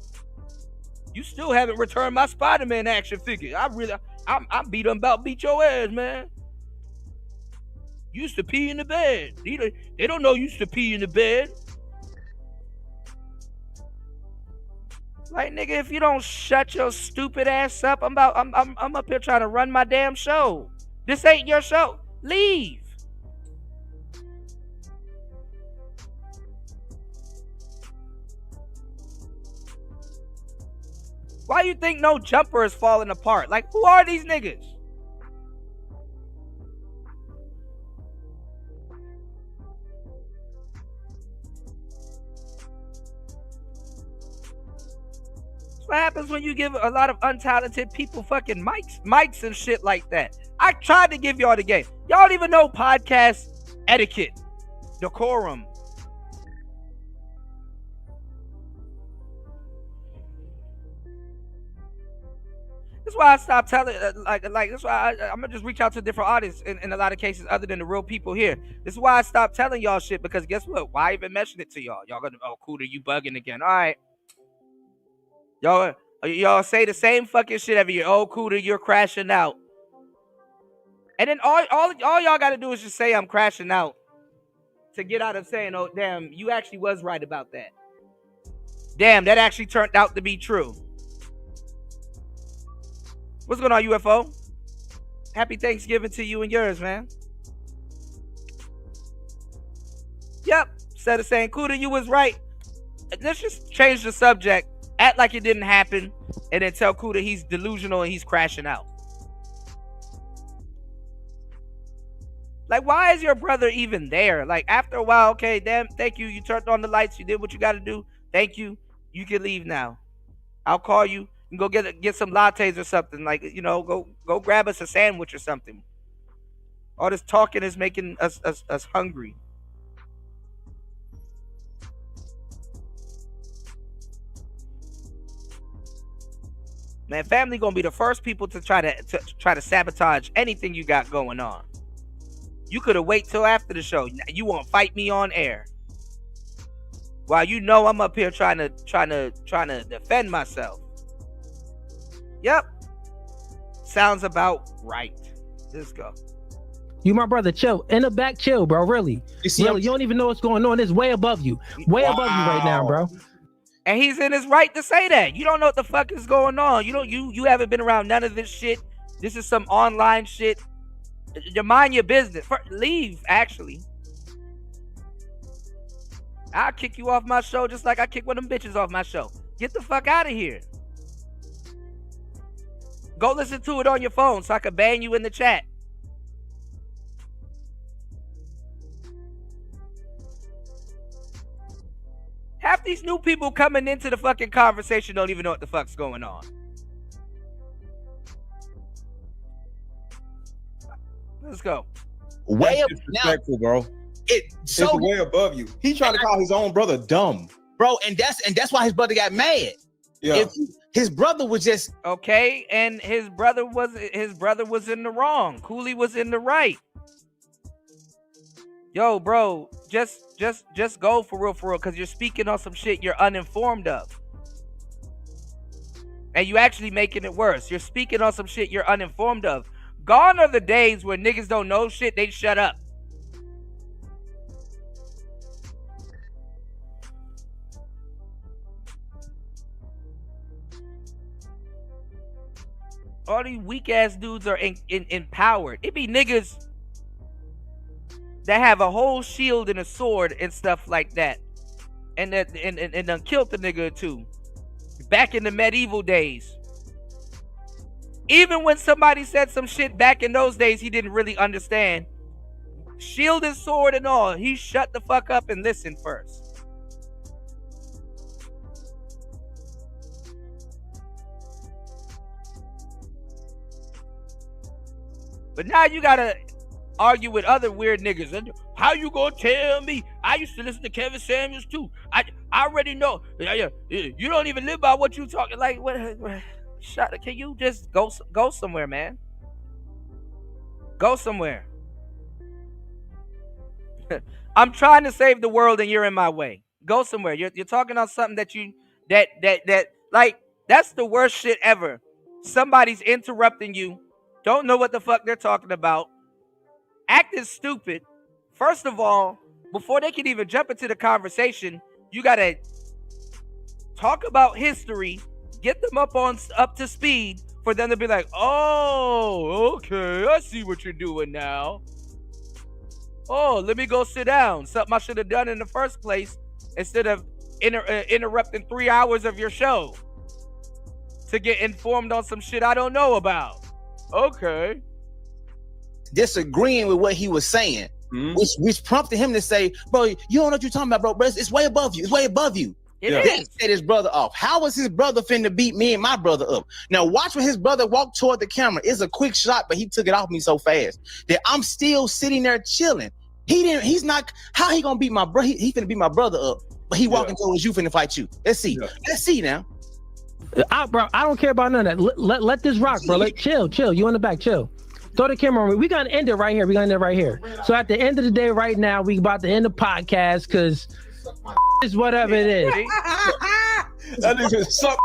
You still haven't returned my Spider-Man action figure. I'm beat your ass, man. You used to pee in the bed. They don't know you used to pee in the bed. Like, nigga, if you don't shut your stupid ass up, I'm up here trying to run my damn show. This ain't your show. Leave. Why you think No Jumper is falling apart? Like, who are these niggas? That's what happens when you give a lot of untalented people fucking mics and shit like that. I tried to give y'all the game. Y'all don't even know podcast etiquette, decorum. That's why I stopped telling, that's why I'm gonna just reach out to a different audience in a lot of cases other than the real people here. This is why I stopped telling y'all shit, because guess what? Why even mention it to y'all? Y'all gonna, oh, Cooter, you bugging again. All right. Y'all say the same fucking shit every year. Oh, Cooter, you're crashing out. And then all y'all gotta do is just say I'm crashing out to get out of saying, oh, damn, you actually was right about that. Damn, that actually turned out to be true. What's going on, UFO? Happy Thanksgiving to you and yours, man. Yep, instead of saying, Kuda, you was right. Let's just change the subject. Act like it didn't happen. And then tell Kuda he's delusional and he's crashing out. Like, why is your brother even there? Like, after a while, okay, damn, thank you. You turned on the lights. You did what you got to do. Thank you. You can leave now. I'll call you and go get some lattes or something. Like, you know, go grab us a sandwich or something. All this talking is making us hungry. Man, family gonna be the first people to try to sabotage anything you got going on. You could have waited till after the show. You won't fight me on air. While you know I'm up here trying to defend myself. Yep. Sounds about right. Let's go. You my brother, chill. In the back, chill, bro. Really. You don't even know what's going on. It's way above you. Way above you right now, bro. And he's in his right to say that. You don't know what the fuck is going on. You haven't been around none of this shit. This is some online shit. You mind your business. Leave, actually. I'll kick you off my show just like I kick one of them bitches off my show. Get the fuck out of here. Go listen to it on your phone so I can ban you in the chat. Half these new people coming into the fucking conversation don't even know what the fuck's going on. Let's go. Way That's disrespectful, bro. It's way above you. He trying to call his own brother dumb, bro, and that's why his brother got mad. Yeah. If his brother was just okay, and his brother was in the wrong. Cooley was in the right. Yo, bro, just go for real, because you're speaking on some shit you're uninformed of. And you actually making it worse. You're speaking on some shit you're uninformed of. Gone are the days where niggas don't know shit, they shut up. All these weak ass dudes are empowered. It be niggas that have a whole shield and a sword and stuff like that, and done killed the nigga or two. Back in the medieval days. Even when somebody said some shit back in those days he didn't really understand, shield and sword and all, he shut the fuck up and listened first. But now you gotta argue with other weird niggas. How you gonna tell me? I used to listen to Kevin Samuels too. I already know. You don't even live by what you talking. Like, what? Can you just go somewhere, man? Go somewhere. I'm trying to save the world and you're in my way. Go somewhere. You're talking on something that like, that's the worst shit ever. Somebody's interrupting you. Don't know what the fuck they're talking about. Acting stupid. First of all, before they can even jump into the conversation, you gotta talk about history, get them up to speed for them to be like, oh, okay, I see what you're doing now. Oh, let me go sit down. Something I should have done in the first place instead of interrupting 3 hours of your show to get informed on some shit I don't know about. Okay. Disagreeing with what he was saying, which prompted him to say, bro, you don't know what you're talking about, bro. It's way above you. It's way above you. Then set his brother off. How was his brother finna beat me and my brother up? Now watch when his brother walked toward the camera. It's a quick shot, but he took it off me so fast that I'm still sitting there chilling. He's not, how he gonna beat my brother? He finna beat my brother up, but he walking towards you finna fight you. Let's see. Let's see now. Bro, I don't care about none of that. Let this rock, bro. Chill. You in the back, chill. Throw the camera on me. We gotta end it right here. So at the end of the day, right now, we about to end the podcast because it's whatever it is. That nigga suck.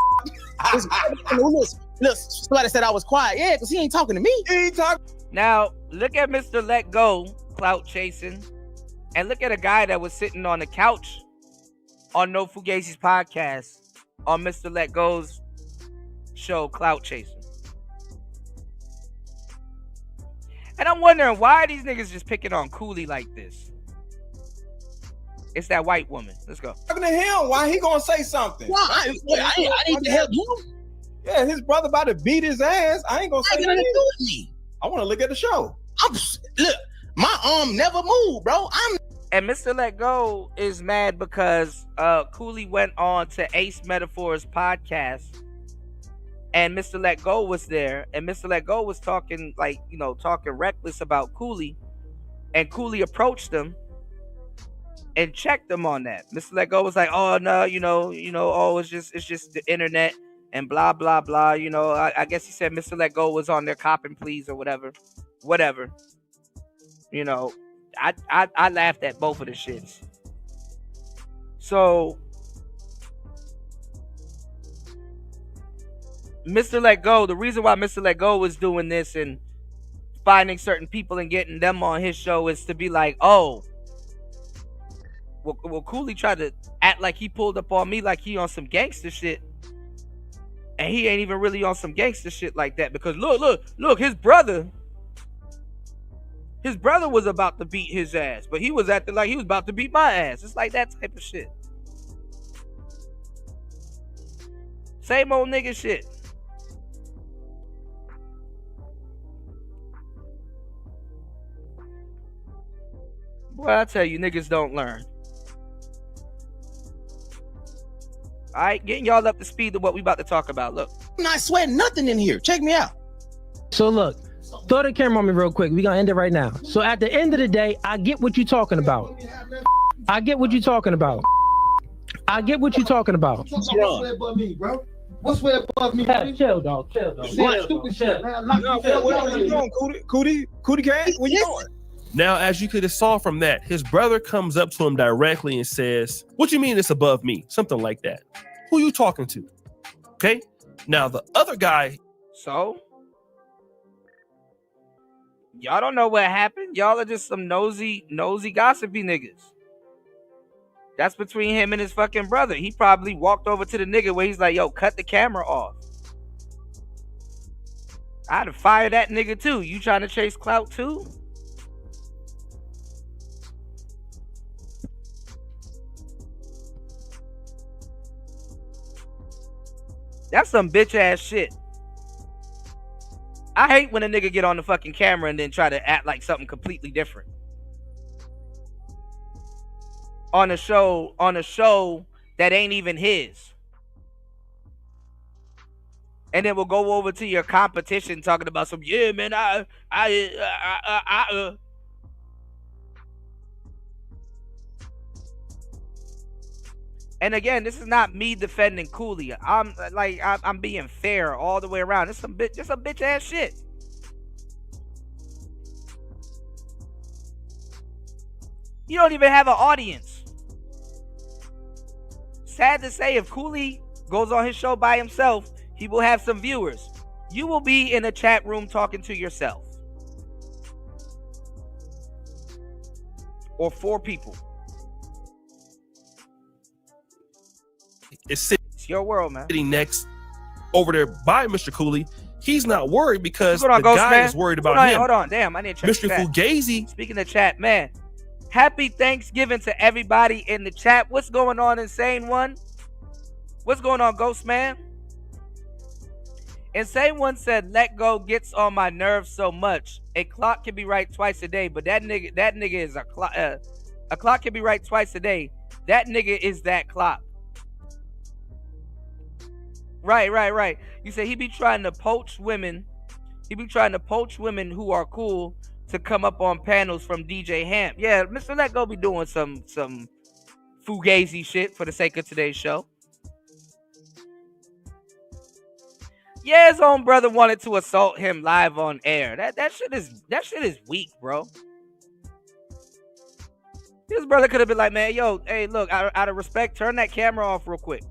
Look, somebody said I was quiet. Yeah, because he ain't talking to me. He ain't talking. Now, look at Mr. Let Go, clout chasing. And look at a guy that was sitting on the couch on No Fugazi's podcast on Mr. Let Go's show, Clout Chasing. And I'm wondering, why are these niggas just picking on Cooley like this? It's that white woman. Let's go. Talking to him, why he gonna say something? Why? I need to help him. Yeah, his brother about to beat his ass. I ain't gonna say nothing to anything. do with me. I want to look at the show. Look, my arm never moved, bro. And Mr. Let Go is mad because Cooley went on to Ace Metaphor's podcast, and Mr. Let Go was there, and Mr. Let Go was talking talking reckless about Cooley, and Cooley approached him and checked him on that. Mr. Let Go was like, "Oh no, oh it's just the internet and blah blah blah." I guess he said Mr. Let Go was on there copping pleas or whatever. I laughed at both of the shits. So Mr. Let Go, the reason why Mr. Let Go was doing this and finding certain people and getting them on his show is to be like, oh, well, Cooley tried to act like he pulled up on me like he on some gangster shit. And he ain't even really on some gangster shit like that, because look, his brother was about to beat his ass, but he was acting like he was about to beat my ass. It's like that type of shit. Same old nigga shit. Boy, I tell you, niggas don't learn. All right, getting y'all up to speed to what we about to talk about. Look, I'm not sweating nothing in here. Check me out. So look, throw the camera on me real quick. We gonna end it right now. So at the end of the day, I get what you're talking about. I get what you're talking about. What's way above me, bro? What's way above me? Chill, dog. Stupid shit, man. What you doing, Cootie Cat? What you doing? Now, as you could have saw from that, his brother comes up to him directly and says, "What you mean it's above me?" Something like that. Who you talking to? Okay. Now the other guy. So y'all don't know what happened. Y'all are just some nosy, gossipy niggas. That's between him and his fucking brother. He probably walked over to the nigga where he's like, "Yo, cut the camera off." I'd have fired that nigga too. You trying to chase clout too? That's some bitch ass shit. I hate when a nigga get on the fucking camera and then try to act like something completely different. On a show that ain't even his. And then we'll go over to your competition talking about some, yeah, man, And again, this is not me defending Cooley. I'm being fair all the way around. It's some bitch ass shit. You don't even have an audience. Sad to say, if Cooley goes on his show by himself, he will have some viewers. You will be in a chat room talking to yourself. Or 4 people. It's your world, man. Sitting next over there by Mr. Cooley. He's not worried because the guy man is worried about him. Hold on, damn, I need to check Mr. the chat. Fugazi. Speaking of chat, man, happy Thanksgiving to everybody in the chat. What's going on, Insane One? What's going on, Ghost Man? Insane One said, "Let Go gets on my nerves so much. A clock can be right twice a day, but that nigga is a clock. A clock can be right twice a day. That nigga is that clock." Right. You say he be trying to poach women. He be trying to poach women who are cool to come up on panels from DJ Hamp. Yeah, Mr. Let Go be doing some fugazi shit for the sake of today's show. Yeah, his own brother wanted to assault him live on air. That shit is weak, bro. His brother could have been like, "Man, yo, hey, look, out of respect, turn that camera off real quick.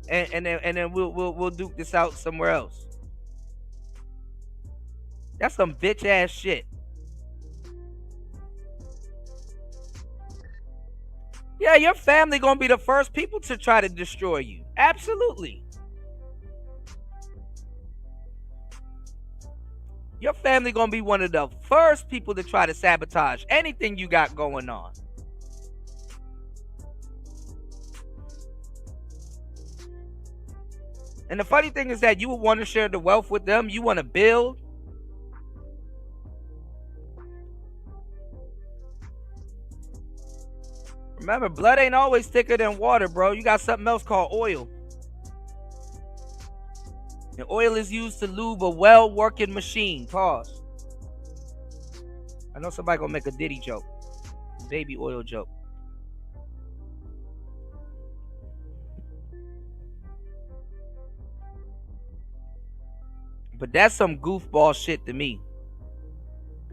And then we'll duke this out somewhere else." That's some bitch ass shit. Yeah, your family gonna be the first people to try to destroy you. Absolutely. Your family gonna be one of the first people to try to sabotage anything you got going on. And the funny thing is that you would want to share the wealth with them. You want to build. Remember, blood ain't always thicker than water, bro. You got something else called oil. And oil is used to lube a well-working machine. Pause. I know somebody gonna make a Diddy joke. Baby oil joke. But that's some goofball shit to me.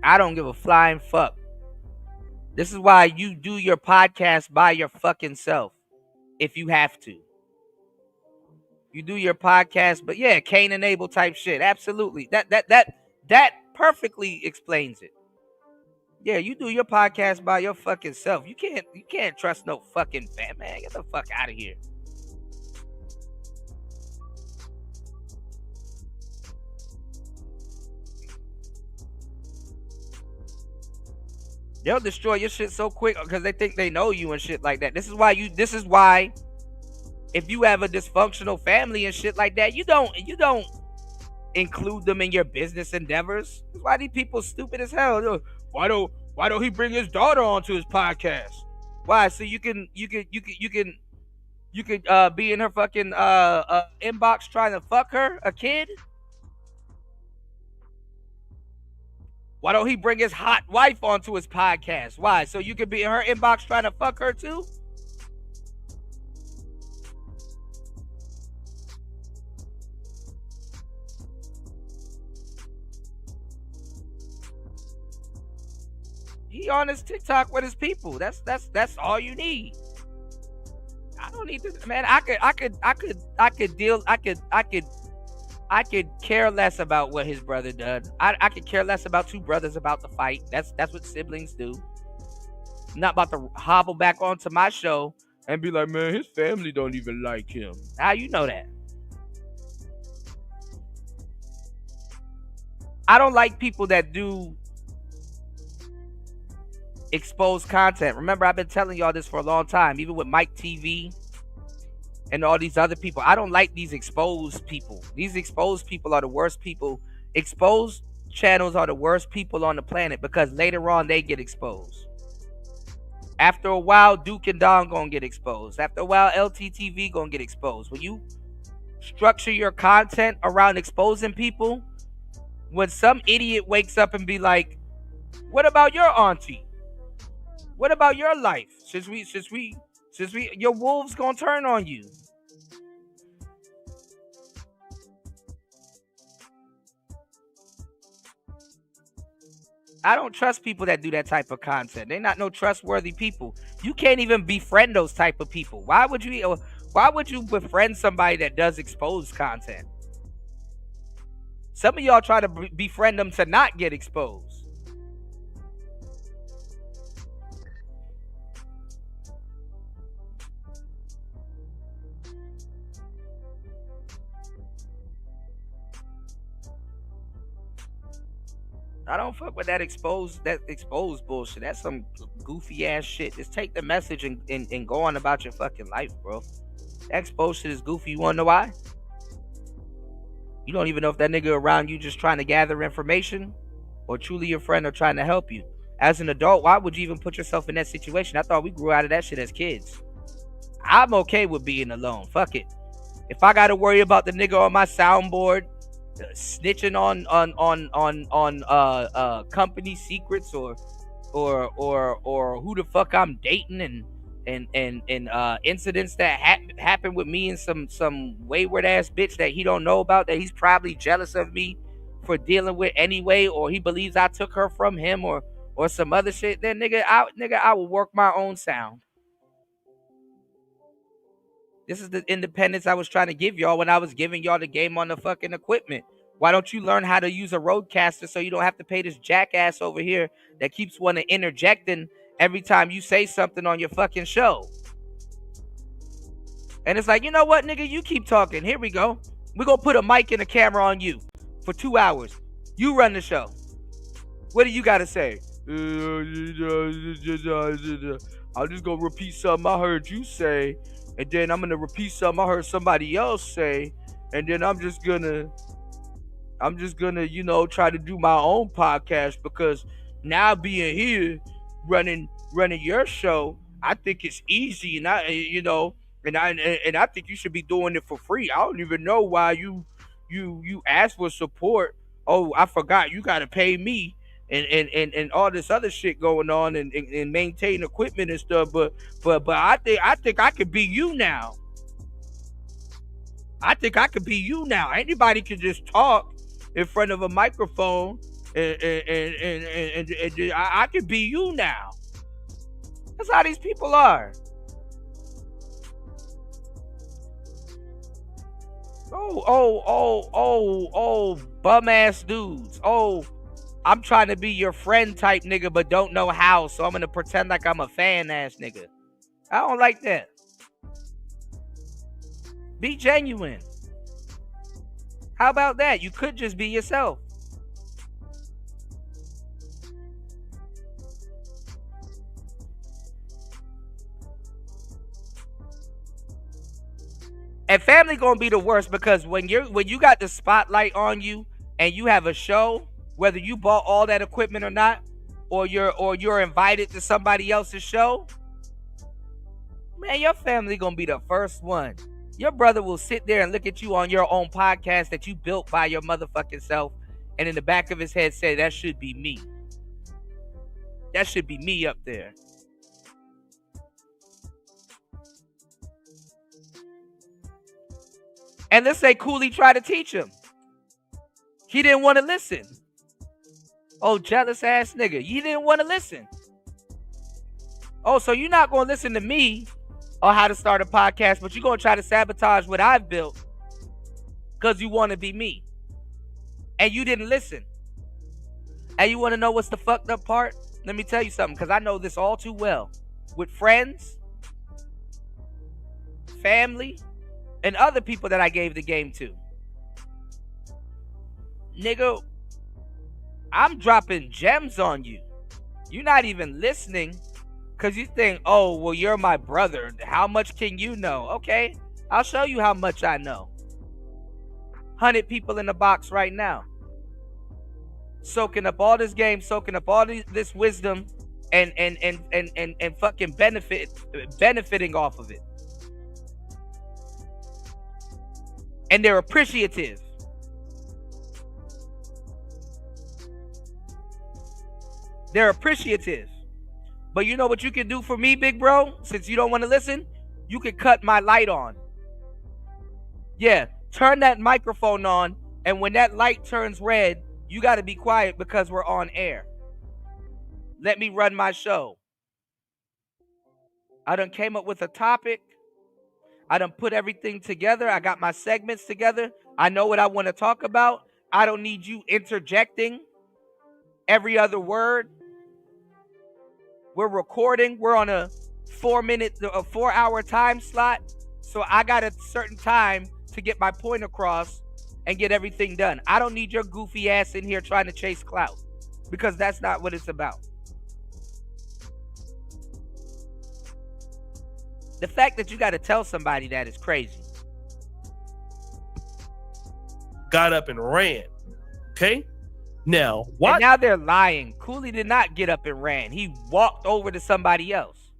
I don't give a flying fuck. This is why you do your podcast by your fucking self. If you have to. You do your podcast, but yeah, Cain and Abel type shit. Absolutely. That perfectly explains it. Yeah, you do your podcast by your fucking self. You can't trust no fucking fan, man. Get the fuck out of here. They'll destroy your shit so quick because they think they know you and shit like that. This is why if you have a dysfunctional family and shit like that, you don't include them in your business endeavors. That's why these people stupid as hell. Why don't he bring his daughter onto his podcast? Why? So you can be in her fucking inbox trying to fuck her, a kid? Why don't he bring his hot wife onto his podcast? Why? So you could be in her inbox trying to fuck her too? He on his TikTok with his people. That's all you need. I don't need to, man. I could care less about what his brother does. I could care less about two brothers about to fight. That's what siblings do. I'm not about to hobble back onto my show and be like, man, his family don't even like him. How you know that? I don't like people that do exposed content. Remember, I've been telling y'all this for a long time, even with Mike TV and all these other people. I don't like these exposed people. These exposed people are the worst people. Exposed channels are the worst people on the planet because later on they get exposed. After a while, Duke and Don gonna get exposed. After a while, LTTV gonna get exposed. When you structure your content around exposing people, when some idiot wakes up and be like, what about your auntie? What about your life? Since we your wolves gonna turn on you. I don't trust people that do that type of content. They're not no trustworthy people. You can't even befriend those type of people. Why would you befriend somebody that does exposed content? Some of y'all try to befriend them to not get exposed. I don't fuck with that exposed bullshit. That's some goofy ass shit. Just take the message and go on about your fucking life, bro. That exposed shit is goofy. You wanna know why? You don't even know if that nigga around you just trying to gather information or truly your friend or trying to help you. As an adult, why would you even put yourself in that situation? I thought we grew out of that shit as kids. I'm okay with being alone. Fuck it. If I gotta worry about the nigga on my soundboard snitching on company secrets or who the fuck I'm dating and incidents that happen with me and some wayward ass bitch that he don't know about, that he's probably jealous of me for dealing with anyway, or he believes I took her from him or some other shit, then nigga I will work my own sound. This is the independence I was trying to give y'all when I was giving y'all the game on the fucking equipment. Why don't you learn how to use a roadcaster so you don't have to pay this jackass over here that keeps wanting to interjecting every time you say something on your fucking show. And it's like, you know what, nigga? You keep talking. Here we go. We're going to put a mic and a camera on you for 2 hours. You run the show. What do you got to say? I'm just going to repeat something I heard you say. And then I'm going to repeat something I heard somebody else say. And then I'm just gonna, you know, try to do my own podcast, because now being here, running your show, I think it's easy, and I think you should be doing it for free. I don't even know why you ask for support. Oh, I forgot you gotta pay me and all this other shit going on and maintain equipment and stuff. But I think I could be you now. I think I could be you now. Anybody can just talk in front of a microphone, and I could be you now. That's how these people are. Oh, bum ass dudes. Oh, I'm trying to be your friend type nigga, but don't know how, so I'm gonna pretend like I'm a fan ass nigga. I don't like that. Be genuine. How about that? You could just be yourself. And family gonna be the worst, because when you got the spotlight on you and you have a show, whether you bought all that equipment or not, or you're invited to somebody else's show, man, your family gonna be the first one. Your brother will sit there and look at you on your own podcast that you built by your motherfucking self, and in the back of his head say, that should be me. That should be me up there. And let's say Cooley tried to teach him. He didn't want to listen. Oh, jealous ass nigga. You didn't want to listen. Oh, so you're not going to listen to me on how to start a podcast, but you're going to try to sabotage what I've built because you want to be me. And you didn't listen. And you want to know what's the fucked up part? Let me tell you something, because I know this all too well. With friends, family, and other people that I gave the game to. Nigga, I'm dropping gems on you. You're not even listening. Because you think, oh, well, you're my brother. How much can you know? Okay, I'll show you how much I know. 100 people in the box right now. Soaking up all this game, soaking up all this wisdom, and fucking benefiting off of it. And they're appreciative. They're appreciative. But you know what you can do for me, big bro? Since you don't want to listen, you can cut my light on. Yeah, turn that microphone on, and when that light turns red, you got to be quiet because we're on air. Let me run my show. I done came up with a topic. I done put everything together. I got my segments together. I know what I want to talk about. I don't need you interjecting every other word. We're recording. We're on a 4-hour time slot. So I got a certain time to get my point across and get everything done. I don't need your goofy ass in here trying to chase clout, because that's not what it's about. The fact that you got to tell somebody that is crazy. Got up and ran. Okay? Now, what? And now they're lying. Cooley did not get up and ran. He walked over to somebody else.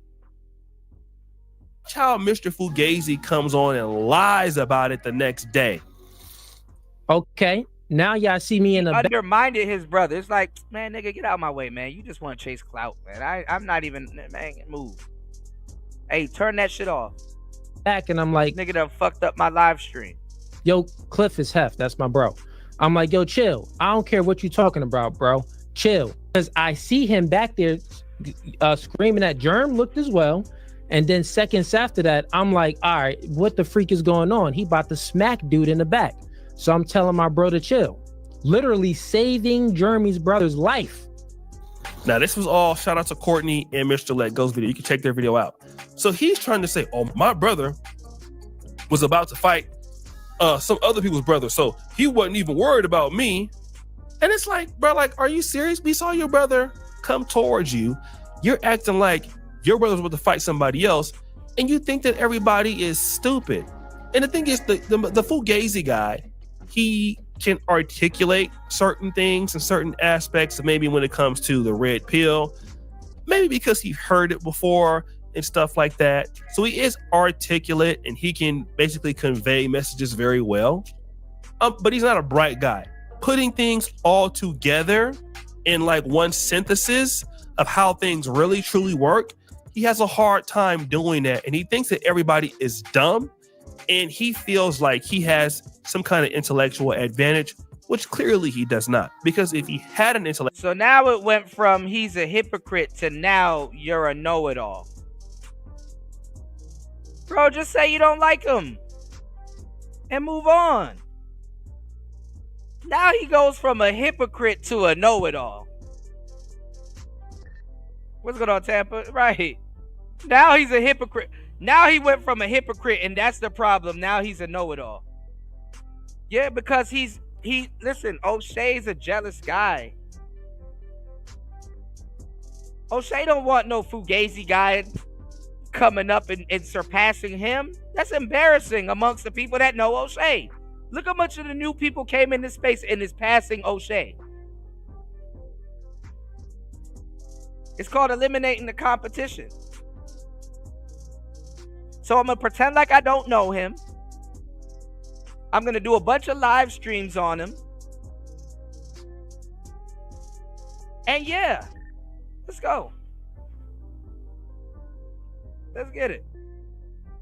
Watch how Mr. Fugazi comes on and lies about it the next day. Okay. Now y'all see me in the undermined his brother. It's like, man, nigga, get out of my way, man. You just want to chase clout, man. I'm not even, man, move. Hey, turn that shit off. Back, and I'm like, nigga done fucked up my live stream. Yo, Cliff is Hef. That's my bro. I'm like, yo, chill. I don't care what you talking about, bro. Chill. Because I see him back there screaming at Germ, looked as well. And then seconds after that, I'm like, all right, what the freak is going on? He about to smack dude in the back. So I'm telling my bro to chill. Literally saving Jeremy's brother's life. Now, this was all shout out to Courtney and Mr. Let Go's video. You can check their video out. So he's trying to say, oh, my brother was about to fight some other people's brother, so he wasn't even worried about me. And it's like, bro, like, are you serious? We saw your brother come towards you. You're acting like your brother's about to fight somebody else, and you think that everybody is stupid. And the thing is, the Fugazi guy, he can articulate certain things and certain aspects of maybe when it comes to the red pill, maybe because he heard it before and stuff like that. So he is articulate and he can basically convey messages very well. But he's not a bright guy. Putting things all together in like one synthesis of how things really truly work, he has a hard time doing that. And he thinks that everybody is dumb, and he feels like he has some kind of intellectual advantage, which clearly he does not. Because if he had an intellect... So now it went from he's a hypocrite to now you're a know-it-all. Bro, just say you don't like him and move on. Now he goes from a hypocrite to a know-it-all. What's going on, Tampa? Right. Now he's a hypocrite. Now he went from a hypocrite, and that's the problem. Now he's a know-it-all. Yeah, because listen, O'Shea's a jealous guy. O'Shea don't want no Fugazi guy coming up and surpassing him. That's embarrassing amongst the people that know O'Shea. Look how much of the new people came in this space and is passing O'Shea. It's called eliminating the competition. So I'm going to pretend like I don't know him. I'm going to do a bunch of live streams on him. And yeah, let's go. Let's get it.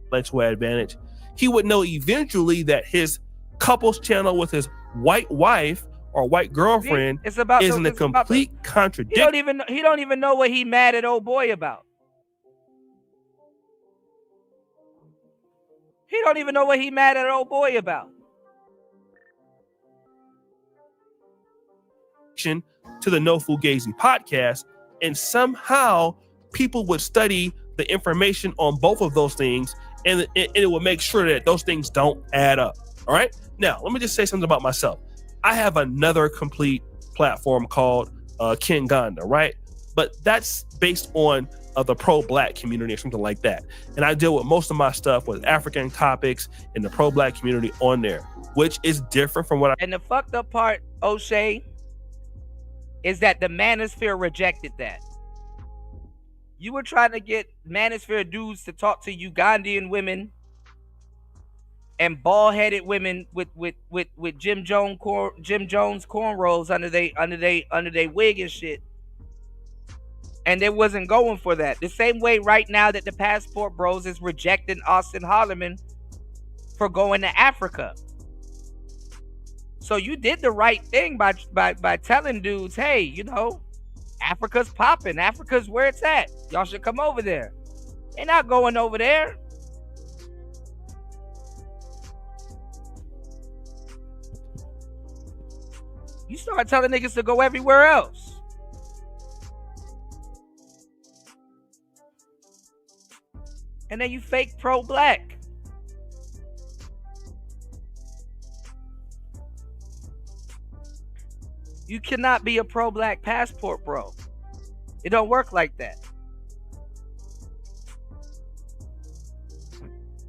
Intellectual advantage. He would know eventually that his couples channel with his white wife or white girlfriend is in a complete contradiction. He don't even know what he mad at old boy about. He don't even know what he mad at old boy about. To the No Fugazi podcast, and somehow people would study the information on both of those things, and it will make sure that those things don't add up. All right. Now, let me just say something about myself. I have another complete platform called Ken Gonda, right? But that's based on the pro-black community or something like that. And I deal with most of my stuff with African topics and the pro-black community on there, which is different from what I... And the fucked up part, O'Shea, is that the Manosphere rejected that. You were trying to get Manosphere dudes to talk to Ugandan women and bald-headed women with Jim Jones cornrows under they wig and shit. And they wasn't going for that. The same way right now that the Passport Bros is rejecting Austin Holloman for going to Africa. So you did the right thing by telling dudes, hey, you know, Africa's popping. Africa's where it's at. Y'all should come over there. They're not going over there. You start telling niggas to go everywhere else. And then you fake pro-black. You cannot be a pro-black passport, bro. It don't work like that.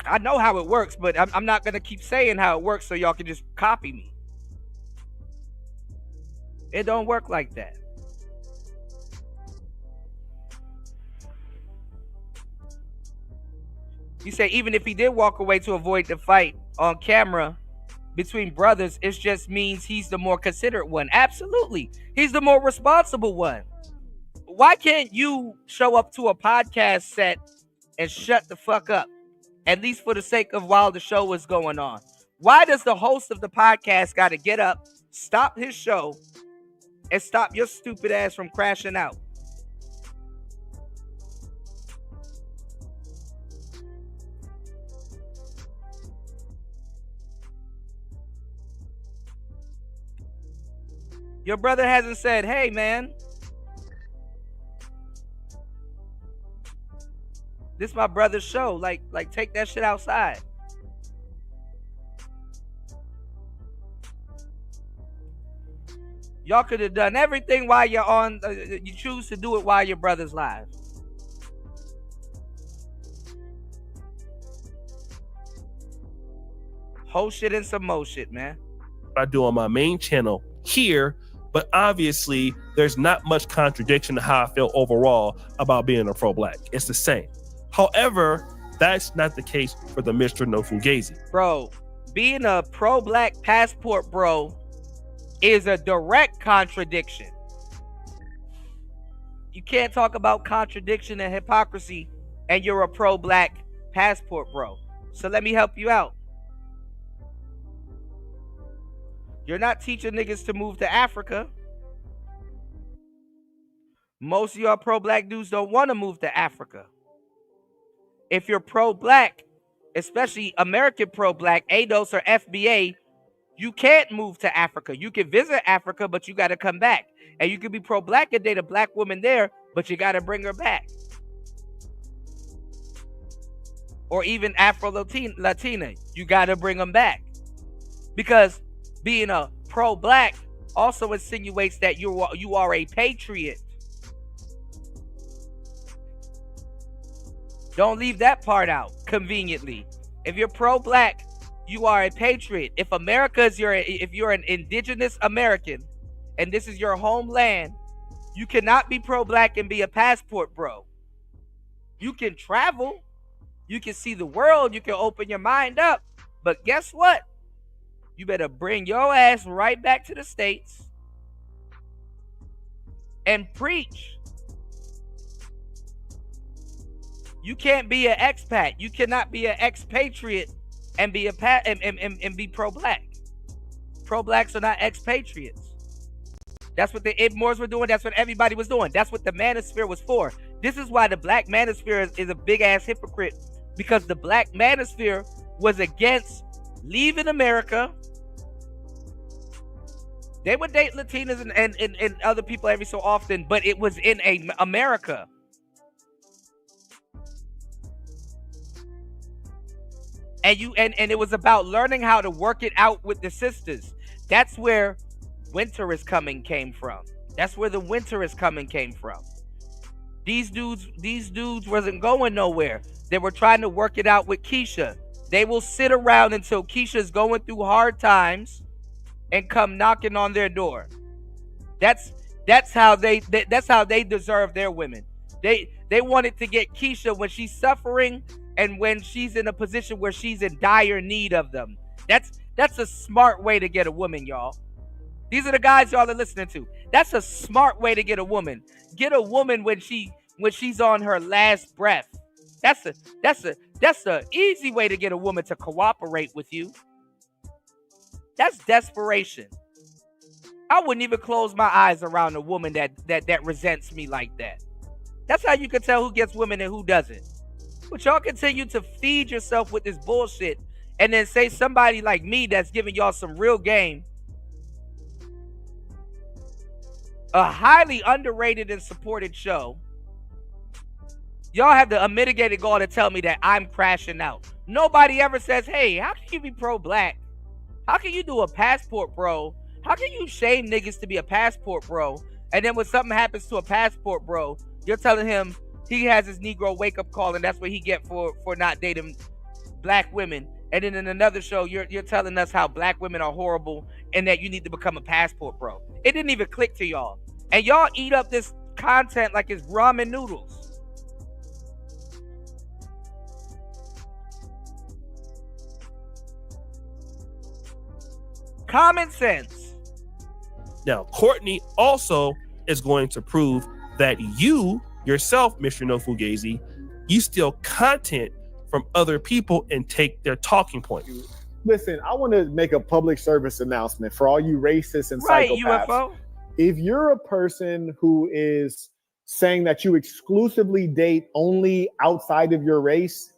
I know how it works, but I'm not going to keep saying how it works so y'all can just copy me. It don't work like that. You say even if he did walk away to avoid the fight on camera between brothers, it just means he's the more considerate one. Absolutely. He's the more responsible one. Why can't you show up to a podcast set and shut the fuck up? At least for the sake of while the show is going on. Why does the host of the podcast got to get up, stop his show, and stop your stupid ass from crashing out? Your brother hasn't said, hey, man, This my brother's show. Like take that shit outside. Y'all could have done everything while you're on. You choose to do it while your brother's live. Whole shit and some more shit, man. I do on my main channel here, but obviously there's not much contradiction to how I feel overall about being a pro-black. It's the same. However, that's not the case for the Mr. No Fugazi. Bro, being a pro-black passport bro is a direct contradiction. You can't talk about contradiction and hypocrisy and you're a pro-black passport bro. So let me help you out. You're not teaching niggas to move to Africa. Most of y'all pro-black dudes don't want to move to Africa. If you're pro-black, especially American pro-black, ADOS or FBA, you can't move to Africa. You can visit Africa, but you got to come back. And you can be pro-black and date a black woman there, but you got to bring her back. Or even Afro-Latina, you got to bring them back. Because being a pro-black also insinuates that you are a patriot. Don't leave that part out conveniently. If you're pro-black, you are a patriot. If if you're an indigenous American and this is your homeland, you cannot be pro-black and be a passport bro. You can travel, you can see the world, you can open your mind up, but guess what? You better bring your ass right back to the States and preach. You can't be an expat. You cannot be an expatriate and be and be pro-black. Pro-blacks are not expatriates. That's what the Ibmores were doing. That's what everybody was doing. That's what the manosphere was for. This is why the black manosphere is a big ass hypocrite, because the black manosphere was against leaving America. They would date Latinas and other people every so often, but it was in America. And it was about learning how to work it out with the sisters. That's where winter is coming came from. That's where the winter is coming came from. These dudes wasn't going nowhere. They were trying to work it out with Keisha. They will sit around until Keisha's going through hard times and come knocking on their door. That's how they deserve their women. They wanted to get Keisha when she's suffering and when she's in a position where she's in dire need of them. That's a smart way to get a woman, y'all. These are the guys y'all are listening to. That's a smart way to get a woman. Get a woman when she's on her last breath. That's a easy way to get a woman to cooperate with you. That's desperation. I wouldn't even close my eyes around a woman that resents me like that. That's how you can tell who gets women and who doesn't. But y'all continue to feed yourself with this bullshit and then say somebody like me that's giving y'all some real game, a highly underrated and supported show, y'all have the unmitigated gall to tell me that I'm crashing out. Nobody ever says, hey, how can you be pro-black? How can you do a passport bro? How can you shame niggas to be a passport bro? And then when something happens to a passport bro, you're telling him he has his Negro wake-up call and that's what he get for not dating black women. And then in another show, you're telling us how black women are horrible and that you need to become a passport bro. It didn't even click to y'all. And y'all eat up this content like it's ramen noodles. Common sense. Now, Courtney also is going to prove that you yourself, Mr. No Fugazi, you steal content from other people and take their talking point. Listen, I want to make a public service announcement for all you racists and psychopaths. UFO. If you're a person who is saying that you exclusively date only outside of your race,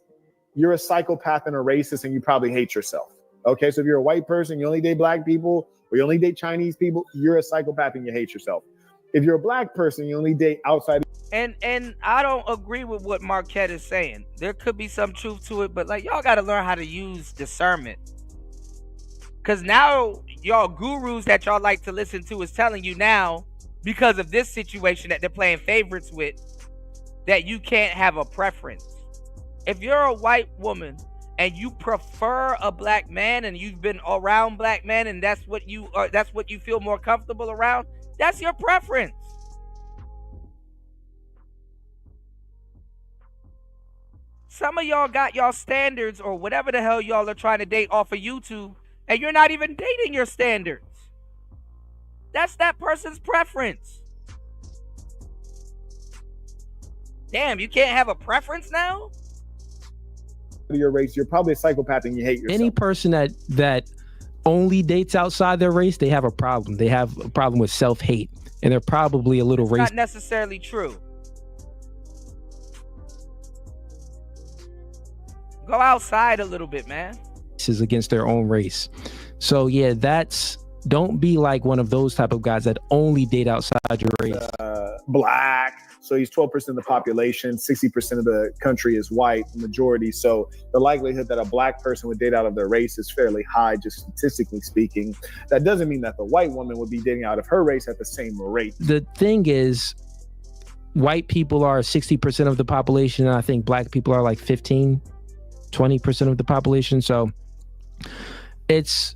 you're a psychopath and a racist and you probably hate yourself. Okay, so if you're a white person, you only date black people, or you only date Chinese people, you're a psychopath and you hate yourself. If you're a black person, you only date outside. And I don't agree with what Marquette is saying. There could be some truth to it, but like y'all got to learn how to use discernment. Cause now y'all gurus that y'all like to listen to is telling you now, because of this situation that they're playing favorites with, that you can't have a preference. If you're a white woman and you prefer a black man and you've been around black men and that's what you feel more comfortable around, that's your preference. Some of y'all got y'all standards or whatever the hell y'all are trying to date off of YouTube, and you're not even dating your standards. That's that person's preference. Damn, you can't have a preference now? Your race, you're probably a psychopath and you hate yourself. Any person that only dates outside their race, they have a problem. They have a problem with self-hate, and they're probably a little racist. Not necessarily true. Go outside a little bit, man. Is against their own race. So yeah, don't be like one of those type of guys that only date outside your race. Black. So he's 12% of the population. 60% of the country is white, majority. So the likelihood that a black person would date out of their race is fairly high, just statistically speaking. That doesn't mean that the white woman would be dating out of her race at the same rate. The thing is, white people are 60% of the population, and I think black people are like 20% of the population. So it's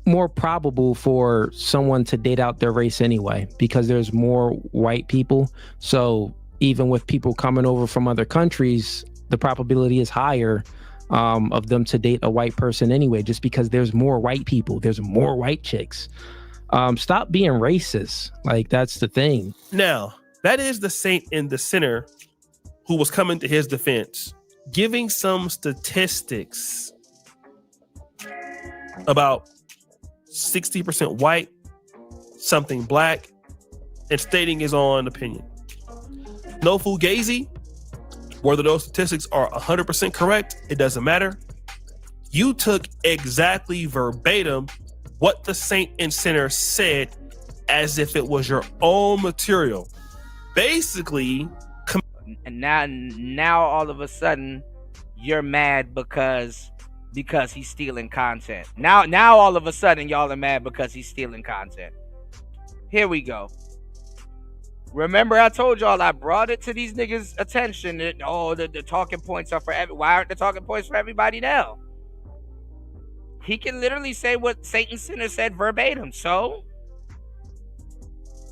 more probable for someone to date out their race anyway, because there's more white people. So even with people coming over from other countries, the probability is higher of them to date a white person anyway, just because there's more white people, there's more white chicks. Stop being racist. Like, that's the thing. Now, that is the saint in the sinner who was coming to his defense, giving some statistics about 60% white, something black, and stating his own opinion. No fugazi, whether those statistics are 100% correct, it doesn't matter. You took exactly verbatim what the saint and sinner said as if it was your own material. Basically, and now all of a sudden you're mad because he's stealing content. Now all of a sudden y'all are mad because he's stealing content. Here we go. Remember, I told y'all I brought it to these niggas' attention that the talking points are for why aren't the talking points for everybody now? He can literally say what Satan Sinner said verbatim. So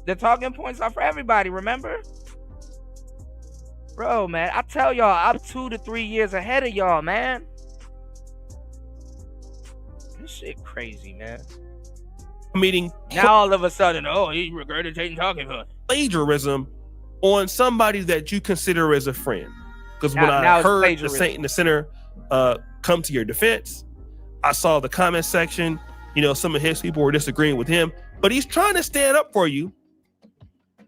the talking points are for everybody, remember? Bro, man, I tell y'all, I'm 2 to 3 years ahead of y'all, man. This shit crazy, man. Meeting now all of a sudden, he's regurgitating talking points. Plagiarism on somebody that you consider as a friend. Because when I heard the saint and the sinner come to your defense, I saw the comment section. You know, some of his people were disagreeing with him, but he's trying to stand up for you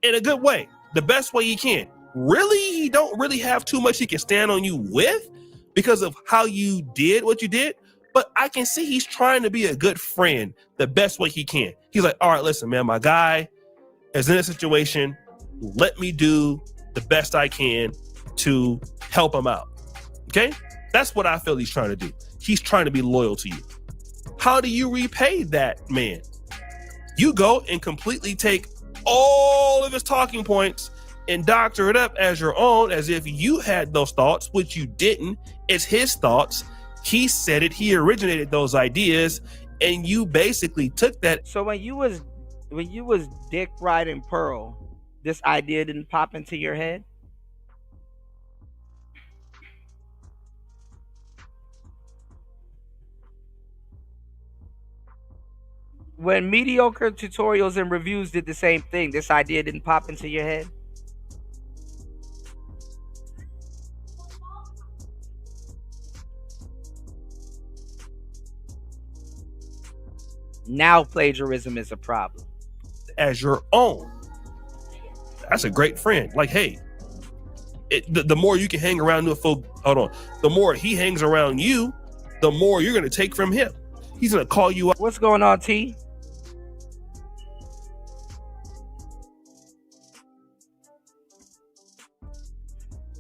in a good way, the best way he can. Really, he don't really have too much he can stand on you with because of how you did what you did. But I can see he's trying to be a good friend the best way he can. He's like, all right, listen, man, my guy is in a situation. Let me do the best I can to help him out. Okay? That's what I feel he's trying to do. He's trying to be loyal to you. How do you repay that man? You go and completely take all of his talking points and doctor it up as your own, as if you had those thoughts, which you didn't. It's his thoughts. He said it. He originated those ideas, and you basically took that. So when you was dick riding Pearl, this idea didn't pop into your head? When mediocre tutorials and reviews did the same thing, this idea didn't pop into your head? Now plagiarism is a problem. As your own. That's a great friend. Like, hey, the more you can hang around with folk, the more he hangs around you, the more you're going to take from him. He's going to call you up. What's going on, T?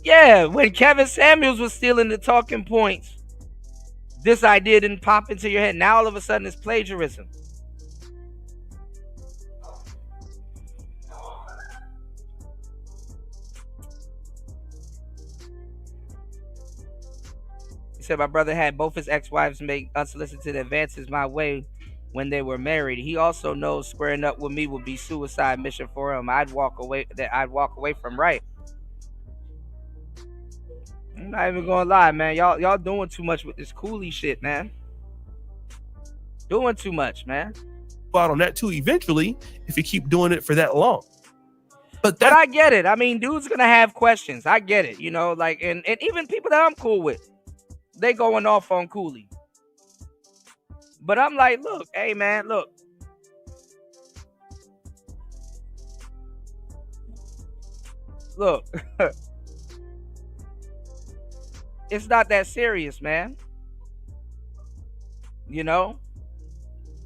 Yeah, when Kevin Samuels was stealing the talking points, this idea didn't pop into your head. Now all of a sudden it's plagiarism. He said my brother had both his ex-wives make unsolicited advances my way when they were married. He also knows squaring up with me would be suicide mission for him. I'd walk away from right. I'm not even gonna lie, man. Y'all doing too much with this Cooley shit, man. Doing too much, man. Out on that too eventually if you keep doing it for that long. But I get it. I mean, dude's gonna have questions. I get it. You know, like and even people that I'm cool with, they going off on Cooley. But I'm like, look, hey man, look. Look. It's not that serious, man. You know?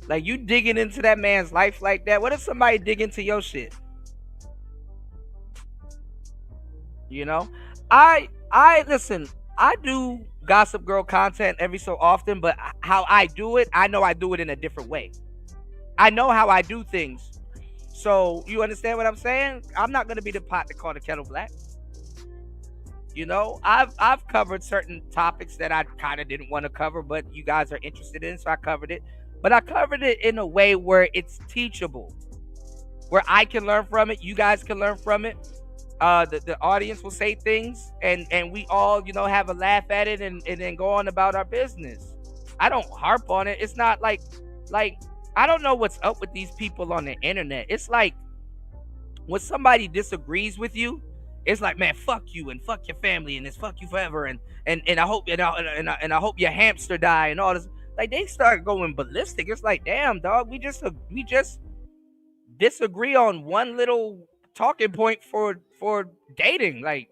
Like, you digging into that man's life like that. What if somebody dig into your shit? You know? I listen, I do Gossip Girl content every so often, but how I do it, I know I do it in a different way. I know how I do things. So, you understand what I'm saying? I'm not going to be the pot that called the kettle black. You know, I've covered certain topics that I kind of didn't want to cover, but you guys are interested in, so I covered it. But I covered it in a way where it's teachable, where I can learn from it, you guys can learn from it. The audience will say things, and we all, you know, have a laugh at it and then go on about our business. I don't harp on it. It's not like I don't know what's up with these people on the internet. It's like when somebody disagrees with you, it's like, man, fuck you and fuck your family and it's fuck you forever and I hope and I hope your hamster die and all this. Like, they start going ballistic. It's like, damn, dog, we just disagree on one little talking point for dating. Like,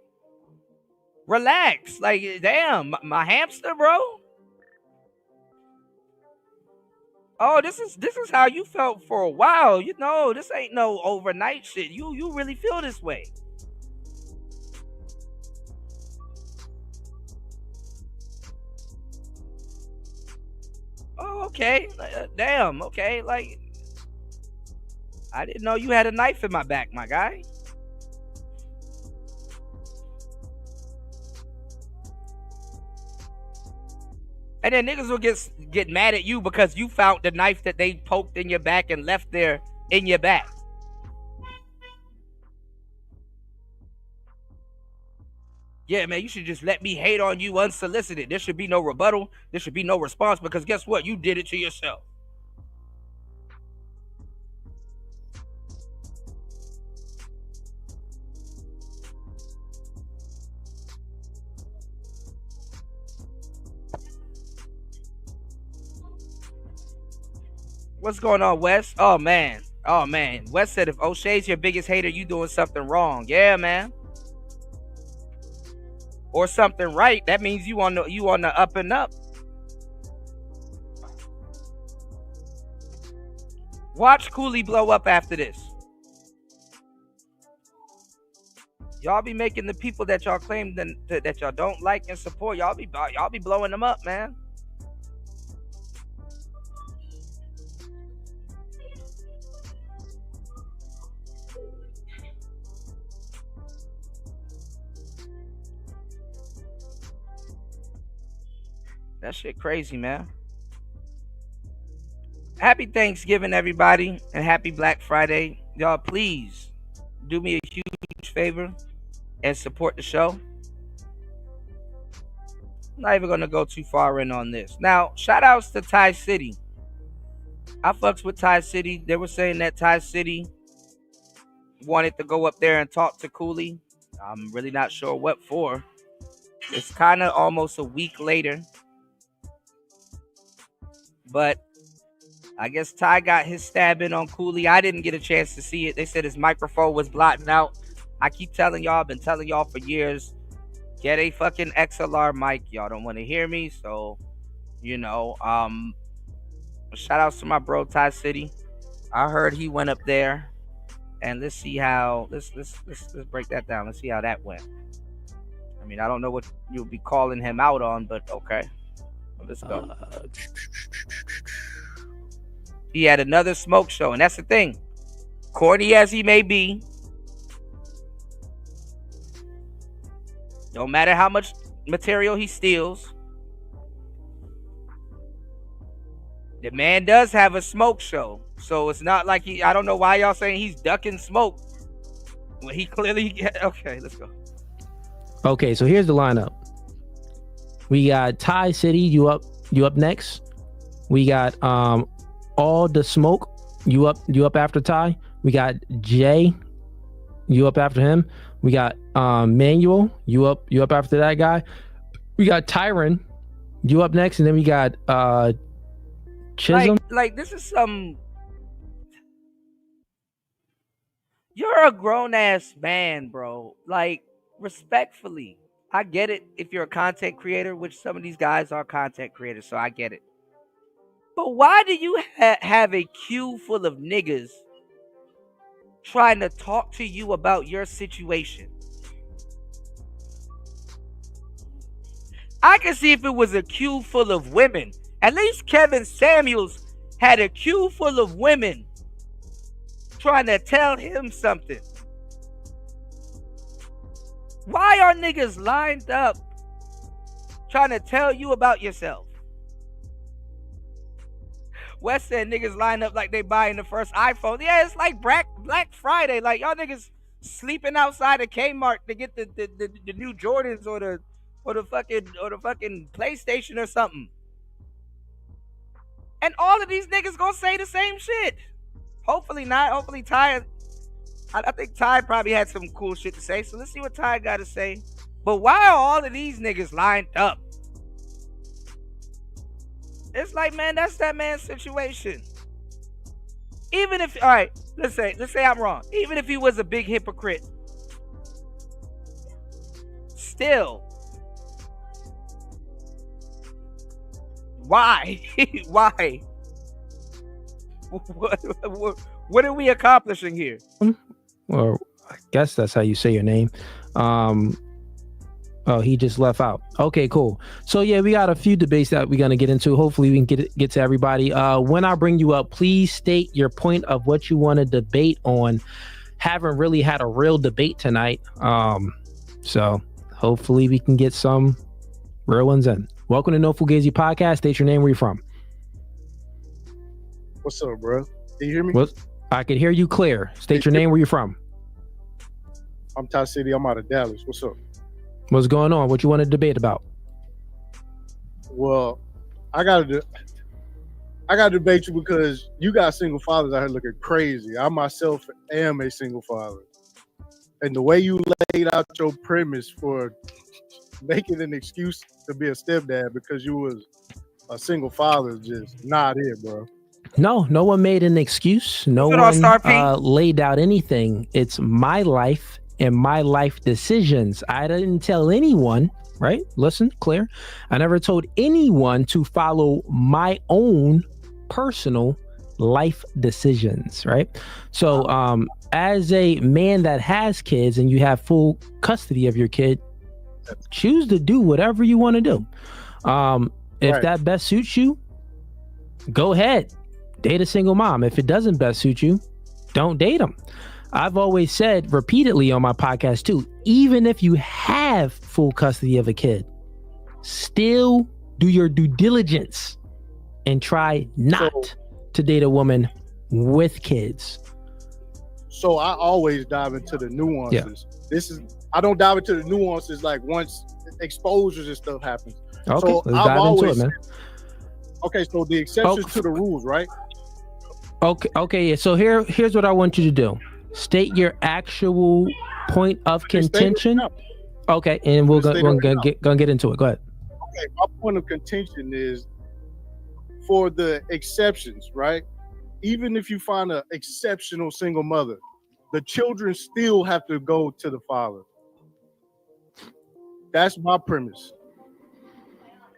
relax. Like, damn, my hamster, bro. Oh, this is how you felt for a while. You know, this ain't no overnight shit. You really feel this way. Oh, okay. Damn, okay. Like, I didn't know you had a knife in my back, my guy. And then niggas will get mad at you because you found the knife that they poked in your back and left there in your back. Yeah, man, you should just let me hate on you unsolicited. There should be no rebuttal. There should be no response because guess what? You did it to yourself. What's going on, Wes? Oh, man. Wes said if O'Shea's your biggest hater, you doing something wrong. Yeah, man. Or something right. That means you on the up and up. Watch Cooley blow up after this. Y'all be making the people that y'all claim that y'all don't like and support, y'all be blowing them up, man. That shit crazy, man. Happy Thanksgiving, everybody, and happy Black Friday. Y'all, please do me a huge favor and support the show. I'm not even gonna go too far in on this. Now, shout outs to Ty City. I fucks with Ty City. They were saying that Ty City wanted to go up there and talk to Cooley. I'm really not sure what for. It's kind of almost a week later. But I guess Ty got his stab in on Cooley. I didn't get a chance to see it. They said his microphone was blotting out. I keep telling y'all, I've been telling y'all for years, get a fucking XLR mic. Y'all don't want to hear me. So, you know, shout outs to my bro Ty City. I heard he went up there. And let's see how let's break that down. Let's see how that went. I mean, I don't know what you'll be calling him out on, but okay. Let's go. He had another smoke show, and that's the thing. Corny as he may be, no matter how much material he steals, the man does have a smoke show. So it's not like I don't know why y'all saying he's ducking smoke when he clearly, okay, let's go. Okay, so here's the lineup. We got Ty City, you up next. We got All the Smoke, you up after Ty. We got Jay, you up after him. We got Manuel, you up after that guy. We got Tyron, you up next, and then we got Chisholm. Like this is some. You're a grown ass man, bro. Like, respectfully, I get it if you're a content creator, which some of these guys are content creators, so I get it. But why do you have a queue full of niggas trying to talk to you about your situation? I can see if it was a queue full of women. At least Kevin Samuels had a queue full of women trying to tell him something. Why are niggas lined up trying to tell you about yourself? Wes said niggas line up like they buying the first iPhone. Yeah, it's like Black Friday. Like y'all niggas sleeping outside of Kmart to get the new Jordans or the fucking PlayStation or something. And all of these niggas gonna say the same shit. Hopefully not. Hopefully Ty, I think Ty probably had some cool shit to say. So let's see what Ty got to say. But why are all of these niggas lined up? It's like, man, that's that man's situation. Even if, all right, let's say I'm wrong. Even if he was a big hypocrite, still, why? Why? What are we accomplishing here? Well, I guess that's how you say your name. Oh, he just left out. Okay, cool. So yeah, we got a few debates that we're gonna get into. Hopefully we can get to everybody. When I bring you up, please state your point of what you want to debate on. Haven't really had a real debate tonight. So hopefully we can get some real ones in. Welcome to No Fugazi Podcast. State your name, where you from. What's up, bro? Can you hear me? Well, I can hear you clear. State your name, where you from. I'm Ty City. I'm out of Dallas. What's up? What's going on? What you want to debate about? Well, I gotta debate you because you got single fathers out here looking crazy. I myself am a single father, and the way you laid out your premise for making an excuse to be a stepdad because you was a single father is just not it, bro. No one made an excuse. No one laid out anything. It's my life and my life decisions. I didn't tell anyone, right? Listen, clear. I never told anyone to follow my own personal life decisions, right? So as a man that has kids and you have full custody of your kid, choose to do whatever you want to do. If that best suits you, go ahead. Date a single mom. If it doesn't best suit you, don't date them. I've always said repeatedly on my podcast too, even if you have full custody of a kid, still do your due diligence and try not to date a woman with kids. So I always dive into the nuances. Yeah. I don't dive into the nuances like once exposures and stuff happens. Okay, so let's dive into it, man. Okay, so the exceptions to the rules, right? Okay. So here's what I want you to do. State your actual point of contention. Okay, and we're gonna get into it. Go ahead. Okay, my point of contention is for the exceptions, right? Even if you find an exceptional single mother, the children still have to go to the father. That's my premise.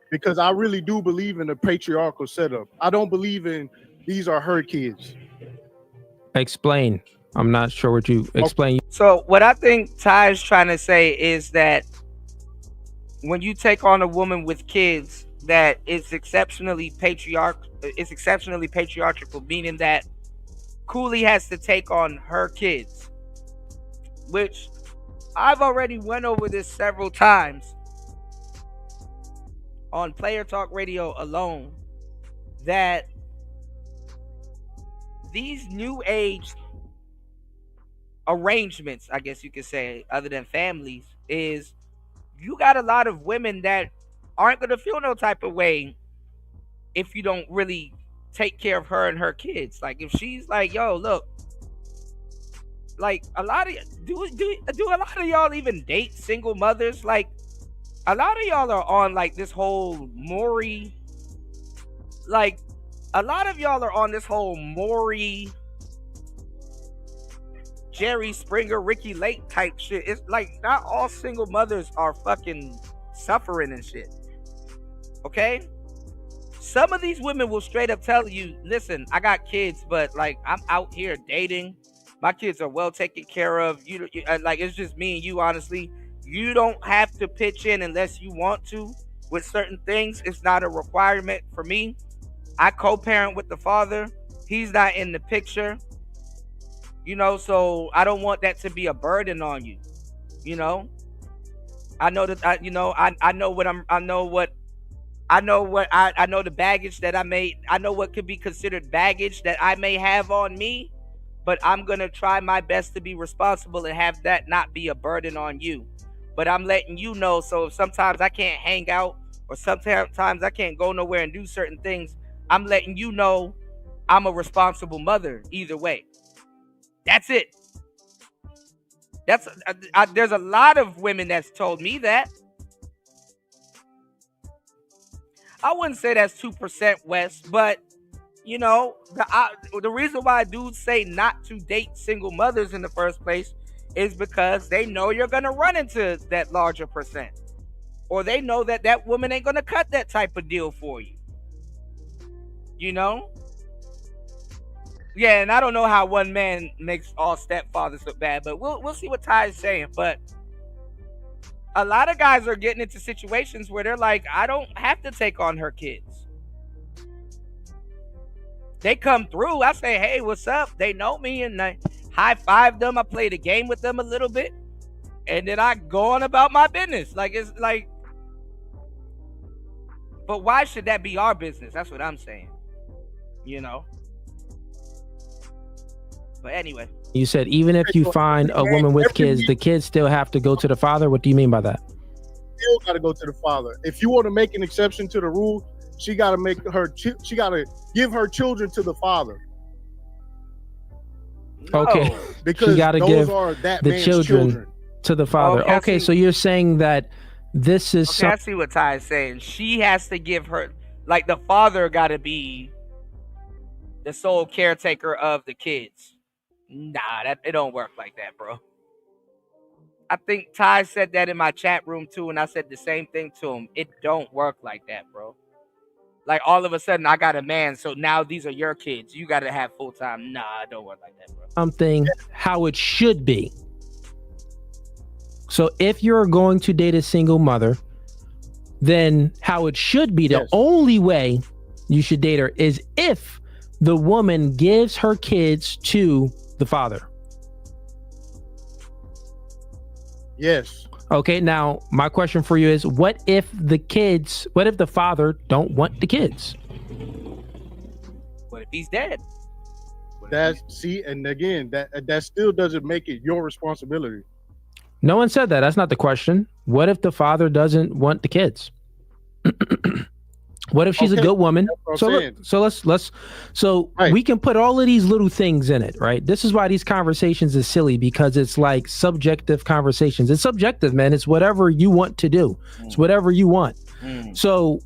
Because I really do believe in a patriarchal setup. I don't believe in these are her kids. Explain. I'm not sure what you explain. So what I think Ty is trying to say is that when you take on a woman with kids that is exceptionally patriarchal, meaning that Cooley has to take on her kids, which I've already went over this several times on Player Talk Radio alone, that these new age arrangements, I guess you could say, other than families, is you got a lot of women that aren't going to feel no type of way if you don't really take care of her and her kids. Like if she's like, yo, look, like a lot of do a lot of y'all even date single mothers? Like a lot of y'all are on like this whole Maury, like a lot of y'all are on this whole Maury, Jerry Springer, Ricky Lake type shit. It's like not all single mothers are fucking suffering and shit. Okay? Some of these women will straight up tell you, listen, I got kids, but like I'm out here dating. My kids are well taken care of. You like it's just me and you, honestly. You don't have to pitch in unless you want to with certain things. It's not a requirement for me. I co-parent with the father. He's not in the picture. You know, so I don't want that to be a burden on you. You know, I know that I know the baggage that I may, I know what could be considered baggage that I may have on me, but I'm going to try my best to be responsible and have that not be a burden on you. But I'm letting you know, so if sometimes I can't hang out or sometimes I can't go nowhere and do certain things, I'm letting you know I'm a responsible mother either way. That's it. There's a lot of women that's told me that. I wouldn't say that's 2%, Wes, but you know, the reason why dudes say not to date single mothers in the first place is because they know you're gonna run into that larger percent, or they know that that woman ain't gonna cut that type of deal for you. You know? Yeah, and I don't know how one man makes all stepfathers look bad, but we'll see what Ty is saying. But a lot of guys are getting into situations where they're like, I don't have to take on her kids. They come through, I say, hey, what's up? They know me, and I high-five them. I play the game with them a little bit, and then I go on about my business. Like, it's like, but why should that be our business? That's what I'm saying. You know? But anyway. You said even if you find a woman with kids, the kids still have to go to the father? What do you mean by that? Still got to go to the father. If you want to make an exception to the rule, she got to she got to give her children to the father. Okay. Because she got to those give are that the man's children to the father. Okay, so you're saying that this is I see what Ty is saying. She has to give her, like the father got to be the sole caretaker of the kids. Nah, it don't work like that, bro. I think Ty said that in my chat room too, and I said the same thing to him. It don't work like that, bro. Like all of a sudden I got a man, so now these are your kids. You got to have full time. Nah, it don't work like that, bro. Something how it should be. So if you're going to date a single mother, then how it should be, the only way you should date her is if the woman gives her kids to the father. Yes. Okay, now my question for you is, what if the father don't want the kids? What if he's dead? And again, that still doesn't make it your responsibility. No one said that. That's not the question. What if the father doesn't want the kids? What if she's a good woman? So we can put all of these little things in it, right? This is why these conversations is silly, because it's like subjective conversations. It's subjective, man. It's whatever you want to do. It's whatever you want. So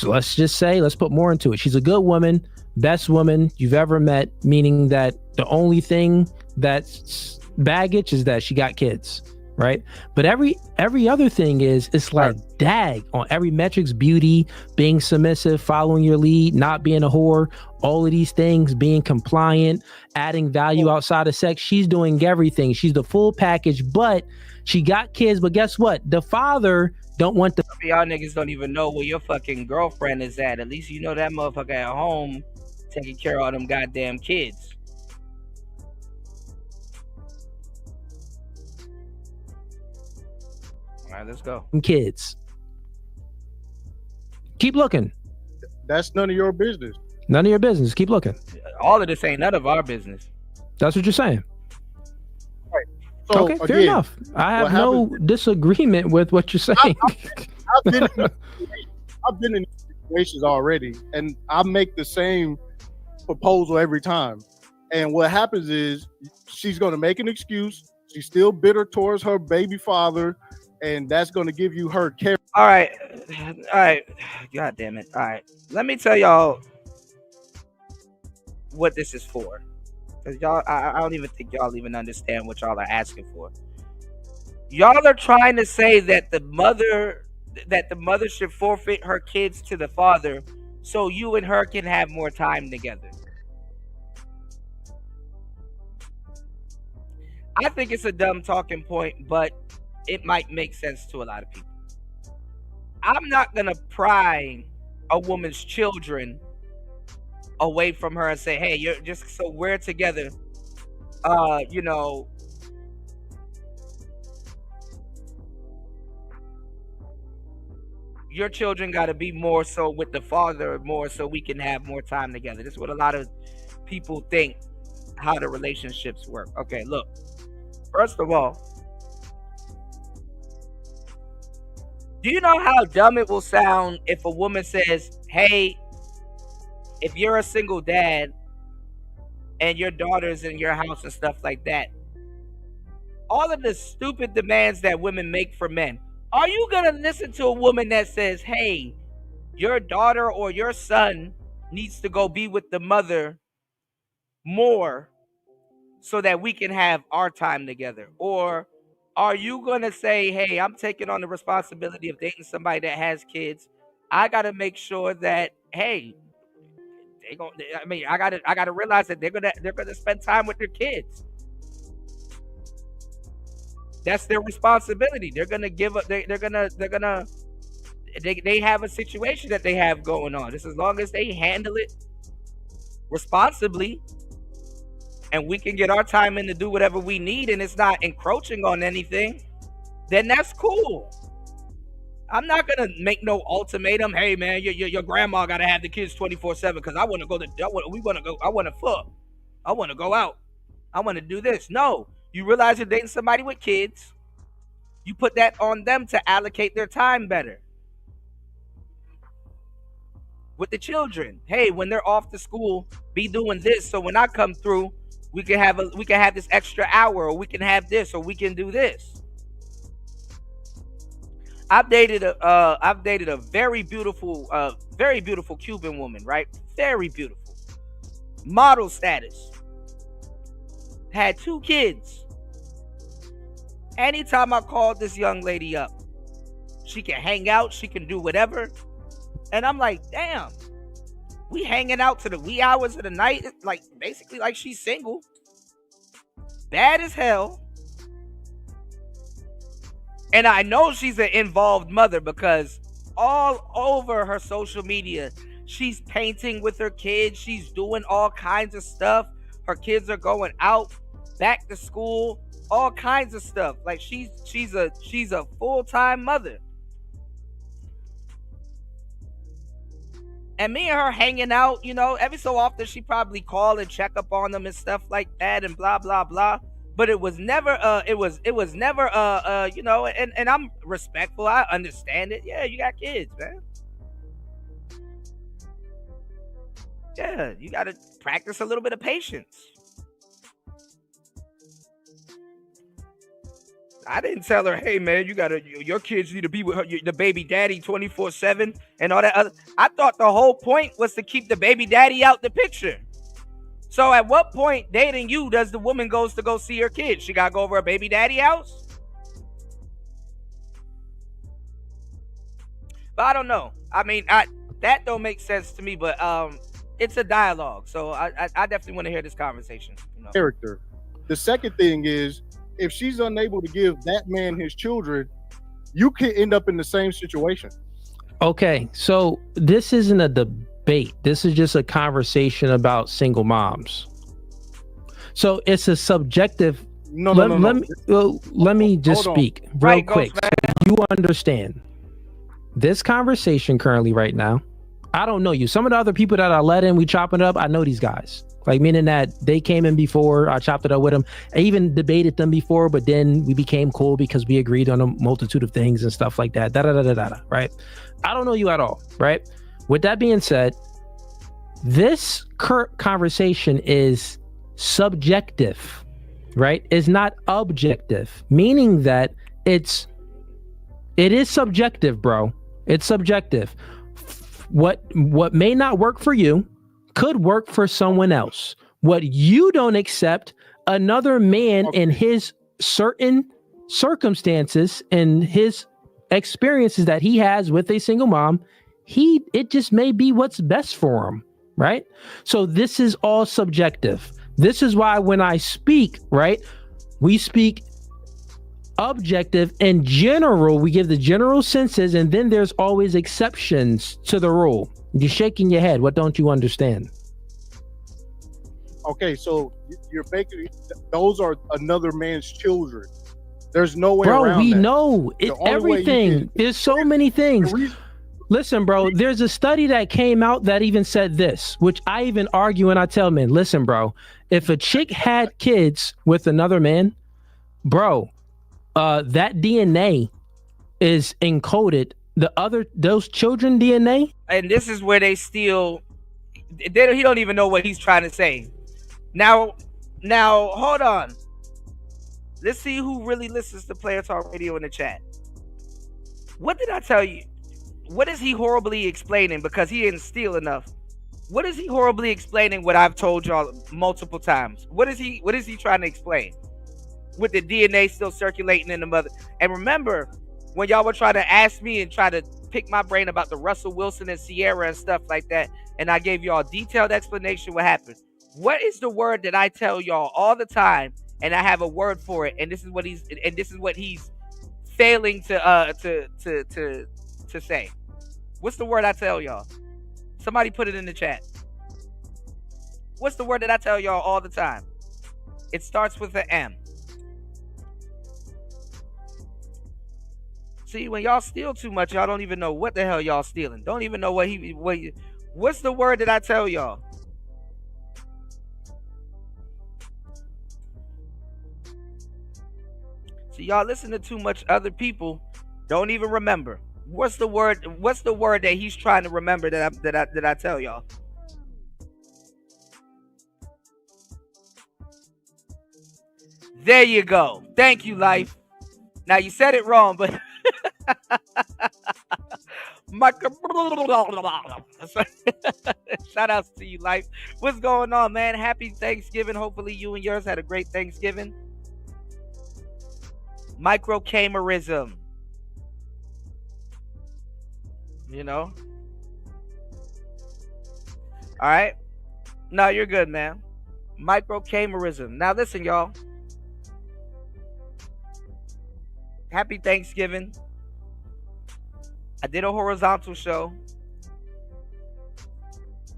let's just say, let's put more into it. She's a good woman, best woman you've ever met, meaning that the only thing that's baggage is that she got kids. Right, but every other thing it's like dag on every metrics: beauty, being submissive, following your lead, not being a whore, all of these things, being compliant, adding value outside of sex. She's doing everything. She's the full package, but she got kids. But guess what? The father don't want the. Some of y'all niggas don't even know where your fucking girlfriend is at. At least you know that motherfucker at home taking care of all them goddamn kids. All right, let's go. Kids. Keep looking. That's none of your business. None of your business. Keep looking. All of this ain't none of our business. That's what you're saying. Right. So, okay, fair again, enough. I have no disagreement with what you're saying. I've been in these situations already, and I make the same proposal every time. And what happens is she's going to make an excuse. She's still bitter towards her baby father, and that's going to give you her care. All right. God damn it. All right. Let me tell y'all what this is for. Because y'all, I don't even think y'all even understand what y'all are asking for. Y'all are trying to say that the mother should forfeit her kids to the father so you and her can have more time together. I think it's a dumb talking point, but it might make sense to a lot of people. I'm not gonna pry a woman's children away from her and say, hey, you're just so we're together, you know, your children got to be more so with the father more so we can have more time together. This is what a lot of people think how the relationships work. Okay, look, first of all, do you know how dumb it will sound if a woman says, hey, if you're a single dad and your daughter's in your house and stuff like that, all of the stupid demands that women make for men, are you going to listen to a woman that says, hey, your daughter or your son needs to go be with the mother more so that we can have our time together? Or are you going to say, hey, I'm taking on the responsibility of dating somebody that has kids. I got to make sure that, hey, I gotta realize that they're gonna spend time with their kids. That's their responsibility. They're gonna give up. They have a situation that they have going on. Just as long as they handle it responsibly, and we can get our time in to do whatever we need, and it's not encroaching on anything, then that's cool. I'm not gonna make no ultimatum. Hey man, your grandma gotta have the kids 24/7 because I want to go to. I want to fuck. I want to go out. I want to do this. No, you realize you're dating somebody with kids. You put that on them to allocate their time better with the children. Hey, when they're off to school, be doing this. So when I come through, we can have this extra hour, or we can have this, or we can do this. I've dated a very beautiful Cuban woman, right? Very beautiful, model status, had 2 kids. Anytime I called this young lady up, she can hang out, she can do whatever, and I'm like, damn, we hanging out to the wee hours of the night, like basically like she's single, bad as hell. And I know she's an involved mother because all over her social media, she's painting with her kids. She's doing all kinds of stuff. Her kids are going out, back to school, all kinds of stuff. Like she's a full-time mother. And me and her hanging out, you know, every so often she probably call and check up on them and stuff like that and blah, blah, blah. But it was never, you know, and I'm respectful. I understand it. Yeah, you got kids, man. Yeah, you got to practice a little bit of patience. I didn't tell her, hey, man, your kids need to be with the baby daddy 24/7 and all that other. I thought the whole point was to keep the baby daddy out the picture. So at what point dating you does the woman goes to go see her kids? She got to go over her baby daddy house? But I don't know. I mean, that don't make sense to me, but it's a dialogue. So I definitely want to hear this conversation. You know? Character. The second thing is, if she's unable to give that man his children, you can end up in the same situation. Okay, so this isn't a debate. This is just a conversation about single moms. So it's a subjective. Let me just speak real quick. So you understand this conversation currently right now. I don't know you. Some of the other people that I let in, we chopping it up. I know these guys. Like, meaning that they came in before, I chopped it up with them. I even debated them before, but then we became cool because we agreed on a multitude of things and stuff like that. Right? I don't know you at all, right? With that being said, this conversation is subjective, right? It's not objective, meaning that it is subjective, bro. It's subjective. What may not work for you could work for someone else. What you don't accept, another man in his certain circumstances and his experiences that he has with a single mom, it just may be what's best for him, right? So this is all subjective. This is why when I speak, right, we speak objective. In general, we give the general senses, and then there's always exceptions to the rule. You're shaking your head. What don't you understand? Okay, so you're making those are another man's children. There's no way around that. Bro, we know everything. There's so many things. Listen, bro, there's a study that came out that even said this, which I even argue and I tell men, listen, bro, if a chick had kids with another man, bro, that DNA is encoded. Those children DNA. And this is where he don't even know what he's trying to say. Now, hold on. Let's see who really listens to Player Talk Radio in the chat. What did I tell you? What is he horribly explaining? Because he didn't steal enough. What is he horribly explaining what I've told y'all multiple times? What is he trying to explain? With the DNA still circulating in the mother. And remember, when y'all were trying to ask me and try to pick my brain about the Russell Wilson and Sierra and stuff like that, and I gave y'all a detailed explanation what happened. What is the word that I tell y'all all the time, and I have a word for it, and this is what he's failing to say. What's the word I tell y'all? Somebody put it in the chat. What's the word that I tell y'all all the time? It starts with an M. See, when y'all steal too much, y'all don't even know what the hell y'all stealing. Don't even know what's the word that I tell y'all? See, y'all listen to too much other people, don't even remember. What's the word that he's trying to remember that I tell y'all? There you go. Thank you, Life. Now you said it wrong, but shout outs to you, Life. What's going on, man? Happy Thanksgiving. Hopefully you and yours had a great Thanksgiving. Microcamerism. You know? All right. No, you're good, man. Microcamerism. Now listen, y'all. Happy Thanksgiving. I did a horizontal show.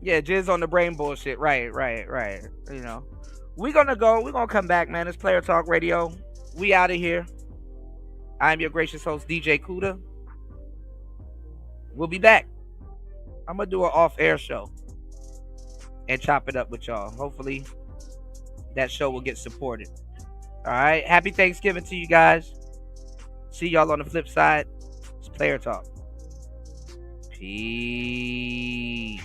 Yeah, jizz on the brain bullshit. Right. You know. We're gonna come back, man. It's Player Talk Radio. We out of here. I'm your gracious host, DJ Kuda. We'll be back. I'm gonna do an off-air show and chop it up with y'all. Hopefully that show will get supported. All right. Happy Thanksgiving to you guys. See y'all on the flip side. It's Player Talk. Peace.